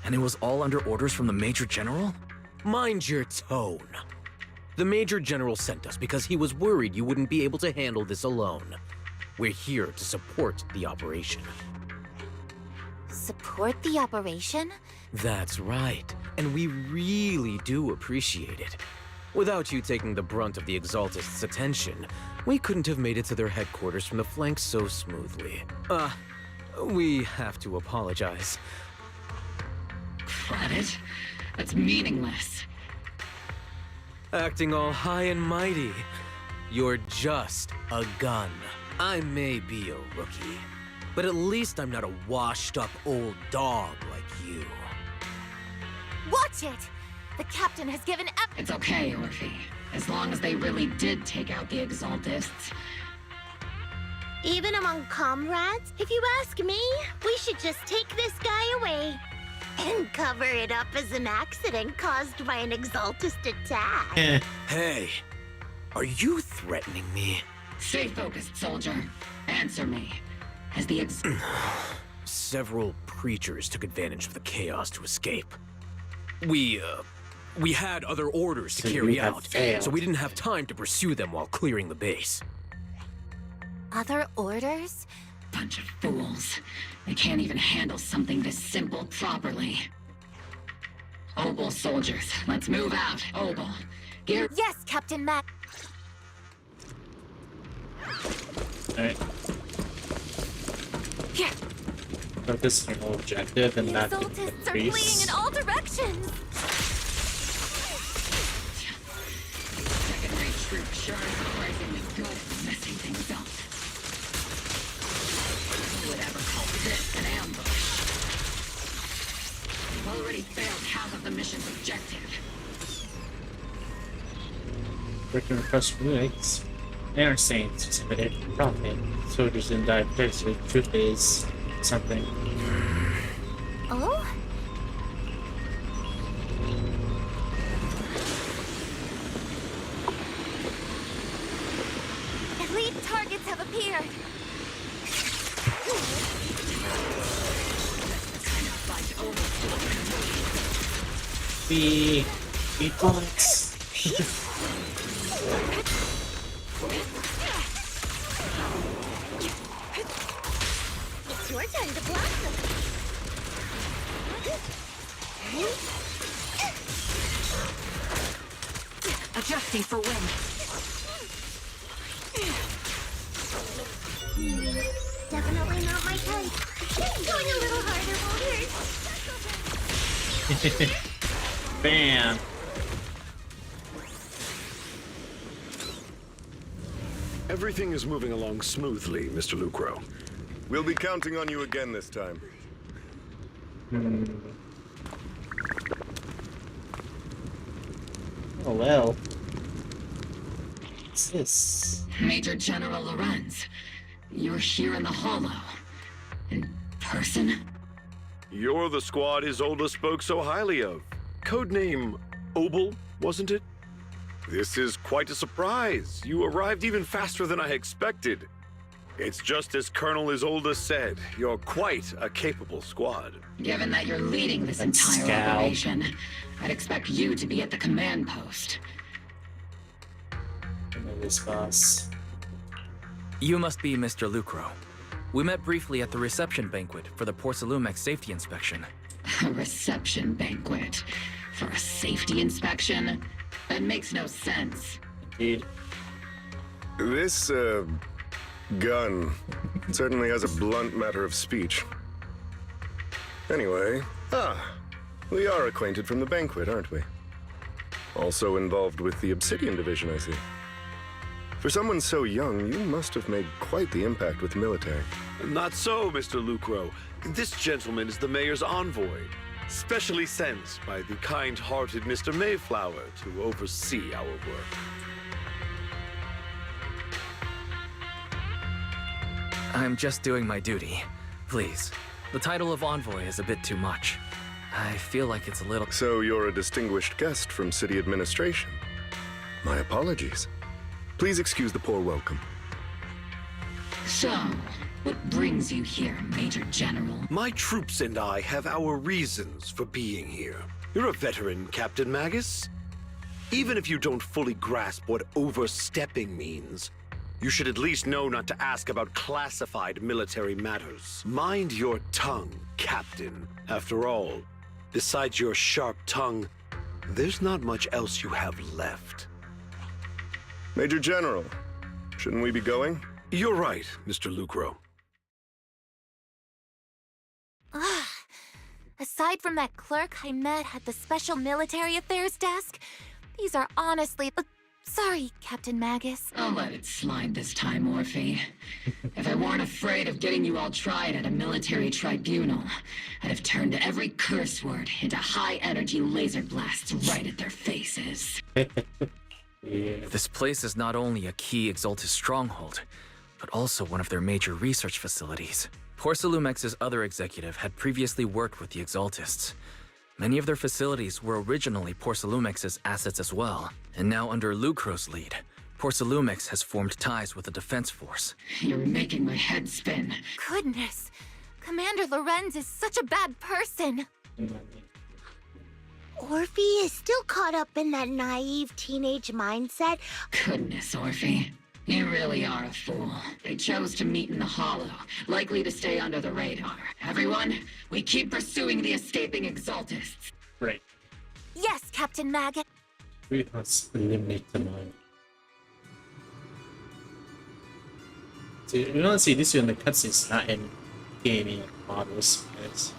And it was all under orders from the Major General? Mind your tone. The Major General sent us because he was worried you wouldn't be able to handle this alone. We're here to support the operation. Support the operation? That's right, and we really do appreciate it. Without you taking the brunt of the Exaltist's attention, we couldn't have made it to their headquarters from the flank so smoothly. We have to apologize. Credit? That's meaningless. Acting all high and mighty. You're just a gun. I may be a rookie, but at least I'm not a washed-up old dog like you. Watch it! The captain has given It's okay, Orphe. As long as they really did take out the Exaltists. Even among comrades, if you ask me, we should just take this guy away. And cover it up as an accident caused by an Exaltist attack. Hey, are you threatening me? Stay focused, soldier. Answer me. Has the Several preachers took advantage of the chaos to escape. We had other orders to carry out, so we didn't have time to pursue them while clearing the base. Other orders? Bunch of fools. They can't even handle something this simple properly. Obel soldiers, let's move out. Obel, gear. Yes, Captain Matt. Alright. Yeah. Focus on your objective and not Exaltists are fleeing in all directions. Second-rate troops sure are surprisingly good at messing things up. Who would ever call this an ambush? We've already failed half of the mission's objective. Working across routes. They aren't saying it's just a profit. Soldiers didn't die because the truth is something. Oh? Elite targets have appeared. The bullets. It's your turn to blossom. Adjusting for wind. Definitely not my type. Going a little harder won't hurt. Bam. Everything is moving along smoothly, Mr. Lucro. We'll be counting on you again this time. Oh well. What's this? Major General Lorenz, you're here in the Hollow. In person? You're the squad Isolde spoke so highly of. Codename Obel, wasn't it? This is quite a surprise. You arrived even faster than I expected. It's just as Colonel Isolde said, you're quite a capable squad. Given that you're leading this entire operation, I'd expect you to be at the command post. I know this boss. You must be Mr. Lucro. We met briefly at the reception banquet for the Porcelumex safety inspection. A reception banquet? For a safety inspection? That makes no sense. Indeed. This, gun certainly has a blunt matter of speech. Anyway, we are acquainted from the banquet, aren't we? Also involved with the Obsidian division, I see. For someone so young, you must have made quite the impact with the military. Not so, Mr. Lucro. This gentleman is the mayor's envoy, specially sent by the kind-hearted Mr. Mayflower to oversee our work. I'm just doing my duty. Please. The title of envoy is a bit too much. I feel like it's a little... So you're a distinguished guest from city administration. My apologies. Please excuse the poor welcome. So, what brings you here, Major General? My troops and I have our reasons for being here. You're a veteran, Captain Magus. Even if you don't fully grasp what overstepping means, you should at least know not to ask about classified military matters. Mind your tongue, Captain. After all, besides your sharp tongue, there's not much else you have left. Major General, shouldn't we be going? You're right, Mr. Lucro. Aside from that clerk I met at the Special Military Affairs desk, these are honestly... sorry, Captain Magus. I'll let it slide this time, Orphe. If I weren't afraid of getting you all tried at a military tribunal, I'd have turned every curse word into high-energy laser blasts right at their faces. This place is not only a key Exaltus stronghold, but also one of their major research facilities. Porcelumex's other executive had previously worked with the Exaltists. Many of their facilities were originally Porcelumex's assets as well, and now under Lucro's lead, Porcelumex has formed ties with the Defense Force. You're making my head spin. Goodness, Commander Lorenz is such a bad person. Orphe is still caught up in that naive teenage mindset. Goodness, Orphe. You really are a fool. They chose to meet in the Hollow, likely to stay under the radar. Everyone, we keep pursuing the escaping Exaltists. Right. Yes, Captain Maggot. We must eliminate them all. See, you don't see this in the cutscenes, not in gaming models, guys.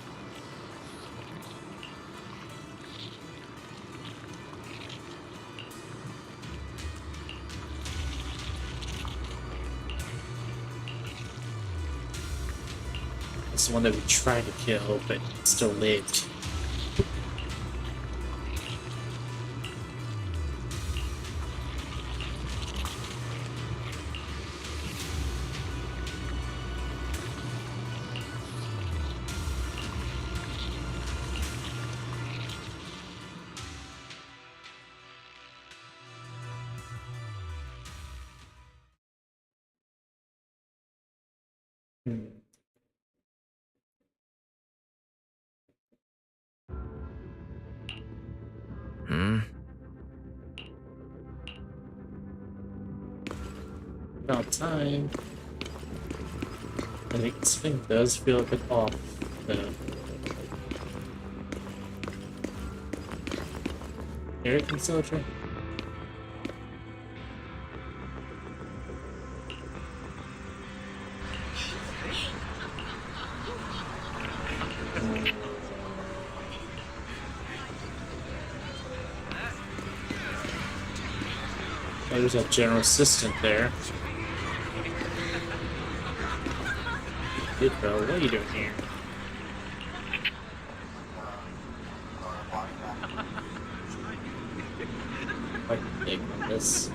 It's the one that we tried to kill, but still lived. About time. I think this thing does feel a bit off, though. Eric and Soldier? Oh, there's a general assistant there. Good bro, what are you doing here? Quite big on this.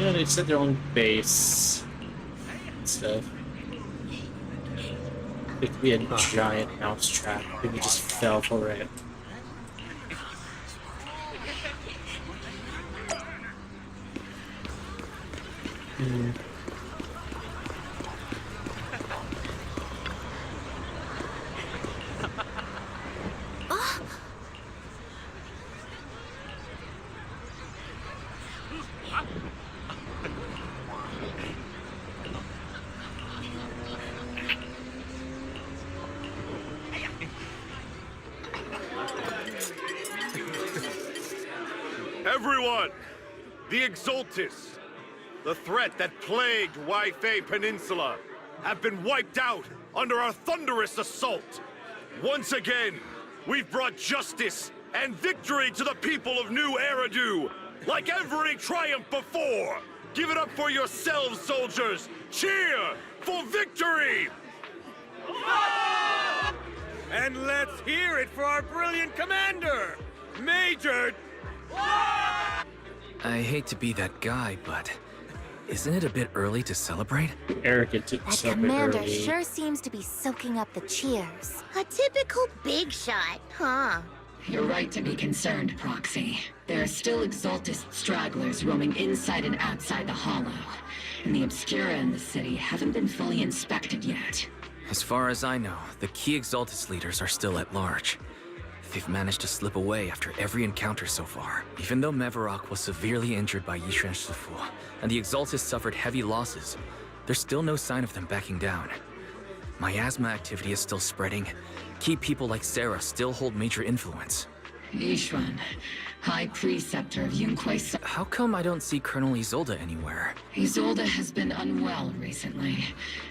Yeah, they set their own base and stuff. It could be a giant mousetrap. Maybe just fell for it. Everyone! The Exaltists! the threat that plagued Waifei Peninsula, have been wiped out under our thunderous assault. Once again, we've brought justice and victory to the people of New Eridu, like every triumph before. Give it up for yourselves, soldiers! Cheer for victory! And let's hear it for our brilliant commander, Major... I hate to be that guy, but isn't it a bit early to celebrate? Arrogant to That celebrate commander early. sure seems to be soaking up the cheers. A typical big shot, huh? You're right to be concerned, Proxy. There are still Exaltist stragglers roaming inside and outside the Hollow, and the Obscura in the city haven't been fully inspected yet. As far as I know, the key Exaltus leaders are still at large. They've managed to slip away after every encounter so far. Even though Mevarok was severely injured by Yishan Shifu, and the Exaltus suffered heavy losses, there's still no sign of them backing down. Miasma activity is still spreading. Key people like Sarah still hold major influence. Yishuan, High Preceptor of Yunquai. How come I don't see Colonel Isolde anywhere? Isolde has been unwell recently,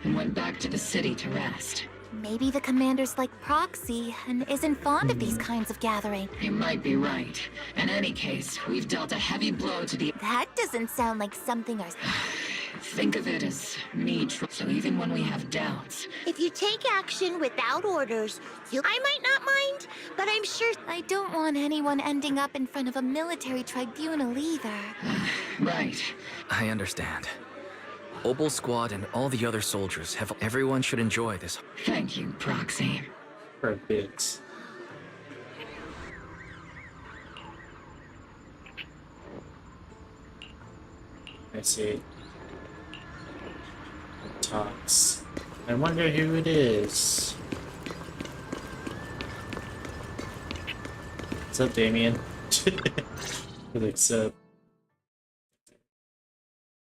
and went back to the city to rest. Maybe the commander's like Proxy and isn't fond of these kinds of gathering. You might be right. In any case, we've dealt a heavy blow to the... That doesn't sound like something our... Think of it as me, so even when we have doubts... If you take action without orders, I might not mind, but I'm sure... I don't want anyone ending up in front of a military tribunal either. Right. I understand. Obel Squad and all the other soldiers have... Everyone should enjoy this. Thank you, Proxy. For a bit. I see. Talks. I wonder who it is. What's up, Damien? What's up?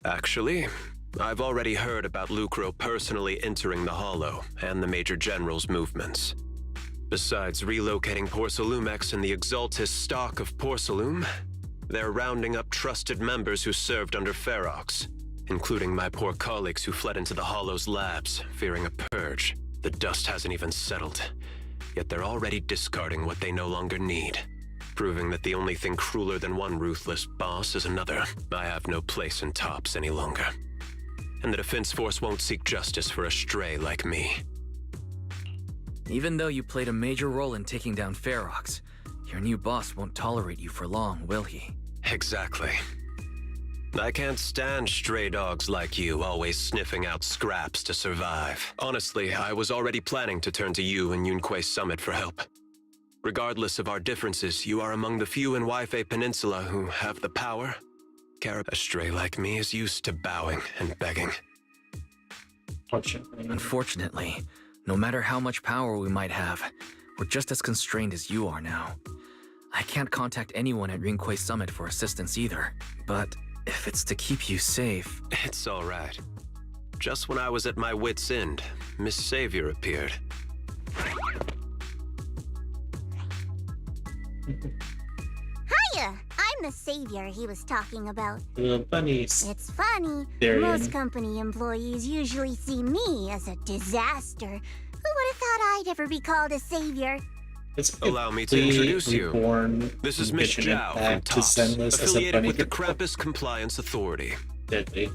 Actually, I've already heard about Lucro personally entering the Hollow and the Major General's movements. Besides relocating Porcelumex and the Exaltus stock of Porcelume, they're rounding up trusted members who served under Ferox, including my poor colleagues who fled into the Hollow's labs, fearing a purge. The dust hasn't even settled, yet they're already discarding what they no longer need, proving that the only thing crueler than one ruthless boss is another. I have no place in Tops any longer, and the Defense Force won't seek justice for a stray like me. Even though you played a major role in taking down Ferox, your new boss won't tolerate you for long, will he? Exactly. I can't stand stray dogs like you always sniffing out scraps to survive. Honestly, I was already planning to turn to you and Yunquai Summit for help. Regardless of our differences, you are among the few in Waifei Peninsula who have the power. A stray like me is used to bowing and begging. Unfortunately, no matter how much power we might have, we're just as constrained as you are now. I can't contact anyone at Yunquai Summit for assistance either, but if it's to keep you safe... It's all right. Just when I was at my wit's end, Miss Savior appeared. Hiya! I'm the savior he was talking about. Little bunnies. It's funny. There Most company employees usually see me as a disaster. Who would have thought I'd ever be called a savior? Allow me to introduce you. This is Miss Zhao from Tops, affiliated with the Krampus Compliance Authority. Deadly.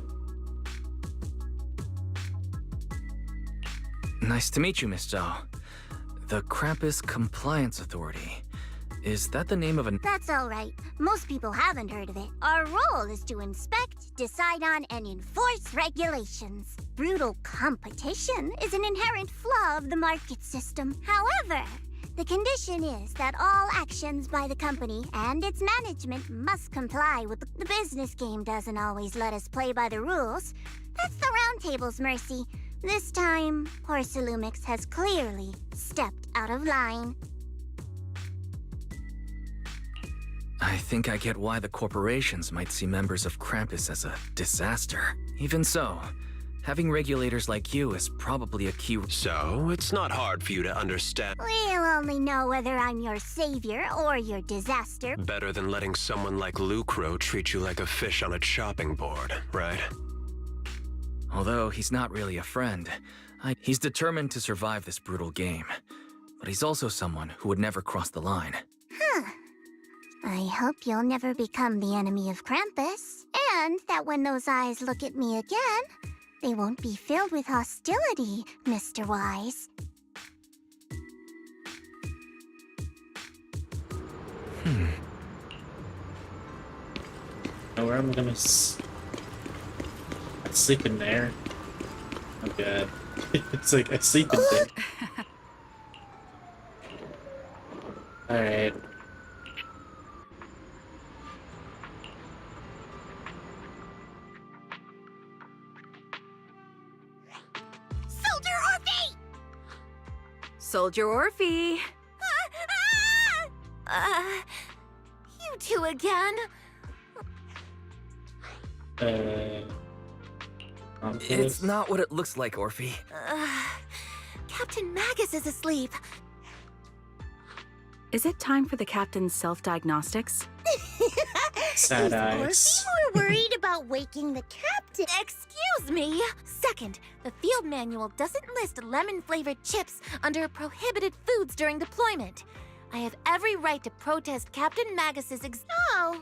Nice to meet you, Miss Zhao. The Krampus Compliance Authority. Is that the name of an... That's all right. Most people haven't heard of it. Our role is to inspect, decide on, and enforce regulations. Brutal competition is an inherent flaw of the market system. However, the condition is that all actions by the company and its management must comply with the business game. Doesn't always let us play by the rules. That's the Round Table's mercy. This time, Porcelumix has clearly stepped out of line. I think I get why the corporations might see members of Krampus as a disaster. Even so, having regulators like you is probably a key... So, it's not hard for you to understand. Well, only know whether I'm your savior or your disaster. Better than letting someone like Lucro treat you like a fish on a chopping board, right? Although he's not really a friend, he's determined to survive this brutal game. But he's also someone who would never cross the line. Huh. I hope you'll never become the enemy of Krampus, and that when those eyes look at me again, they won't be filled with hostility, Mr. Wise. Now where am I gonna I sleep in there? Oh god. It's like I sleep in there. Alright. Soldier Orphe! Soldier Orphe! You two again? It's not what it looks like, Orphe. Captain Magus is asleep. Is it time for the captain's self-diagnostics? Sad eyes. Is Orphe more worried about waking the captain? Excuse me! Second, the field manual doesn't list lemon-flavored chips under prohibited foods during deployment. I have every right to protest Captain Magus's Oh.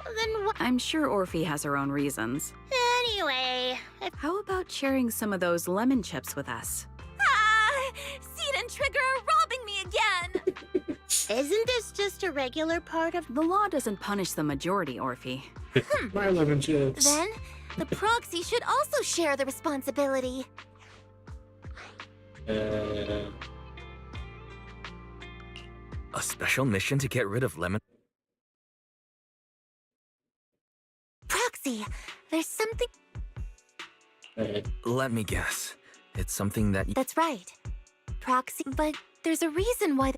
Then what? I'm sure Orphe has her own reasons. Anyway... How about sharing some of those lemon chips with us? Seed and Trigger are robbing me again! Isn't this just a regular part of... The law doesn't punish the majority, Orphe. My lemon chips. Then, the proxy should also share the responsibility. A special mission to get rid of lemon? Proxy, there's something... Let me guess. It's something that... That's right. Proxy, but there's a reason why...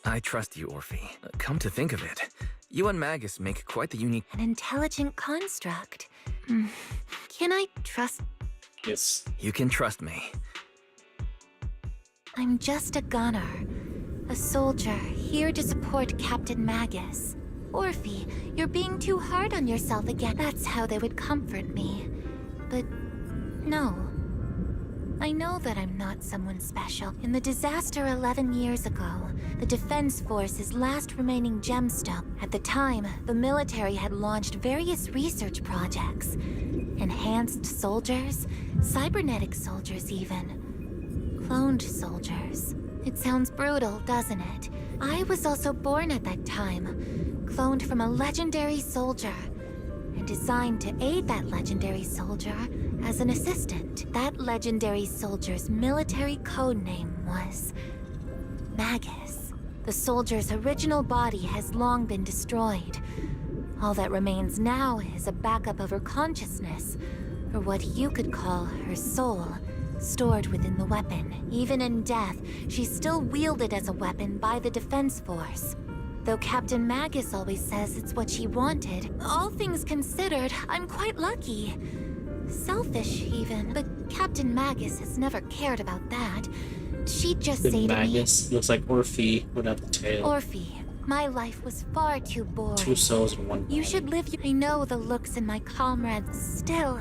I trust you, Orphe. Come to think of it, you and Magus make quite the unique... An intelligent construct. Can I trust... Yes. You can trust me. I'm just a gunner. A soldier, here to support Captain Magus. Orphe, you're being too hard on yourself again. That's how they would comfort me. But... no. I know that I'm not someone special. In the disaster 11 years ago, the Defense Force's last remaining gemstone. At the time, the military had launched various research projects. Enhanced soldiers, cybernetic soldiers even. Cloned soldiers. It sounds brutal, doesn't it? I was also born at that time, cloned from a legendary soldier, and designed to aid that legendary soldier as an assistant. That legendary soldier's military code name was Magus. The soldier's original body has long been destroyed. All that remains now is a backup of her consciousness, or what you could call her soul, stored within the weapon. Even in death, she's still wielded as a weapon by the Defense Force. Though Captain Magus always says it's what she wanted, all things considered, I'm quite lucky. Selfish, even, but Captain Magus has never cared about that. She'd just say to me... Magus looks like Orphe without the tail. Orphe, my life was far too boring. 2 souls in one body. You should live... I know the looks in my comrades. Still,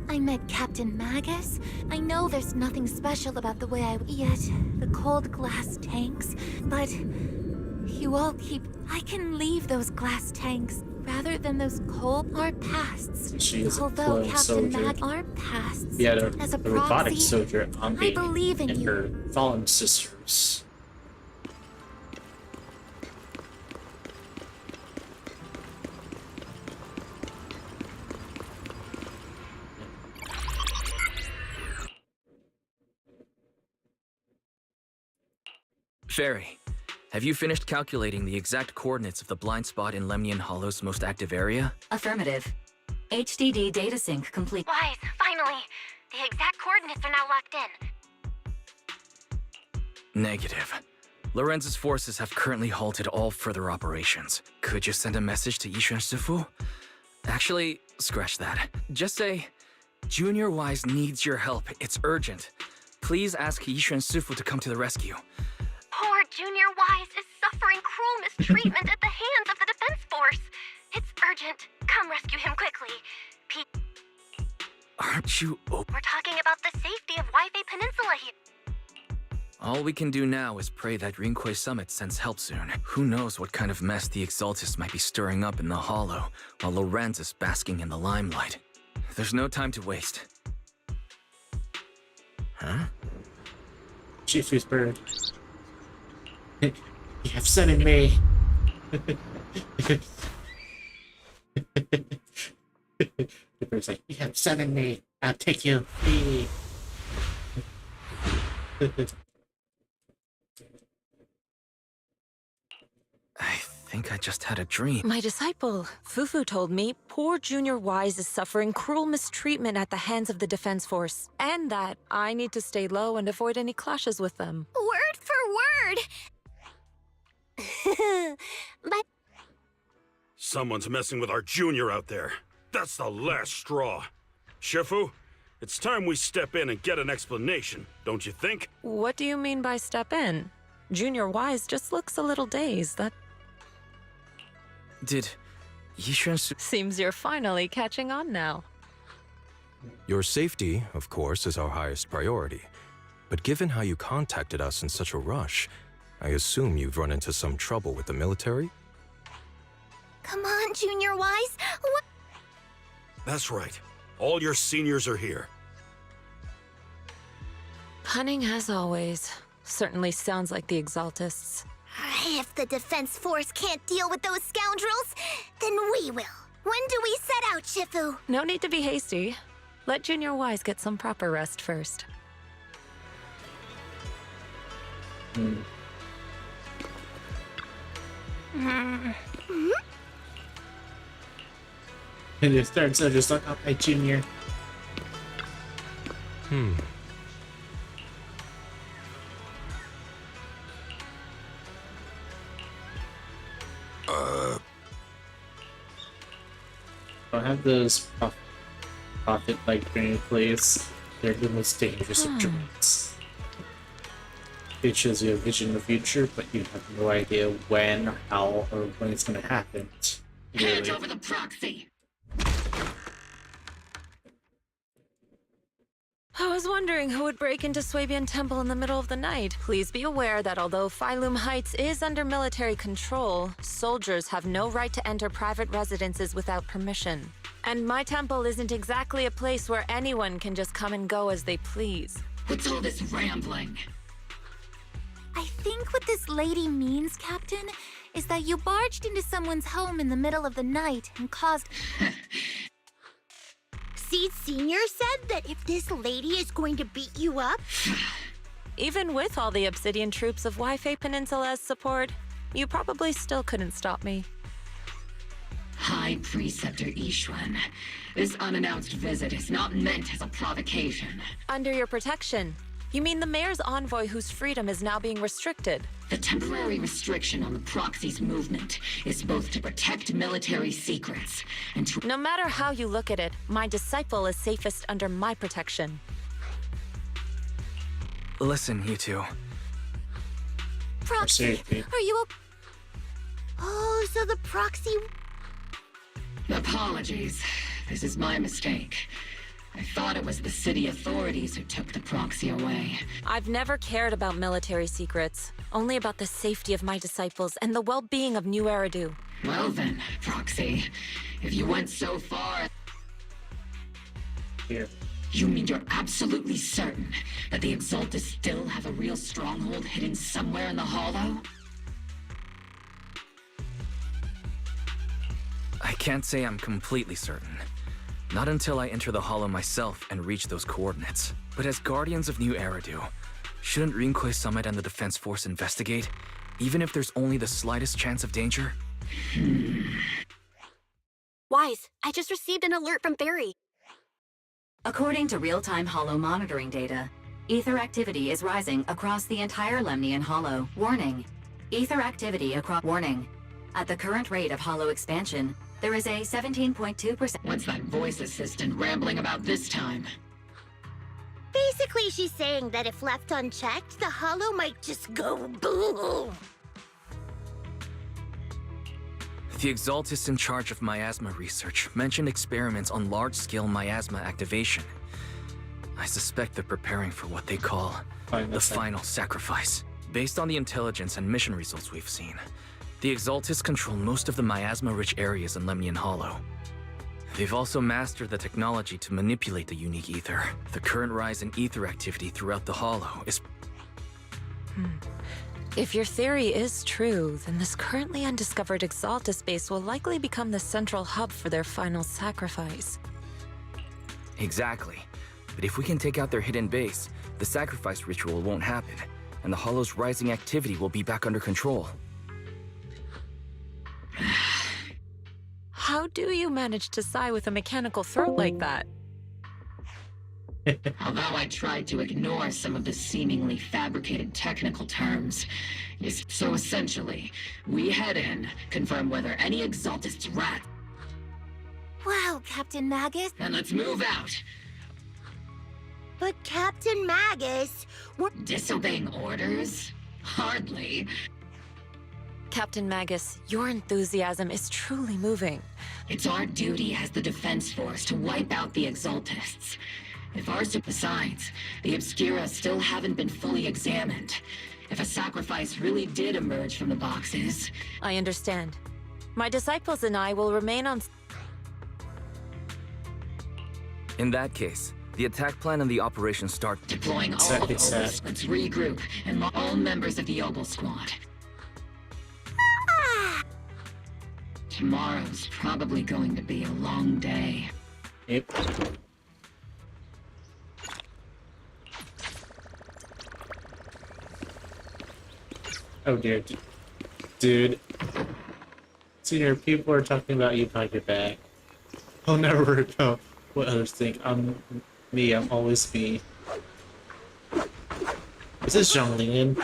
I met Captain Magus. I know there's nothing special about the way I... Yet, the cold glass tanks, but... You all keep... I can leave those glass tanks rather than those cold... Our pasts. She is Although a Captain soldier. Our pasts. Yeah, as a robotic proxy, soldier on I believe in and you. her fallen sisters. Fairy, have you finished calculating the exact coordinates of the blind spot in Lemnian Hollow's most active area? Affirmative. HDD data sync complete. Wise, finally! The exact coordinates are now locked in. Negative. Lorenz's forces have currently halted all further operations. Could you send a message to Yishan Sifu? Actually, scratch that. Just say, Junior Wise needs your help. It's urgent. Please ask Yishuan Sifu to come to the rescue. Poor Junior Wise is suffering cruel mistreatment at the hands of the Defense Force. It's urgent. Come rescue him quickly. Aren't you We're talking about the safety of Waifei Peninsula here. All we can do now is pray that Rinquei Summit sends help soon. Who knows what kind of mess the Exaltists might be stirring up in the Hollow, while Lorenz is basking in the limelight. There's no time to waste. Huh? Shifu's bird. You have son in me. The bird's like, you have son in me. I'll take you. I think I just had a dream. My disciple, Fufu, told me poor Junior Wise is suffering cruel mistreatment at the hands of the Defense Force, and that I need to stay low and avoid any clashes with them. Word for word! But Someone's messing with our junior out there. That's the last straw. Shifu, it's time we step in and get an explanation, don't you think? What do you mean by step in? Junior Wise just looks a little dazed. That Did Yishuan seems you're finally catching on now. Your safety, of course, is our highest priority. But given how you contacted us in such a rush, I assume you've run into some trouble with the military? come on, Junior Wise. What? That's right. All your seniors are here. Cunning as always. Certainly sounds like the Exaltists. If the Defense Force can't deal with those scoundrels, then we will. When do we set out, Shifu? No need to be hasty. Let Junior Wise get some proper rest first. And it starts out just like, oh, my junior. Don't have those profit like green, please. They're the most dangerous of dreams. It shows you a vision of the future, but you have no idea when, how, or when it's going to happen. Hand over the proxy! I was wondering who would break into Swabian Temple in the middle of the night. Please be aware that although Phylum Heights is under military control, soldiers have no right to enter private residences without permission. And my temple isn't exactly a place where anyone can just come and go as they please. What's all this rambling? I think what this lady means, Captain, is that you barged into someone's home in the middle of the night and caused... Seed Senior said that if this lady is going to beat you up... Even with all the Obsidian troops of Waifei Peninsula's support, you probably still couldn't stop me. High Preceptor Yishuan, this unannounced visit is not meant as a provocation. Under your protection. You mean the mayor's envoy whose freedom is now being restricted? The temporary restriction on the proxy's movement is both to protect military secrets and to... No matter how you look at it, my disciple is safest under my protection. Listen, you two. Proxy, are you Oh, so the proxy... Apologies. This is my mistake. I thought it was the city authorities who took the proxy away. I've never cared about military secrets, only about the safety of my disciples and the well-being of New Eridu. Well then, Proxy, if you went so far... Here. You mean you're absolutely certain that the Exaltists still have a real stronghold hidden somewhere in the Hollow? I can't say I'm completely certain. Not until I enter the Hollow myself and reach those coordinates. But as Guardians of New Eridu, shouldn't Rinquei Summit and the Defense Force investigate, even if there's only the slightest chance of danger? Wise, I just received an alert from Barry. According to real-time Hollow monitoring data, ether activity is rising across the entire Lemnian Hollow. Warning. Ether activity across... Warning. At the current rate of Hollow expansion, there is a 17.2%... What's that voice assistant rambling about this time? Basically, she's saying that if left unchecked, the hollow might just go boom. The exaltists in charge of miasma research mentioned experiments on large-scale miasma activation. I suspect they're preparing for what they call the final sacrifice. Based on the intelligence and mission results we've seen, the exaltists control most of the miasma-rich areas in Lemnian Hollow. They've also mastered the technology to manipulate the unique ether. The current rise in ether activity throughout the Hollow is... If your theory is true, then this currently undiscovered Exaltus base will likely become the central hub for their final sacrifice. Exactly. But if we can take out their hidden base, the sacrifice ritual won't happen, and the Hollow's rising activity will be back under control. How do you manage to sigh with a mechanical throat like that? Although I tried to ignore some of the seemingly fabricated technical terms. So essentially, we head in, confirm whether any Exaltists rat. Wow, Captain Magus. And let's move out. But Captain Magus, what? Disobeying orders? Hardly. Captain Magus, your enthusiasm is truly moving. It's our duty as the Defense Force to wipe out the Exaltists. If besides, the Obscura still haven't been fully examined. If a sacrifice really did emerge from the boxes... I understand. My disciples and I will remain on... In that case, the attack plan and the operation start... Deploying all of Obel. Let's regroup, and all members of the Obel Squad. Tomorrow's probably going to be a long day. Yep. Oh dear, dude. See here, people are talking about you behind your back. I'll never know what others think. I'm me, I'm always me. Is this Zhonglin?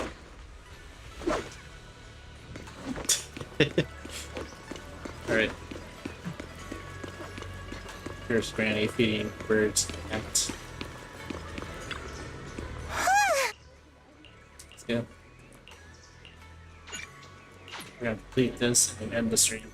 Alright. Here's Granny feeding birds and cats. Let's go. We're gonna complete this and end the stream.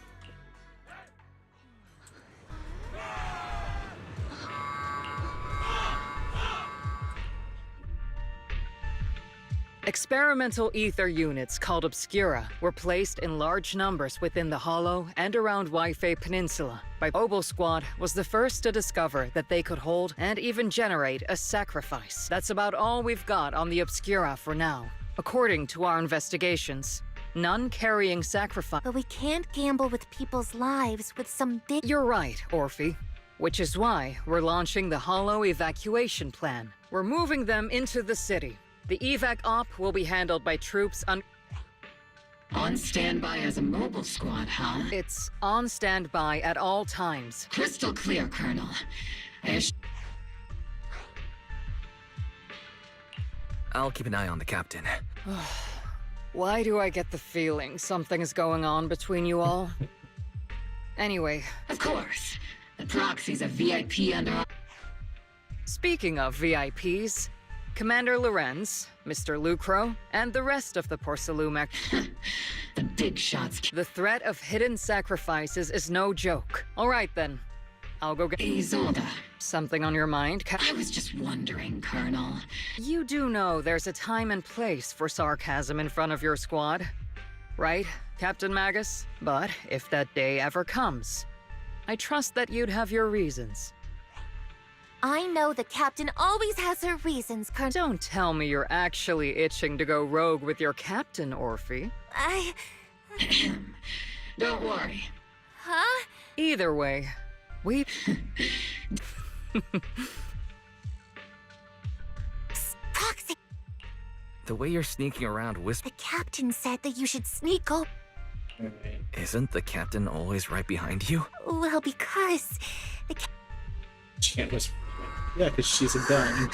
Experimental ether units called Obscura were placed in large numbers within the Hollow and around Waifei Peninsula. Obel Squad was the first to discover that they could hold and even generate a sacrifice. That's about all we've got on the Obscura for now. According to our investigations, none carrying sacrifice. But we can't gamble with people's lives with some big... You're right, Orphe. Which is why we're launching the Hollow evacuation plan. We're moving them into the city. The evac op will be handled by troops on standby as a mobile squad, huh? It's on standby at all times. Crystal clear, Colonel. I'll keep an eye on the captain. Why do I get the feeling something's going on between you all? Anyway. Of course. The proxy's a VIP under... Speaking of VIPs, Commander Lorenz, Mr. Lucro, and the rest of the Porcelumac. The big shots. The threat of hidden sacrifices is no joke. All right then. I'll go get... Isolde. Something on your mind, I was just wondering, Colonel. You do know there's a time and place for sarcasm in front of your squad, right, Captain Magus? But if that day ever comes, I trust that you'd have your reasons. I know the captain always has her reasons, Colonel. Don't tell me you're actually itching to go rogue with your captain, Orphe. Don't worry. Huh? Either way, we... Proxy! The way you're sneaking around The captain said that you should sneak up. Isn't the captain always right behind you? Well, because... She can't whisper. Yeah, because she's a gun.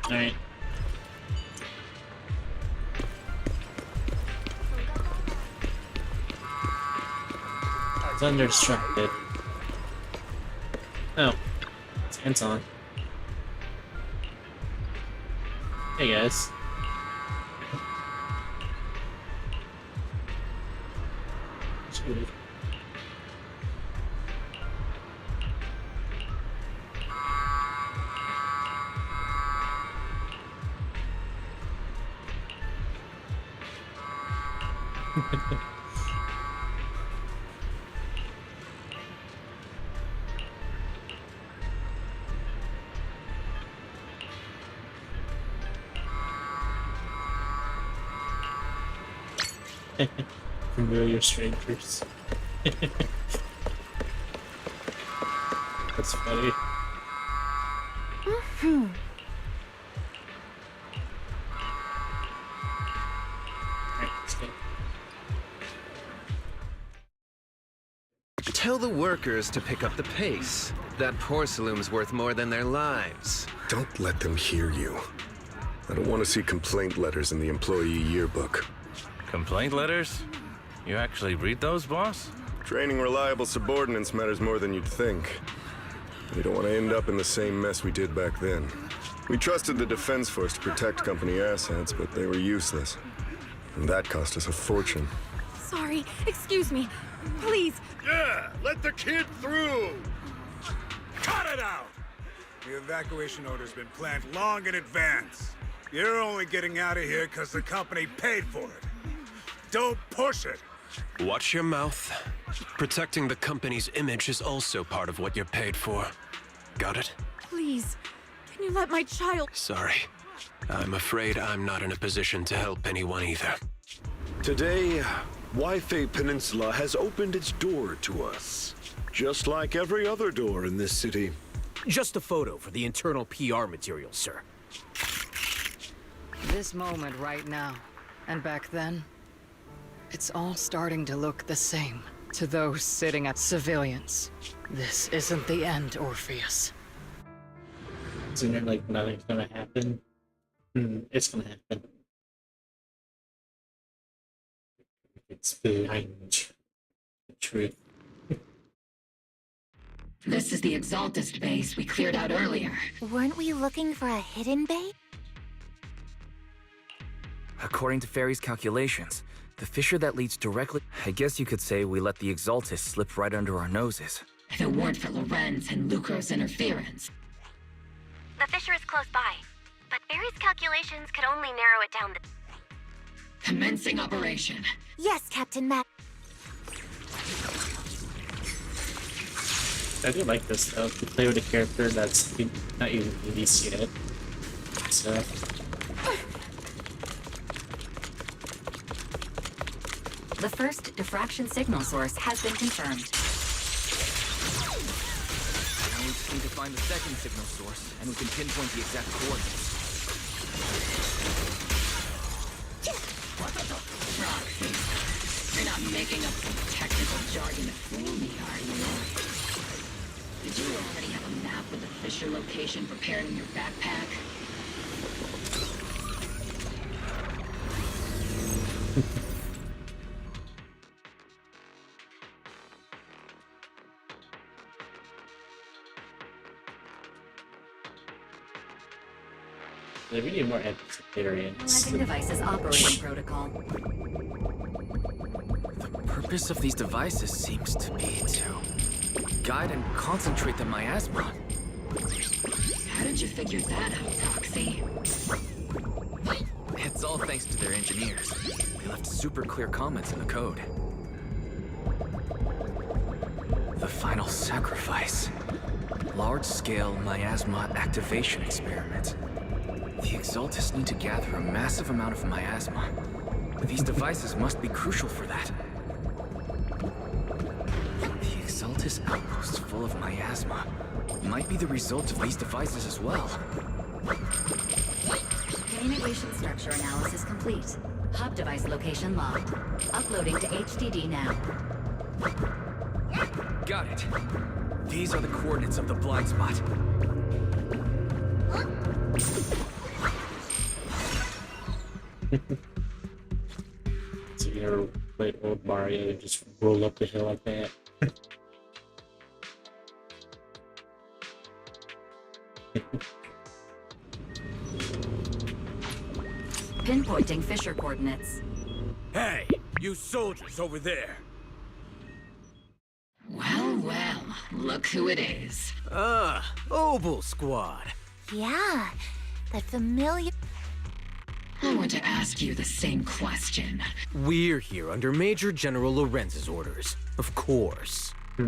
Alright. It's undistracted. Oh. It's hands on. Hey guys. Shoot. Familiar strangers. That's funny. Tell the workers to pick up the pace. That porcelain's worth more than their lives. Don't let them hear you. I don't want to see complaint letters in the employee yearbook. Complaint letters? You actually read those, boss? Training reliable subordinates matters more than you'd think. We don't want to end up in the same mess we did back then. We trusted the Defense Force to protect company assets, but they were useless. And that cost us a fortune. Sorry, excuse me. Please. Yeah, let the kid through! Cut it out! The evacuation order's been planned long in advance. You're only getting out of here because the company paid for it. Don't push it! Watch your mouth. Protecting the company's image is also part of what you're paid for. Got it? Please. Can you let my child... Sorry. I'm afraid I'm not in a position to help anyone either. Today, Wi-Fi Peninsula has opened its door to us. Just like every other door in this city. Just a photo for the internal PR material, sir. This moment right now, and back then, it's all starting to look the same to those sitting at civilians. This isn't the end, Orpheus. Isn't it like nothing's gonna happen? It's gonna happen. It's behind the truth. This is the Exaltist base we cleared out earlier. Weren't we looking for a hidden bait? According to Ferry's calculations, the fissure that leads directly... I guess you could say we let the Exaltist slip right under our noses. If it weren't for Lorenz and Lucro's interference. The fissure is close by, but Barry's calculations could only narrow it down. Commencing operation. Yes, Captain Matt. I do like this though, to play with a character that's not even released yet. So... The first diffraction signal source has been confirmed. Now we just need to find the second signal source, and we can pinpoint the exact coordinates. Proxy. You're not making up some technical jargon to fool me, are you? Did you already have a map with the fissure location prepared in your backpack? We need more experience. Analyzing devices operating protocol. The purpose of these devices seems to be to guide and concentrate the miasma. How did you figure that out, Proxy? It's all thanks to their engineers. They left super clear comments in the code. The final sacrifice. Large-scale miasma activation experiment. The Exaltists need to gather a massive amount of miasma. These devices must be crucial for that. The Exaltist outposts full of miasma might be the result of these devices as well. Integration structure analysis complete. Hub device location logged. Uploading to HDD now. Got it. These are the coordinates of the blind spot. So you never played old Mario and just roll up the hill like that. Pinpointing Fisher coordinates. Hey, you soldiers over there. Well, well, look who it is. Obel Squad. Yeah, that familiar... I want to ask you the same question. We're here under Major General Lorenz's orders, of course. All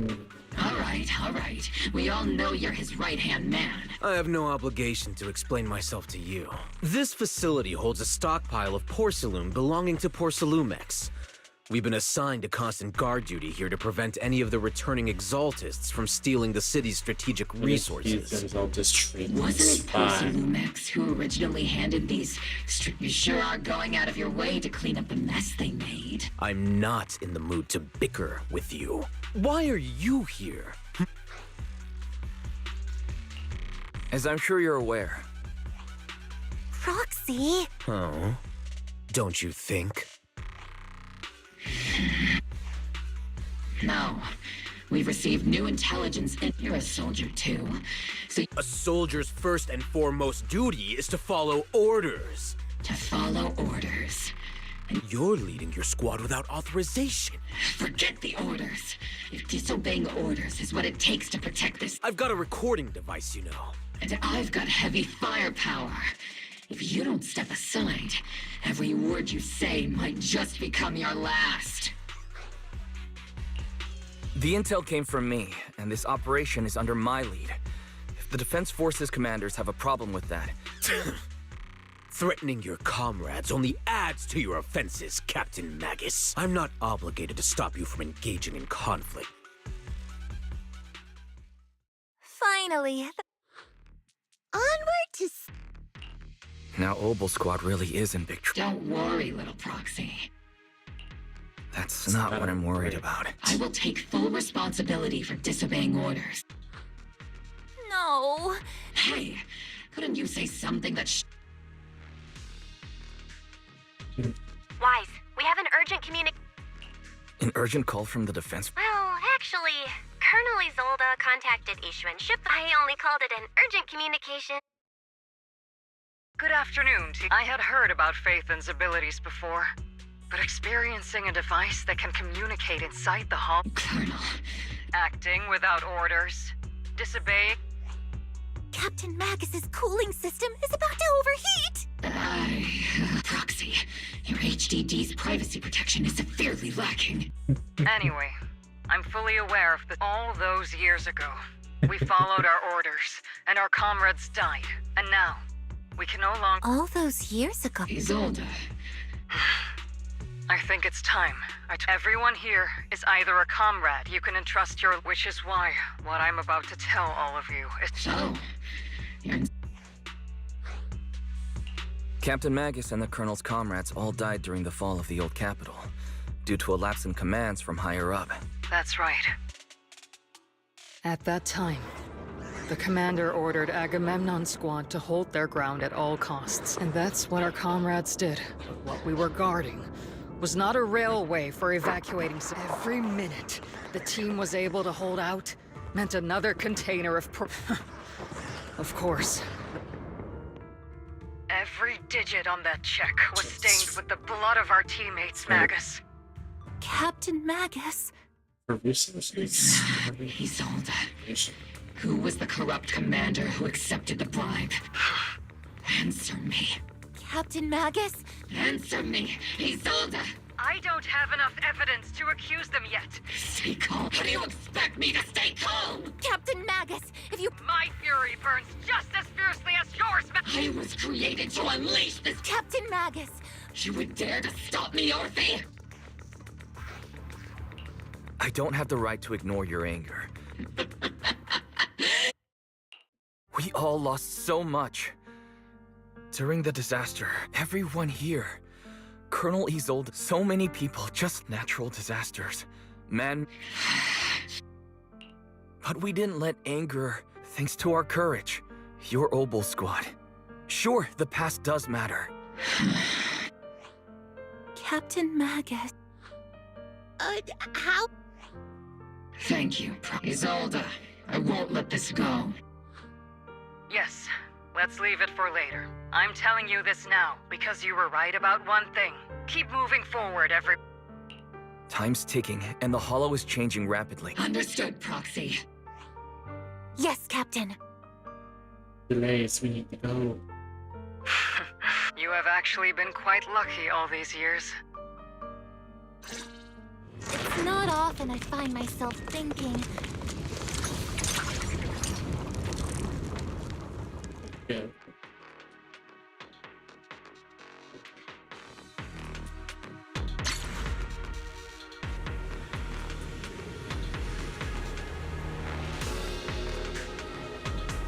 right. We all know you're his right-hand man. I have no obligation to explain myself to you. This facility holds a stockpile of porcelain belonging to Porcelumex. We've been assigned to constant guard duty here to prevent any of the returning Exaltists from stealing the city's strategic resources. Wasn't it Porcelumex who originally handed these? You sure are going out of your way to clean up the mess they made. I'm not in the mood to bicker with you. Why are you here? As I'm sure you're aware. Proxy? Oh? Don't you think? No. We've received new intelligence, and you're a soldier too. So a soldier's first and foremost duty is to follow orders. To follow orders. And you're leading your squad without authorization. Forget the orders. If disobeying orders is what it takes to protect this... I've got a recording device, you know. And I've got heavy firepower. If you don't step aside, every word you say might just become your last. The intel came from me, and this operation is under my lead. If the Defense Forces commanders have a problem with that... Threatening your comrades only adds to your offenses, Captain Magus. I'm not obligated to stop you from engaging in conflict. Finally. Onward to... Now Obel Squad really is in big trouble. Don't worry, little Proxy. That's not what I'm worried about. I will take full responsibility for disobeying orders. No. Hey, couldn't you say something that Wise, we have an urgent An urgent call from the defense? Well, actually, Colonel Isolde contacted Ishu and Ship. I only called it an urgent communication. Good afternoon. I had heard about Phaethon's abilities before, but experiencing a device that can communicate inside the hull... Colonel... Acting without orders. Disobeying... Captain Magus's cooling system is about to overheat! Proxy, your HDD's privacy protection is severely lacking. Anyway, I'm fully aware of all those years ago. We followed our orders, and our comrades died. And now, we can no longer... All those years ago... Isolde. I think it's time. Everyone here is either a comrade you can entrust your... Which is why what I'm about to tell all of you is... So, you're... Captain Magus and the Colonel's comrades all died during the fall of the old capital, due to a lapse in commands from higher up. That's right. At that time, the commander ordered Agamemnon's squad to hold their ground at all costs, and that's what our comrades did. But what we were guarding was not a railway for evacuating. Every minute the team was able to hold out meant another container of Of course. Every digit on that check was stained with the blood of our teammates, Magus. Captain Magus? Isolde. Who was the corrupt commander who accepted the bribe? Answer me. Captain Magus? Answer me, Isolde! I don't have enough evidence to accuse them yet. Stay calm. How do you expect me to stay calm? Captain Magus, if you... My fury burns just as fiercely as yours, I was created to unleash this... Captain Magus! You would dare to stop me, Orphe? I don't have the right to ignore your anger. We all lost so much. During the disaster, everyone here, Colonel Isolde, so many people, just natural disasters. Man. But we didn't let anger, thanks to our courage. Your Obel Squad. Sure, the past does matter. Captain Magus. How? Thank you, Isolde. I won't let this go. Yes, let's leave it for later. I'm telling you this now, because you were right about one thing. Keep moving forward, Time's ticking, and the Hollow is changing rapidly. Understood, Proxy. Yes, Captain. Delays, we need to go. You have actually been quite lucky all these years. It's not often I find myself thinking. Yeah.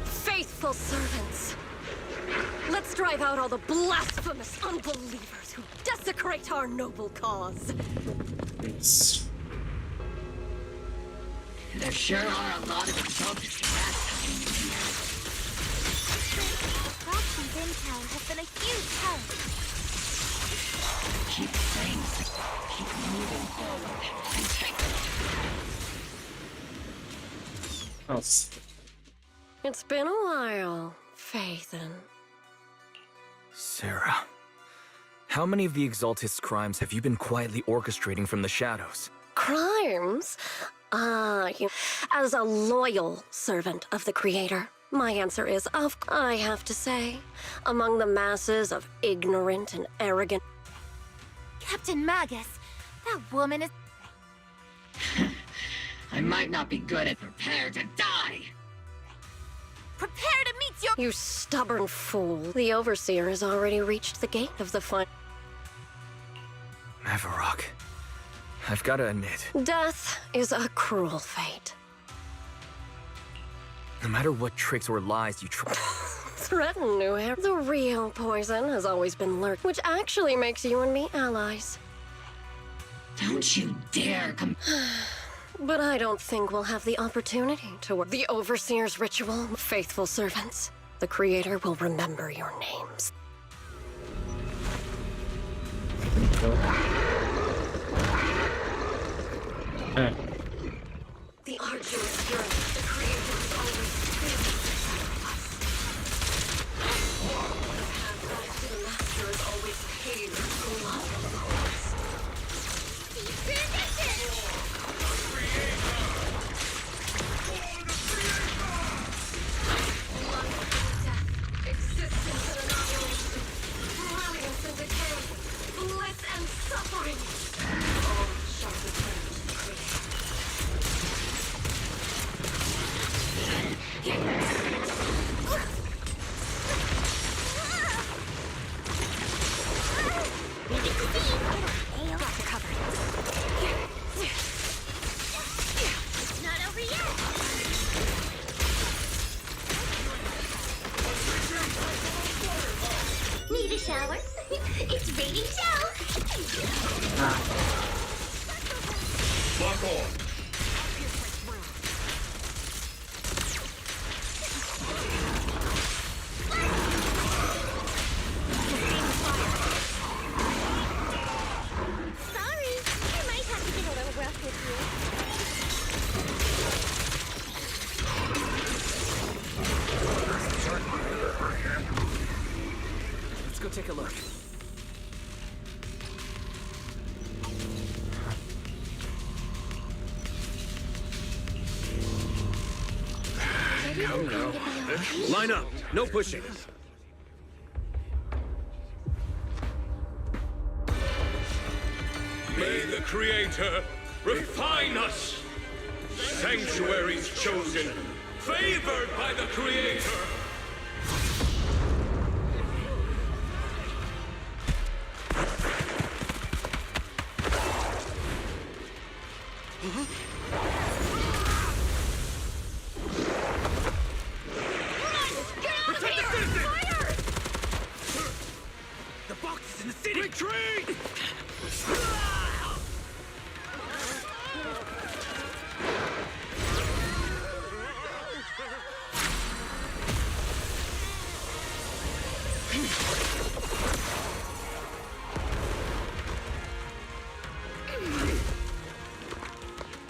Faithful servants. Let's drive out all the blasphemous unbelievers who desecrate our noble cause. Yes. There sure are a lot of exalted Proxy's intel has been a huge help. Keep things. Keep moving forward. And take It's been a while, Faithin. Sarah, how many of the Exaltist's crimes have you been quietly orchestrating from the shadows? Crimes? As a loyal servant of the Creator, my answer is, I have to say, among the masses of ignorant and arrogant... Captain Magus, that woman is... I might not be good at prepare to die. Prepare to meet your... You stubborn fool. The Overseer has already reached the gate of the fun... Mavarok, I've gotta admit, Death is a cruel fate. no matter what tricks or lies you try... Threaten new hair. The real poison has always been lurked, which actually makes you and me allies. Don't you dare come... But I don't think we'll have the opportunity to work the Overseer's ritual. Faithful servants, the Creator will remember your names. The arduous journey the Creator is always pleased with us. The path back to the Master is always paved with love and grace. Existence and annihilation, brilliance and decay, bliss and suffering, all shall return to the Creator. Not over yet. Need a shower? It's raining shower. Lock on. Sorry, I might have to get a little rough with Let's go take a look. Come now. Line up. No pushing. May the Creator refine us. Sanctuaries chosen, favored by the Creator. The box is in the city! Retreat!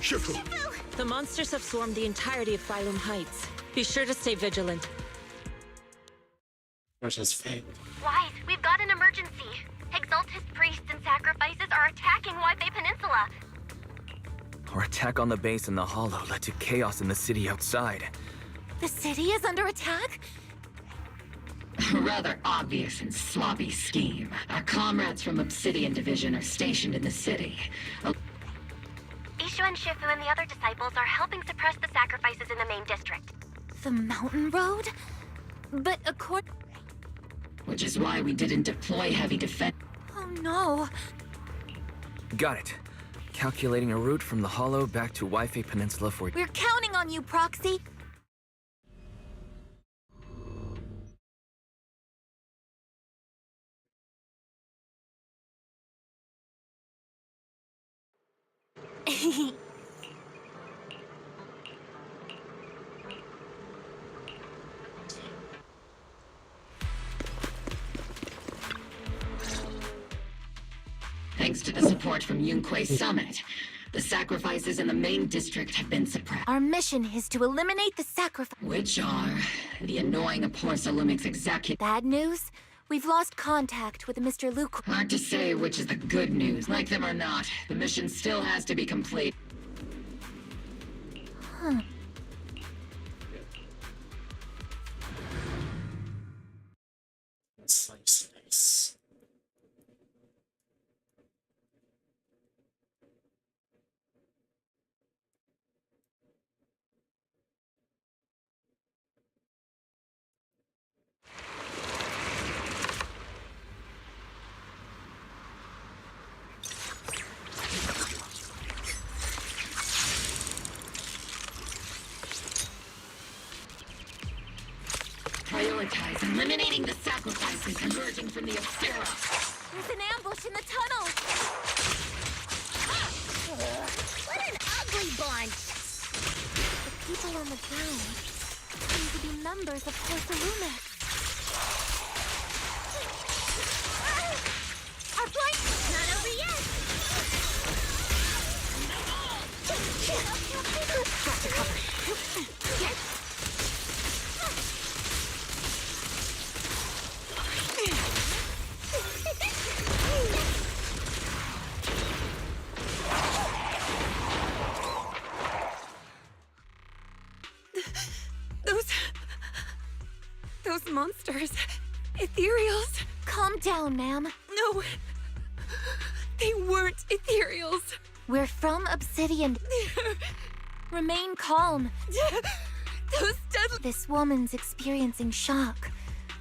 Shifu! The monsters have swarmed the entirety of Phylum Heights. Be sure to stay vigilant. Where's his fate? Wise, we've got an emergency. Exaltist priests and sacrifices are attacking Wi-Fi Peninsula. Our attack on the base in the Hollow led to chaos in the city outside. The city is under attack? A rather obvious and sloppy scheme. Our comrades from Obsidian Division are stationed in the city. Ishu and Shifu and the other disciples are helping suppress the sacrifices in the main district. The mountain road? But according... Which is why we didn't deploy heavy defense. Oh no. Got it. Calculating a route from the Hollow back to Wi-Fi Peninsula for... We're counting on you, Proxy. Thanks to the support from Yunque's summit, the sacrifices in the main district have been suppressed. Our mission is to eliminate the sacrifice. Which are the annoying Porcelumix executive. Bad news? We've lost contact with Mr. Luke. Hard to say which is the good news. Like them or not, the mission still has to be complete. Huh. Nice. Prioritize eliminating the sacrifices emerging from the Obscura. There's an ambush in the tunnel. What an ugly bunch! The people on the ground seem to be members of Porcelumix. Our flight's not over yet! Got to cover. Yes. Those monsters. Ethereals. Calm down, ma'am. No. They weren't ethereals. We're from Obsidian. Remain calm. Those deadly... This woman's experiencing shock.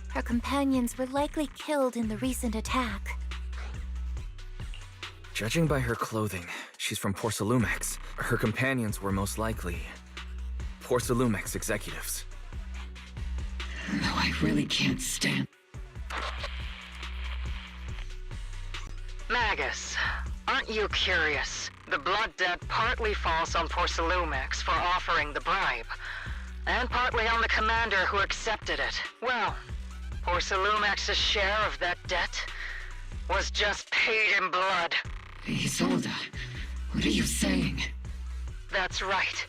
Her companions were likely killed in the recent attack. Judging by her clothing, she's from Porcelumix. Her companions were most likely Porcelumix executives. No, I really can't stand. Magus, aren't you curious? The blood debt partly falls on Porcelumix for offering the bribe, and partly on the commander who accepted it. Well, Porcelumix's share of that debt was just paid in blood. Isolde, what are you saying? That's right.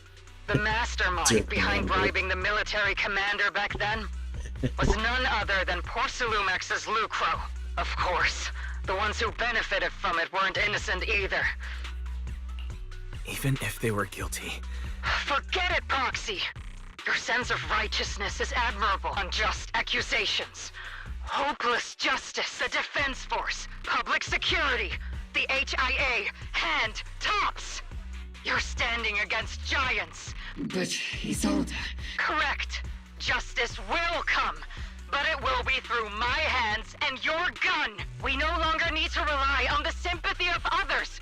The mastermind behind bribing the military commander back then was none other than Porcelumix's Lucro. Of course, the ones who benefited from it weren't innocent either. Even if they were guilty. Forget it, Proxy! Your sense of righteousness is admirable on just accusations. Hopeless justice, the defense force, public security, the HIA, and tops! You're standing against giants. But, Isolde... Correct. Justice will come, but it will be through my hands and your gun. We no longer need to rely on the sympathy of others.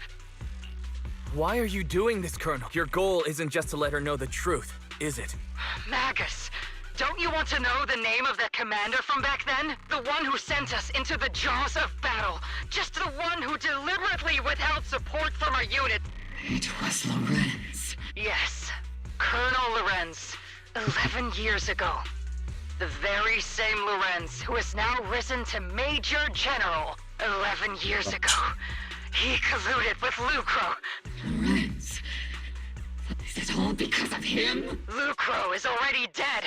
Why are you doing this, Colonel? Your goal isn't just to let her know the truth, is it? Magus, don't you want to know the name of that commander from back then? The one who sent us into the jaws of battle. Just the one who deliberately withheld support from our unit. It was Lorenz. Yes, Colonel Lorenz. 11 years ago. The very same Lorenz who has now risen to Major General. 11 years ago. He colluded with Lucro. Lorenz. because of him? Lucro is already dead,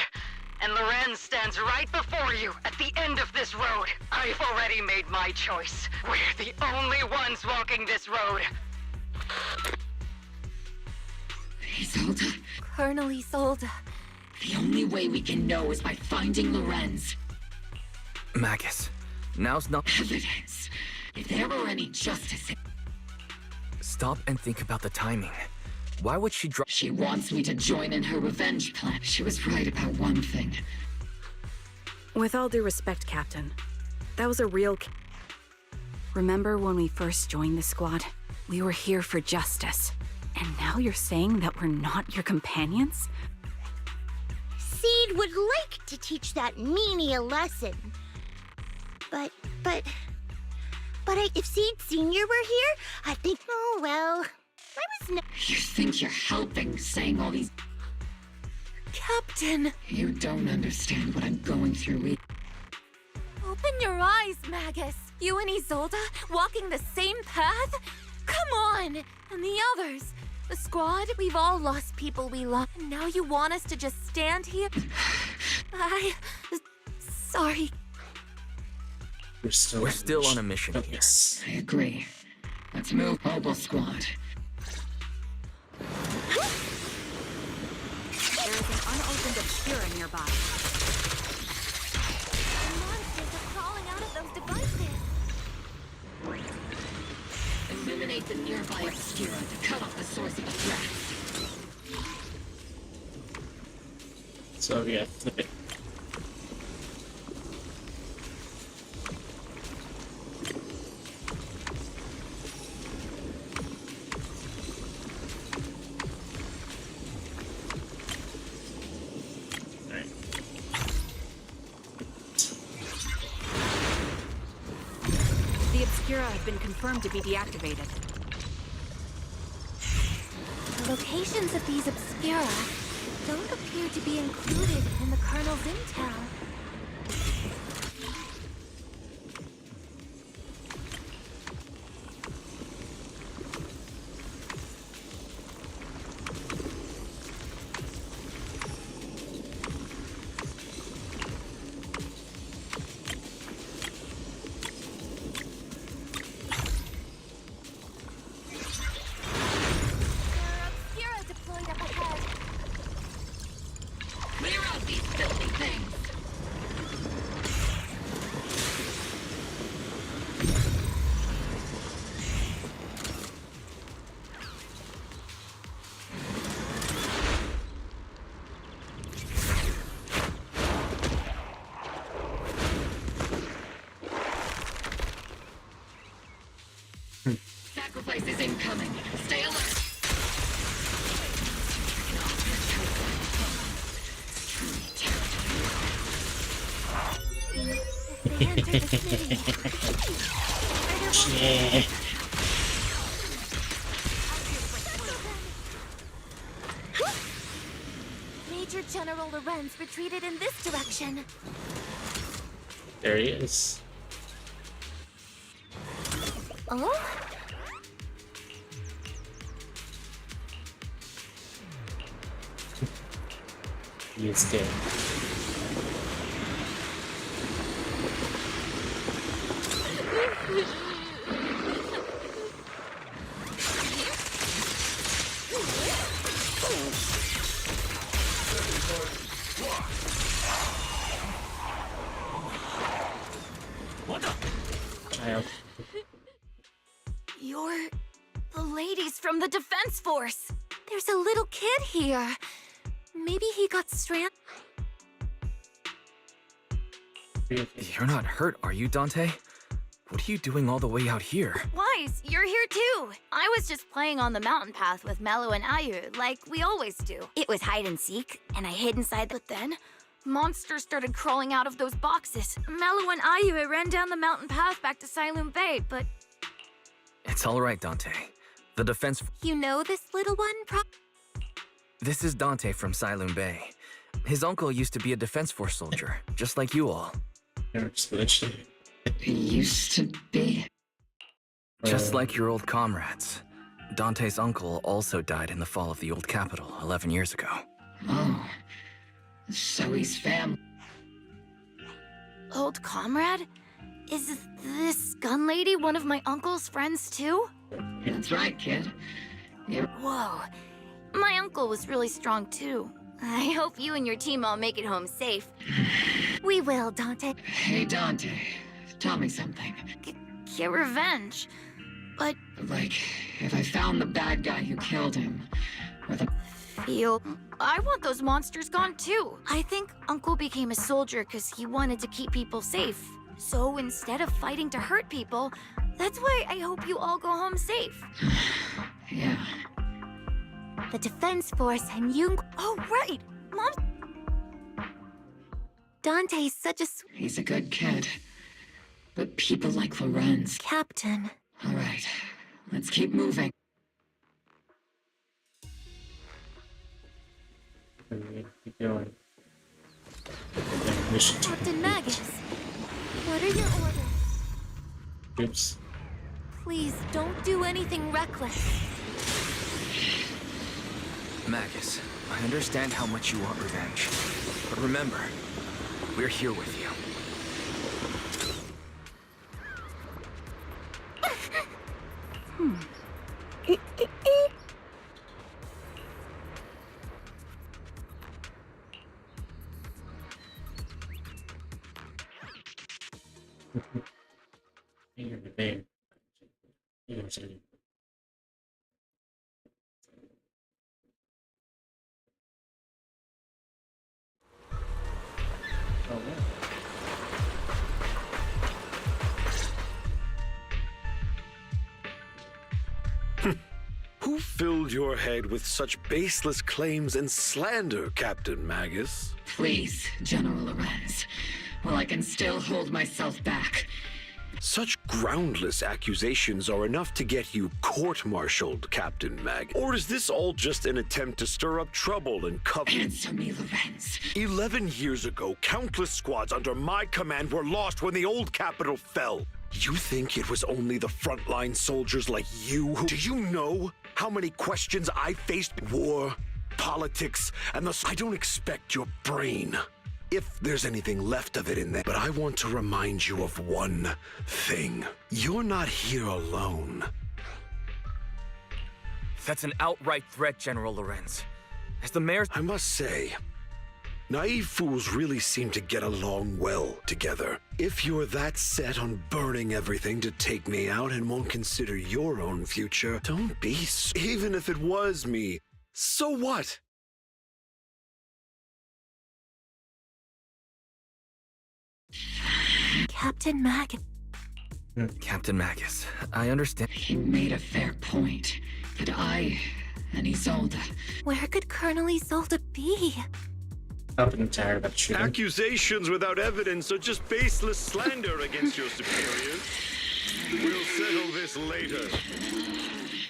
and Lorenz stands right before you at the end of this road. I've already made my choice. We're the only ones walking this road. Isolde? Colonel Isolde. The only way we can know is by finding Lorenz. Magus, now's not— Evidence. If there were any justice— Stop and think about the timing. Why would she drop— She wants me to join in her revenge plan. She was right about one thing. With all due respect, Captain, that was a real— Remember when we first joined the squad? We were here for justice. And now you're saying that we're not your companions? Seed would like to teach that meanie a lesson. But if Seed Senior were here, I think, oh well, I was no— You think you're helping, saying all these— Captain! You don't understand what I'm going through. Open your eyes, Magus. You and Isolde walking the same path? Come on! And the others. The squad, we've all lost people we love. And now you want us to just stand here? Sorry. We're still on a mission here. I agree. Let's move, Mobile Squad. There is an unopened obscura nearby. The monsters are crawling out of those devices. Eliminate the nearby obscura to cut off the source of the threat. So yeah, flip it. The obscura have been confirmed to be deactivated. The locations of these obscura don't appear to be included in the Colonel's intel. Clear out these filthy things! Sacrifice is incoming. Stay alert! They entered the city. Yeah. Major General Lorenz retreated in this direction. There he is. Oh? He is dead. Child. You're the ladies from the Defense Force. There's a little kid here. Maybe he got stranded. You're not hurt, are you, Dante? What are you doing all the way out here? Wise, you're here too. I was just playing on the mountain path with Mello and Ayu, like we always do. It was hide and seek, and I hid inside. But then, monsters started crawling out of those boxes. Mello and Ayu ran down the mountain path back to Silum Bay, but... It's all right, Dante. The defense... You know this little one, This is Dante from Silum Bay. His uncle used to be a Defense Force soldier, just like you all. He used to be. Just like your old comrades. Dante's uncle also died in the fall of the old capital 11 years ago. Oh, so he's family. Old comrade? Is this gun lady one of my uncle's friends too? That's right, kid. Whoa. My uncle was really strong too. I hope you and your team all make it home safe. We will, Dante. Hey, Dante. Tell me something. Get revenge. But... Like, if I found the bad guy who killed him, or the... I want those monsters gone too. I think Uncle became a soldier because he wanted to keep people safe. So instead of fighting to hurt people, that's why I hope you all go home safe. Yeah. The Defense Force and you... Oh, right! Mom... Dante's such a... He's a good kid. But people like Lorenz... Captain. All right. Let's keep moving. Keep going. Captain Magus, what are your orders? Oops. Please don't do anything reckless. Magus, I understand how much you want revenge. But remember, we're here with you. Who filled your head with such baseless claims and slander, Captain Magus? Please, General Lorenz. While I can still hold myself back. Such groundless accusations are enough to get you court-martialed, Captain Magus. Or is this all just an attempt to stir up trouble and cover... Answer me, Lorenz. 11 years ago, countless squads under my command were lost when the old capital fell. You think it was only the frontline soldiers like you who... Do you know how many questions I faced? War, politics, and the... I don't expect your brain, if there's anything left of it in there. But I want to remind you of one thing. You're not here alone. That's an outright threat, General Lorenz. As the mayor... I must say, naive fools really seem to get along well together. If you're that set on burning everything to take me out and won't consider your own future, don't be even if it was me. So what? Captain Magus. Captain Magus, I understand. He made a fair point. But I and Isolde... Where could Colonel Isolde be? Up and tired about shooting. Accusations without evidence are just baseless slander against your superiors. We'll settle this later.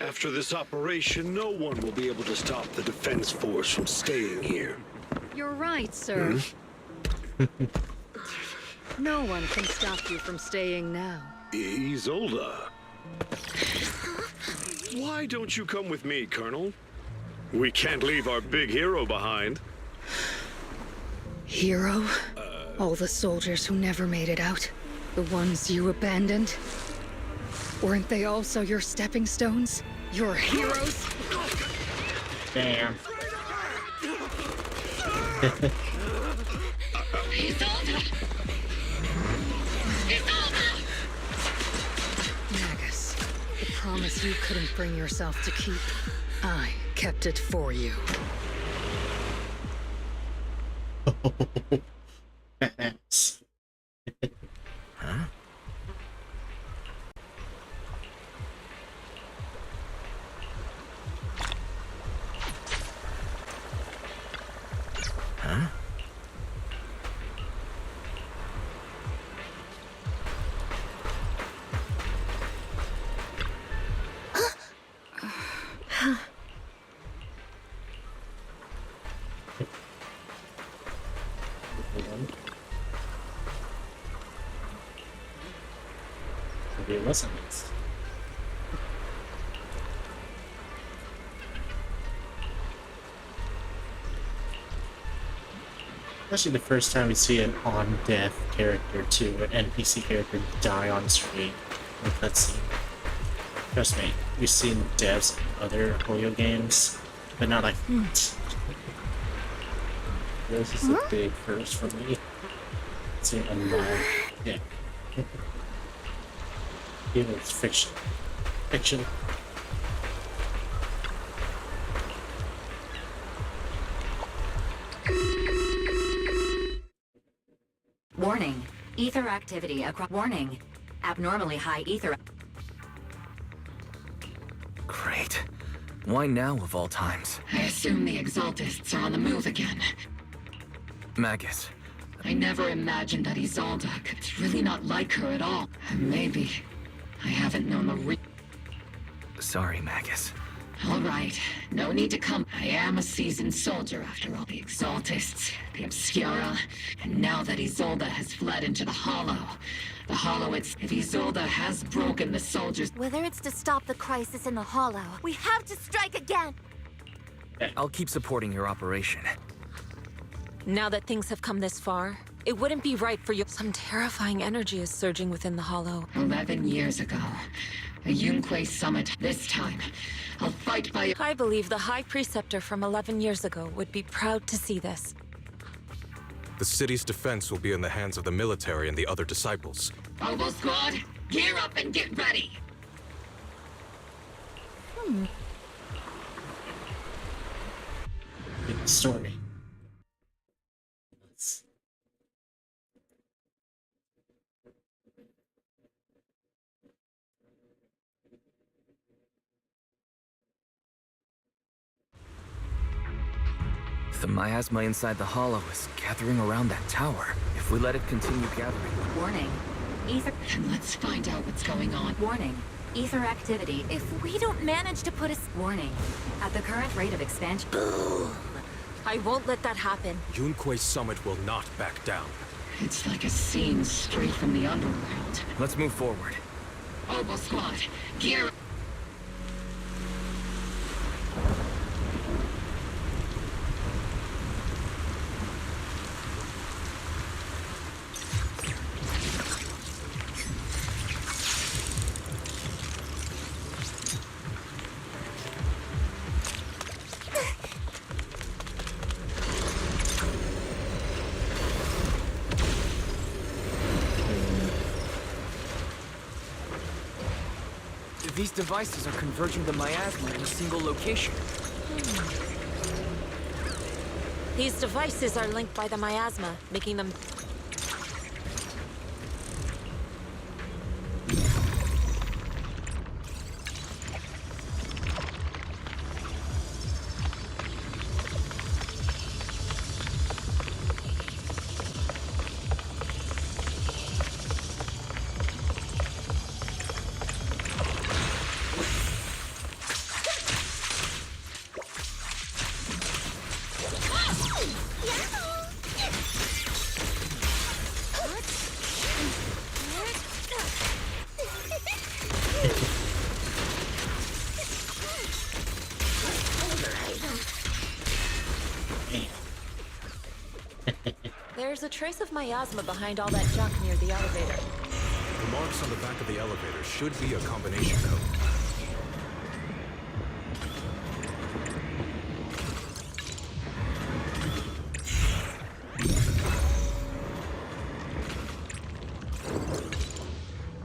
After this operation, no one will be able to stop the Defense Force from staying here. You're right, sir. No one can stop you from staying now. Isolde. Why don't you come with me, Colonel? We can't leave our big hero behind. Hero? All the soldiers who never made it out? The ones you abandoned? Weren't they also your stepping stones? Your heroes? Damn. Magus, the promise you couldn't bring yourself to keep, I kept it for you. Huh? Huh? Maybe it wasn't. Especially the first time we see an on-death character to an NPC character die on screen in a cutscene. Trust me, we've seen deaths in other Hoyo games, but not like that. This is a big first for me. See, unlock. Yeah. It was fiction. Fiction. Warning. Ether activity across. Warning. Abnormally high ether. Great. Why now of all times? I assume the Exaltists are on the move again. Magus. I never imagined that Isolde could. It's really not like her at all. Maybe I haven't known the Sorry, Magus. All right, no need to come. I am a seasoned soldier after all. The Exaltists, the Obscura, and now that Isolde has fled into the Hollow. The Hollow, if Isolde has broken the soldiers... Whether it's to stop the crisis in the Hollow, we have to strike again! I'll keep supporting your operation. Now that things have come this far, it wouldn't be right for you. Some terrifying energy is surging within the Hollow. 11 years ago, a Yunque summit. This time, I'll fight by... I believe the High Preceptor from 11 years ago would be proud to see this. The city's defense will be in the hands of the military and the other disciples. Oboe Squad, gear up and get ready! Good story. The miasma inside the Hollow is gathering around that tower. If we let it continue gathering... Warning. Ether... And let's find out what's going on. Warning. Ether activity. If we don't manage to put a... Warning. At the current rate of expansion... Boom! I won't let that happen. Yunque Summit will not back down. It's like a scene straight from the underworld. Let's move forward. Oboe Squad, gear up! These devices are converging the miasma in a single location. These devices are linked by the miasma, making them... There's a trace of miasma behind all that junk near the elevator. The marks on the back of the elevator should be a combination code.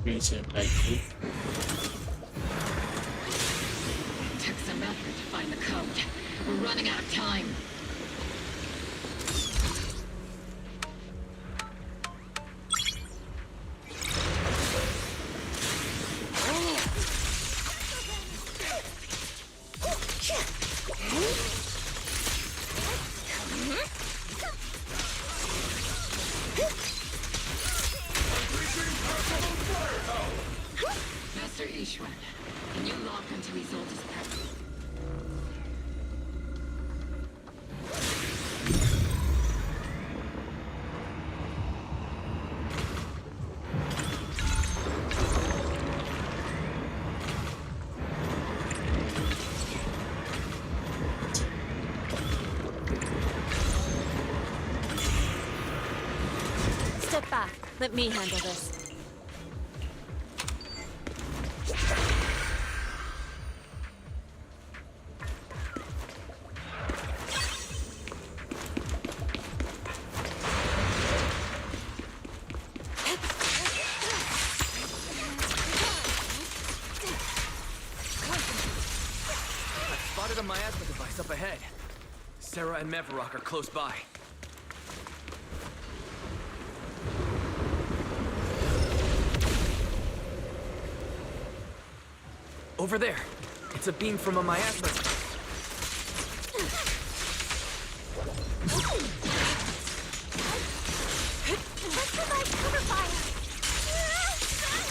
It took some effort to find the code. We're running out of time. Master Ishwan, can you lock onto Isolde's presence? Let me handle this. Spotted a miasma device up ahead. Sarah and Mevarok are close by. Over there. It's a beam from a miasma. Let's provide cover fire.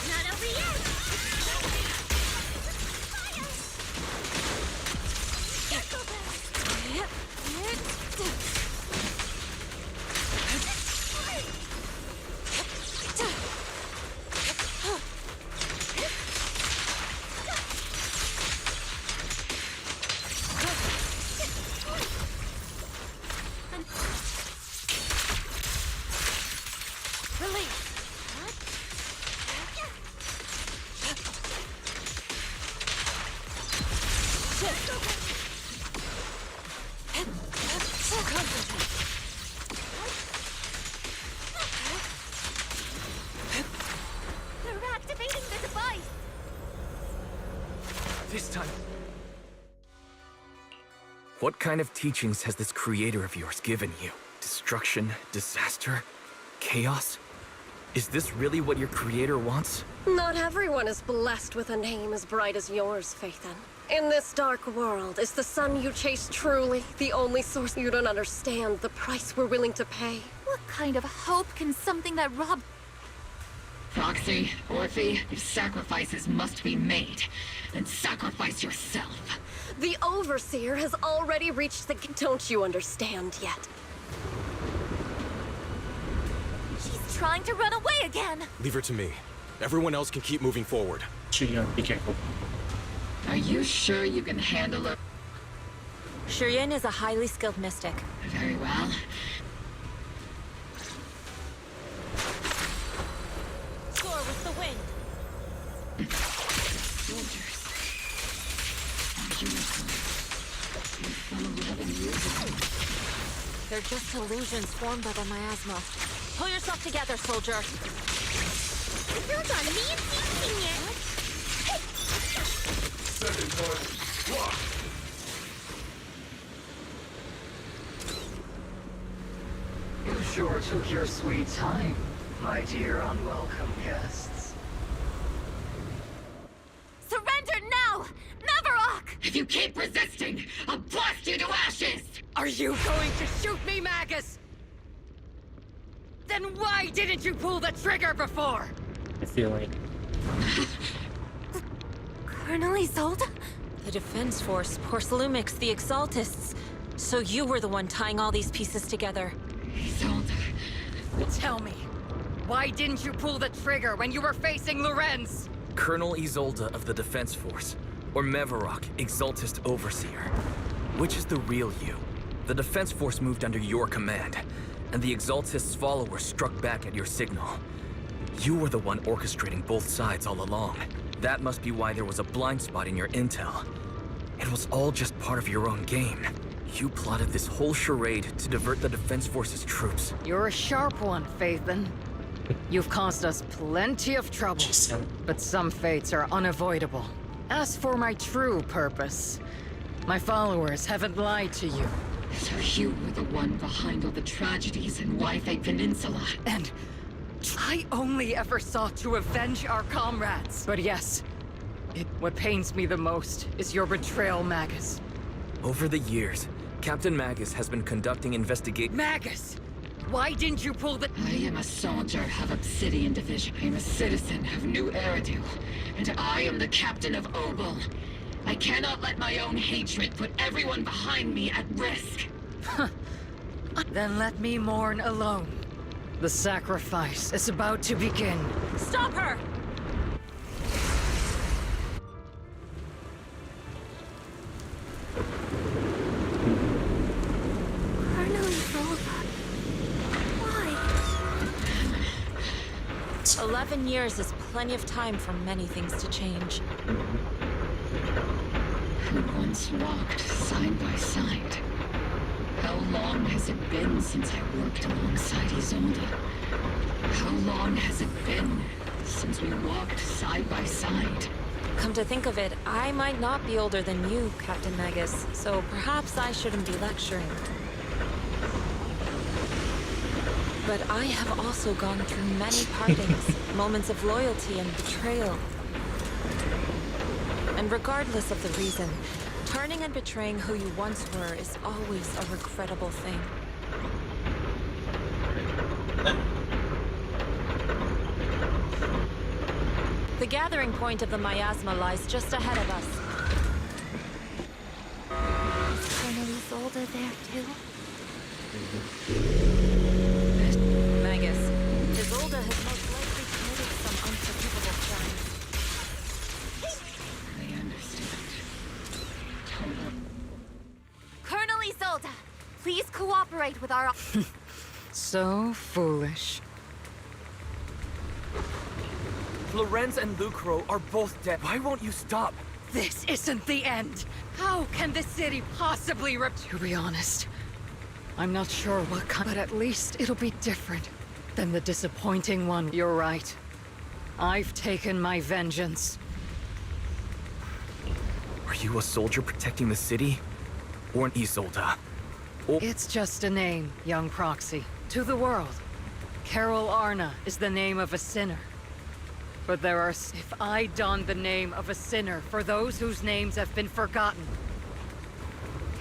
Not over yet. They're activating the device. This time. What kind of teachings has this creator of yours given you? Destruction, disaster, chaos? Is this really what your creator wants? Not everyone is blessed with a name as bright as yours, Phaethon. In this dark world, is the sun you chase truly the only source? You don't understand the price we're willing to pay. What kind of hope can something that robbed... Proxy, Orphe, if sacrifices must be made, then sacrifice yourself. The Overseer has already reached the... Don't you understand yet? She's trying to run away again! Leave her to me. Everyone else can keep moving forward. Shireen, be careful. Are you sure you can handle her? Shireen is a highly skilled mystic. Very well. Soar with the wind. Soldiers. From 11 years ago. They're just illusions formed by the miasma. Pull yourself together, soldier. Build on me and teaching it. Second point, block. You sure took your sweet time, my dear unwelcome guests. Surrender now! Mevarok! If you keep resisting, I'll blast you to ashes! Are you going to shoot me, Magus? Then why didn't you pull the trigger before? I feel like... Colonel Isolde? The Defense Force, Porcelumix, the Exaltists. So you were the one tying all these pieces together. Isolde... Tell me, why didn't you pull the trigger when you were facing Lorenz? Colonel Isolde of the Defense Force, or Mevarok, Exaltist Overseer. Which is the real you? The Defense Force moved under your command, and the Exaltist's followers struck back at your signal. You were the one orchestrating both sides all along. That must be why there was a blind spot in your intel. It was all just part of your own game. You plotted this whole charade to divert the Defense Force's troops. You're a sharp one, Phaethon. You've caused us plenty of trouble, but some fates are unavoidable. As for my true purpose, my followers haven't lied to you. So you were the one behind all the tragedies in Wi-Fi Peninsula. And I only ever sought to avenge our comrades. But yes, what pains me the most is your betrayal, Magus. Over the years, Captain Magus has been conducting investigation. Magus! Why didn't you pull the— I am a soldier of Obsidian Division. I am a citizen of New Eridu. And I am the captain of Obel. I cannot let my own hatred put everyone behind me at risk. Then let me mourn alone. The sacrifice is about to begin. Stop her! Colonel Isolde. Why? 11 years is plenty of time for many things to change. Who once walked side by side? How long has it been since I worked alongside Isolde? How long has it been since we walked side by side? Come to think of it, I might not be older than you, Captain Magus, so perhaps I shouldn't be lecturing. But I have also gone through many partings, moments of loyalty and betrayal. And regardless of the reason, turning and betraying who you once were is always a regrettable thing. The gathering point of the miasma lies just ahead of us. Is Colonel Isolde there too? Magus, Isolde has most likely committed some unforgivable crime. I understand. Colonel Isolde, please cooperate with our... So foolish. Lorenz and Lucro are both dead. Why won't you stop? This isn't the end. How can the city possibly To be honest, I'm not sure what kind, but at least it'll be different than the disappointing one. You're right. I've taken my vengeance. Are you a soldier protecting the city? Or an Isolde? It's just a name, young proxy. To the world, Carol Arna is the name of a sinner. But there are... If I don the name of a sinner for those whose names have been forgotten...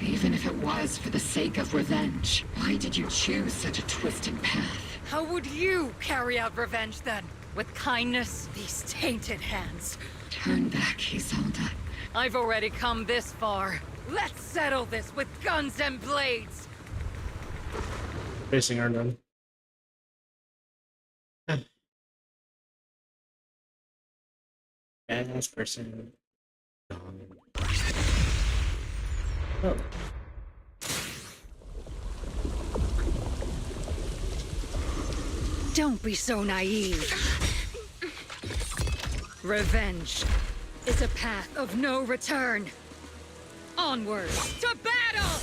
Even if it was for the sake of revenge, why did you choose such a twisted path? How would you carry out revenge then? With kindness? These tainted hands. Turn back, Isolde. I've already come this far. Let's settle this with guns and blades! Facing Arnon. Badass person. Oh. Don't be so naive. Revenge is a path of no return. Onward to battle!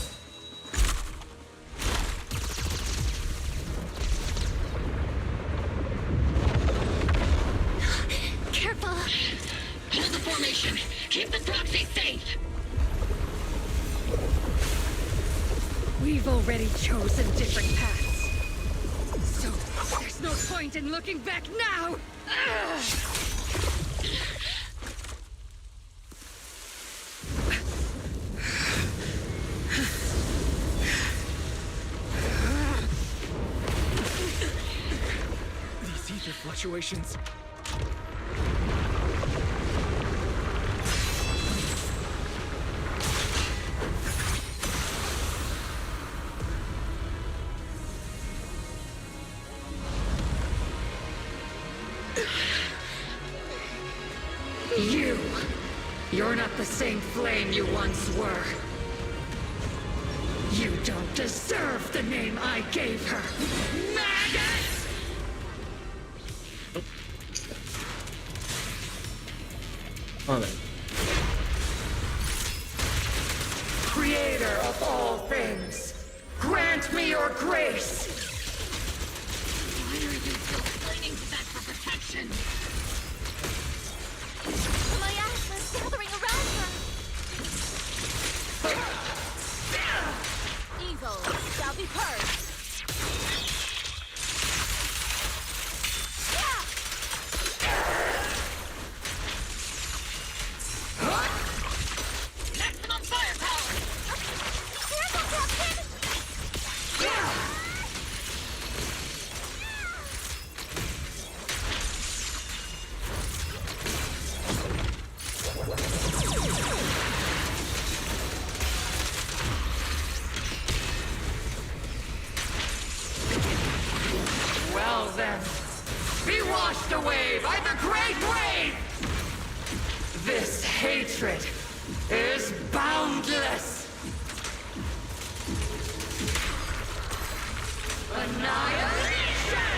Careful! Hold the formation! Keep the proxy safe! We've already chosen different paths. So, there's no point in looking back now! These ether fluctuations. You're not the same flame you once were. You don't deserve the name I gave her. Maggot! Oh, then. Creator of all things, grant me your grace! Why are you still clinging to that for protection? The miasma's gathering around her! Evil shall be purged! Maximum firepower! Careful, Captain! Well then, be washed away by the great wave! This hatred is boundless! Annihilation!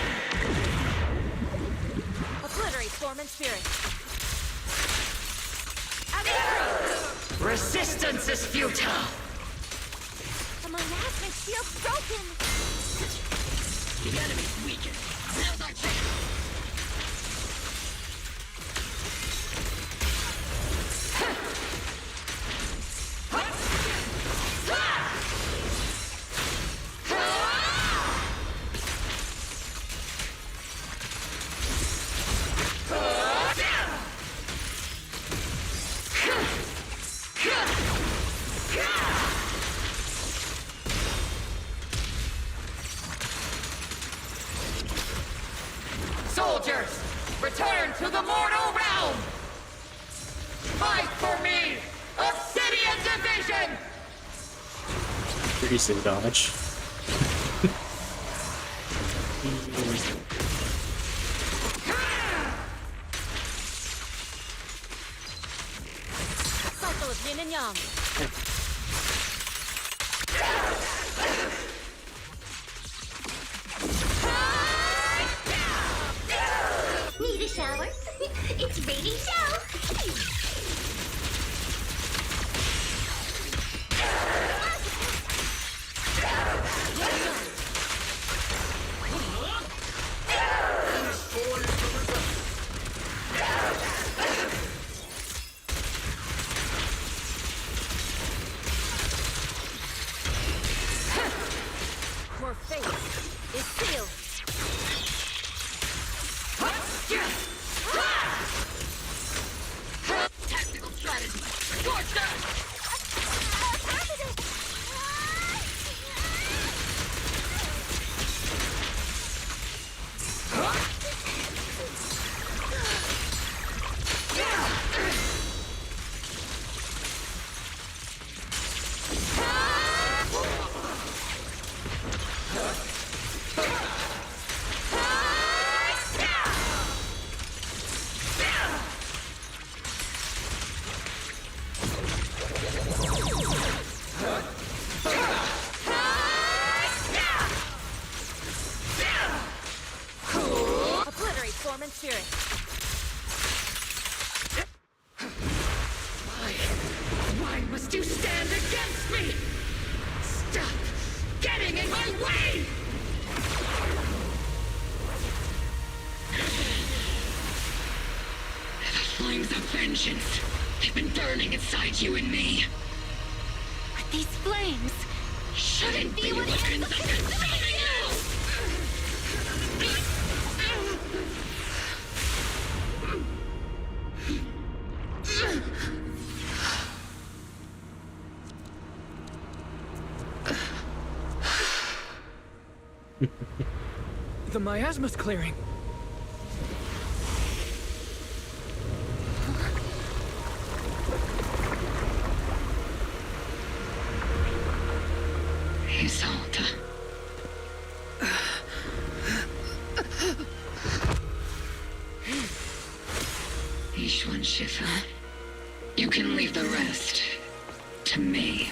A Resistance is futile! The miasmic shield's broken! The enemy's weakened. Now's our chance! Soldiers, return to the mortal realm! Fight for me! Obsidian Division! Pretty dodge. Cycle of yin and yang. Need a shower? It's baby show! Your fate is sealed. Tactical strategy! Scorch them! Obliterate form and spirit. Why must you stand against me? Stop getting in my way! The flames of vengeance, they've been burning inside you and me. But these flames Shouldn't be weapons of consuming you! The miasma's clearing. Isolde. Ishwan Shifa. You can leave the rest to me.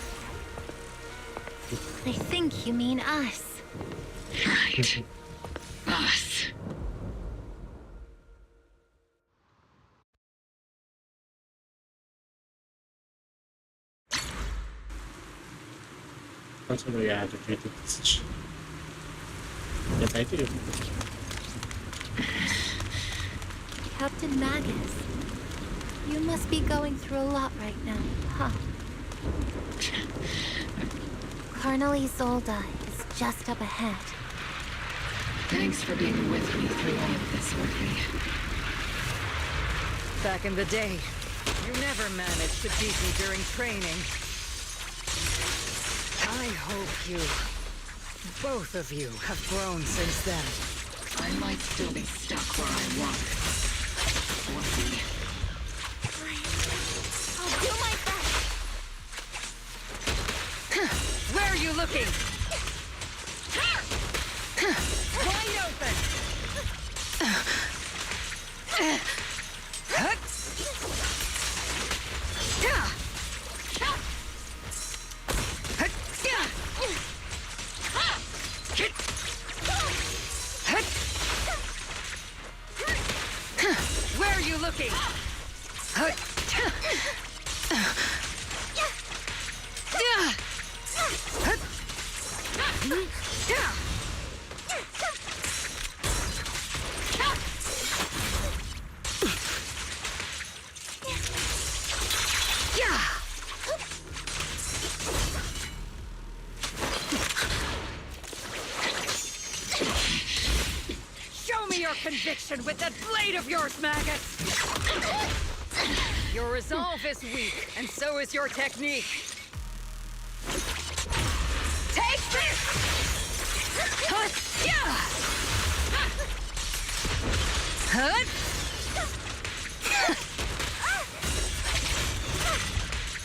I think you mean us. Right. Us. That's what we have to do this. Yes, I do. Captain Magus, you must be going through a lot right now, huh? Colonel Isolde is just up ahead. Thanks for being with me through all of this, Worthy. Back in the day, you never managed to beat me during training. I hope you, both of you, have grown since then. I might still be stuck where I was. Worthy. I'll do my best. Where are you looking? Wide open! Where are you looking? Show me your conviction with that blade of yours, Magus! Your resolve is weak, and so is your technique. Take this!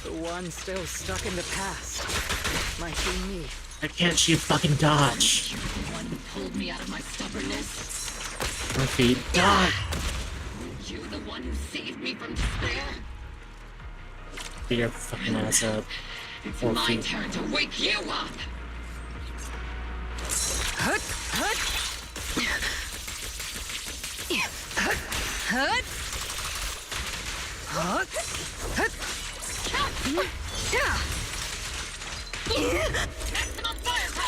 The one still stuck in the past might be me. Why can't she fucking dodge? You're the one who pulled me out of my stubbornness. Murphy, dodge! You're the one who saved me from despair. Get your fucking ass up. It's my turn to wake you up. Maximum firepower!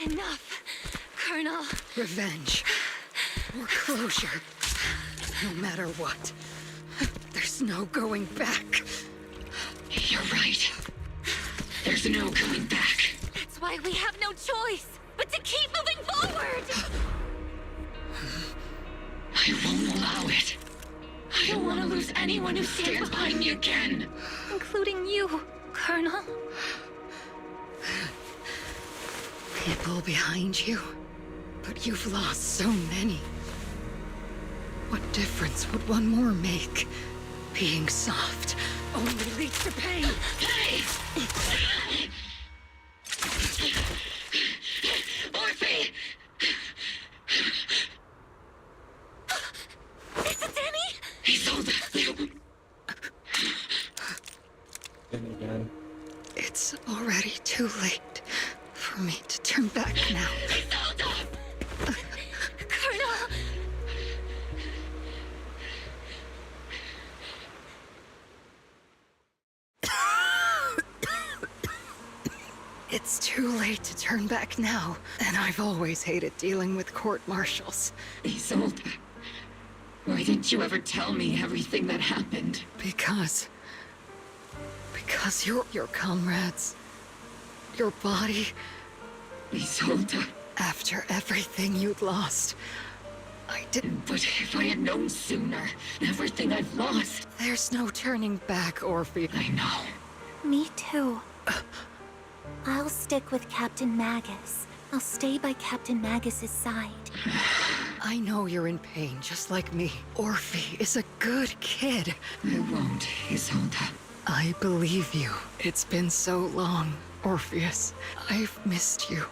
Enough, Colonel. Revenge. Or closure. No matter what. There's no going back. You're right. There's no going back. That's why we have no choice but to keep moving forward! I won't allow it. I don't want to lose anyone who stands by me again. Including you, Colonel. People behind you, but you've lost so many. What difference would one more make? Being soft only leads to pain. Hey! Orphe! Is it Danny? He's sold. It's already too late for me to turn back now. Colonel! It's too late to turn back now, and I've always hated dealing with court-martials. Isolde, why didn't you ever tell me everything that happened? Because your comrades, your body... Isolde. After everything you'd lost, I didn't... But if I had known sooner, everything I've lost... There's no turning back, Orphe. I know. Me too. I'll stick with Captain Magus. I'll stay by Captain Magus's side. I know you're in pain, just like me. Orphe is a good kid. I won't, Isolde. I believe you. It's been so long, Orpheus. I've missed you.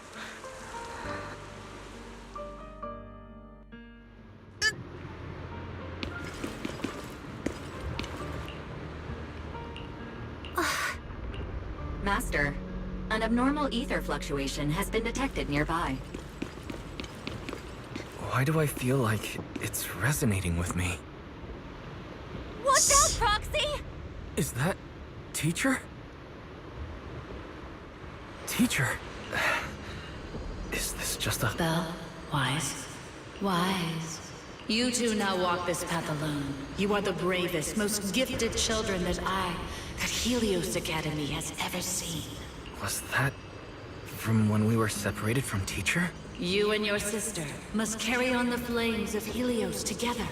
Master, an abnormal ether fluctuation has been detected nearby. Why do I feel like it's resonating with me? Watch out, Proxy! Is that... Teacher? Teacher? Is this just a... Belle, Wise. You two now walk this path alone. You are the bravest, most gifted children that Helios Academy has ever seen. Was that... From when we were separated from Teacher? You and your sister must carry on the flames of Helios together.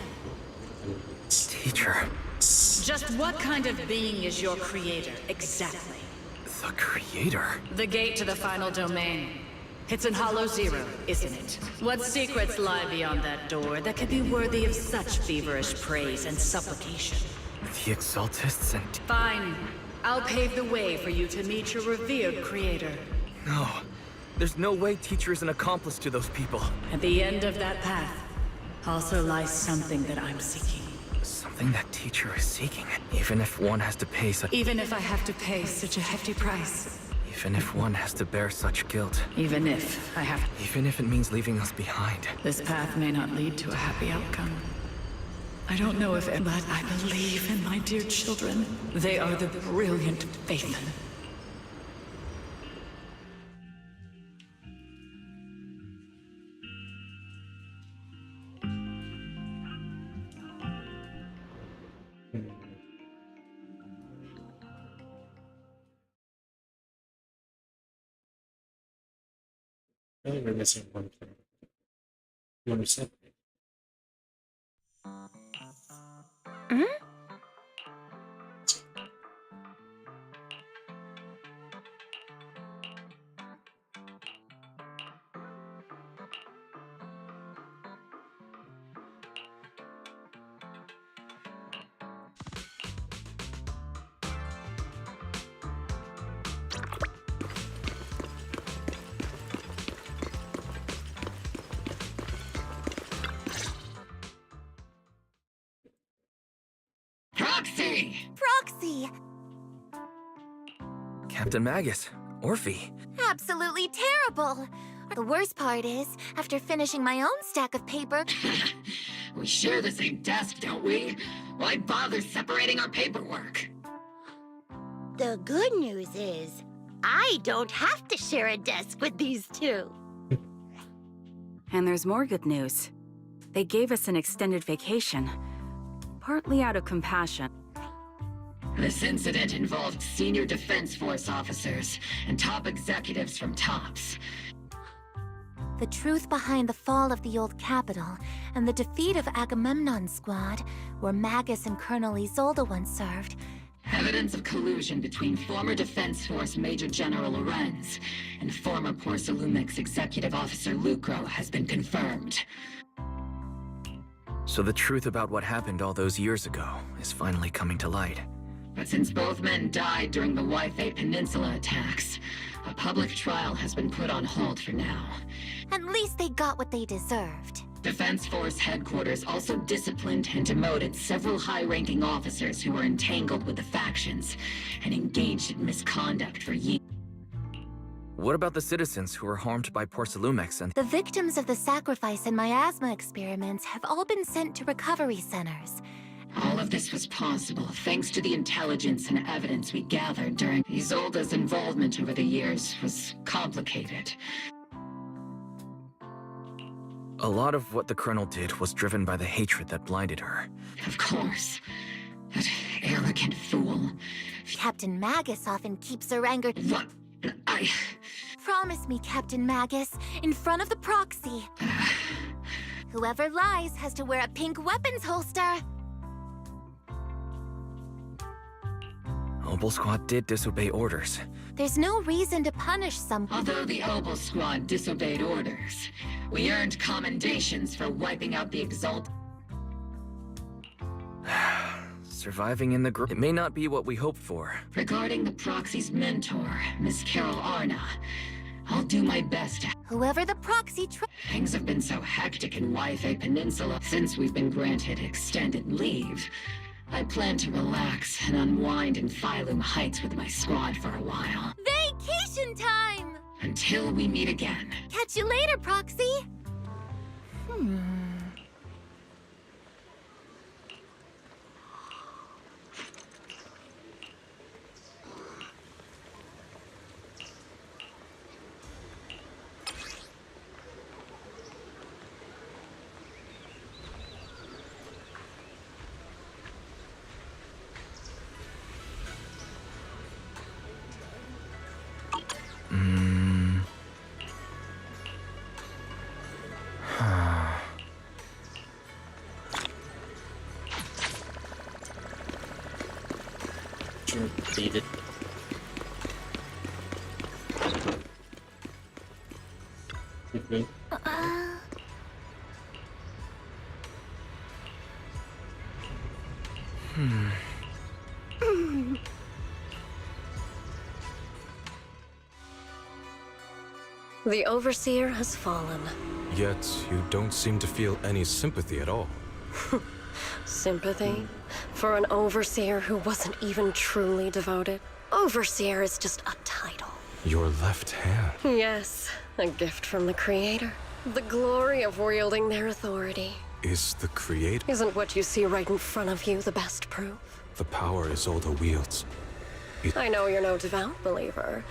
Teacher. Just what kind of being is your creator, exactly? The Creator? The gate to the final domain. It's in Hollow Zero, isn't it? What secrets lie beyond that door that could be worthy of such feverish praise and supplication? The Exaltists and... Fine. I'll pave the way for you to meet your revered creator. No. There's no way Teacher is an accomplice to those people. At the end of that path also lies something that I'm seeking. Something that Teacher is seeking, even if one has to pay such... Even if I have to pay such a hefty price. Even if one has to bear such guilt. Even if I have... Even if it means leaving us behind. This path may not lead to a happy outcome. I don't know if... But I believe in my dear children. They are the brilliant Phaethon. I think we're missing one thing. You understand? Proxy! Captain Magus. Orphe. Absolutely terrible! The worst part is, after finishing my own stack of paper... We share the same desk, don't we? Why bother separating our paperwork? The good news is, I don't have to share a desk with these two. And there's more good news. They gave us an extended vacation, partly out of compassion. This incident involved senior Defense Force officers and top executives from TOPS. The truth behind the fall of the old capital and the defeat of Agamemnon's squad, where Magus and Colonel Isolde once served. Evidence of collusion between former Defense Force Major General Lorenz and former Porcelumix Executive Officer Lucro has been confirmed. So the truth about what happened all those years ago is finally coming to light. But since both men died during the Waifei Peninsula attacks, a public trial has been put on hold for now. At least they got what they deserved. Defense Force headquarters also disciplined and demoted several high-ranking officers who were entangled with the factions and engaged in misconduct for years. What about the citizens who were harmed by Porcelumix and... The victims of the sacrifice and miasma experiments have all been sent to recovery centers. All of this was possible thanks to the intelligence and evidence we gathered during Isolde's involvement over the years was complicated. A lot of what the Colonel did was driven by the hatred that blinded her. Of course. That arrogant fool. Captain Magus often keeps her anger... What? Promise me, Captain Magus, in front of the proxy. Whoever lies has to wear a pink weapons holster. Obel Squad did disobey orders. There's no reason to punish someone. Although the Obel Squad disobeyed orders, we earned commendations for wiping out the Exalt. Surviving in the group. It may not be what we hoped for. Regarding the proxy's mentor, Miss Carol Arna, I'll do my best to... Whoever the proxy... Things have been so hectic in Waifei Peninsula since we've been granted extended leave. I plan to relax and unwind in Phylum Heights with my squad for a while. Vacation time! Until we meet again. Catch you later, Proxy! completed. Okay. The Overseer has fallen. Yet, you don't seem to feel any sympathy at all. Sympathy? For an Overseer who wasn't even truly devoted? Overseer is just a title. Your left hand. Yes, a gift from the Creator. The glory of wielding their authority. Is the Creator? Isn't what you see right in front of you the best proof? The power Isolde wields. I know you're no devout believer,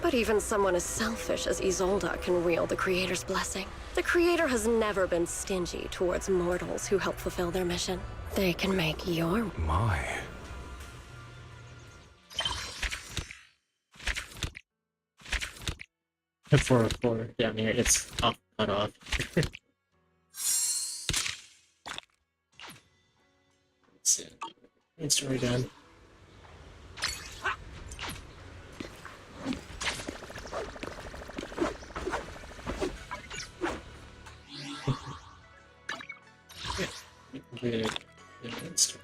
but even someone as selfish as Isolde can wield the Creator's blessing. The Creator has never been stingy towards mortals who help fulfill their mission. They can make your... My. For down here, it's off, cut off. Main story done. Yeah, main story.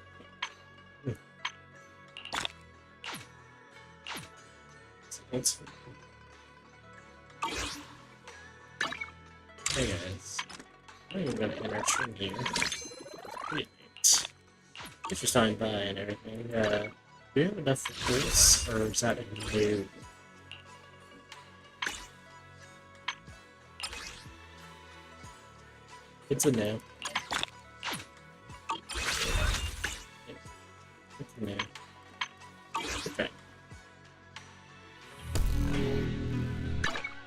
Hey guys, I'm even gonna enter stream here. Pretty neat. Thanks for stopping by and everything. Do you have enough for this, or is that a new? It's a no. It's a no. Okay.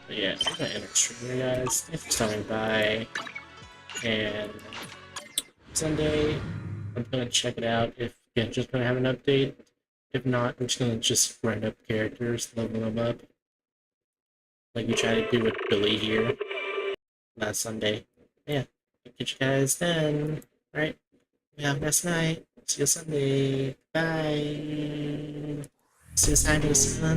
But yeah, I'm gonna enter stream here, guys. Thanks for stopping by. And Sunday, I'm gonna check it out if it's just gonna have an update. If not, I'm just gonna grind up characters, level them up. Like we tried to do with Billy here last Sunday. Yeah, catch you guys then. Alright, have a nice night. See you Sunday. Bye. See you Sunday, son.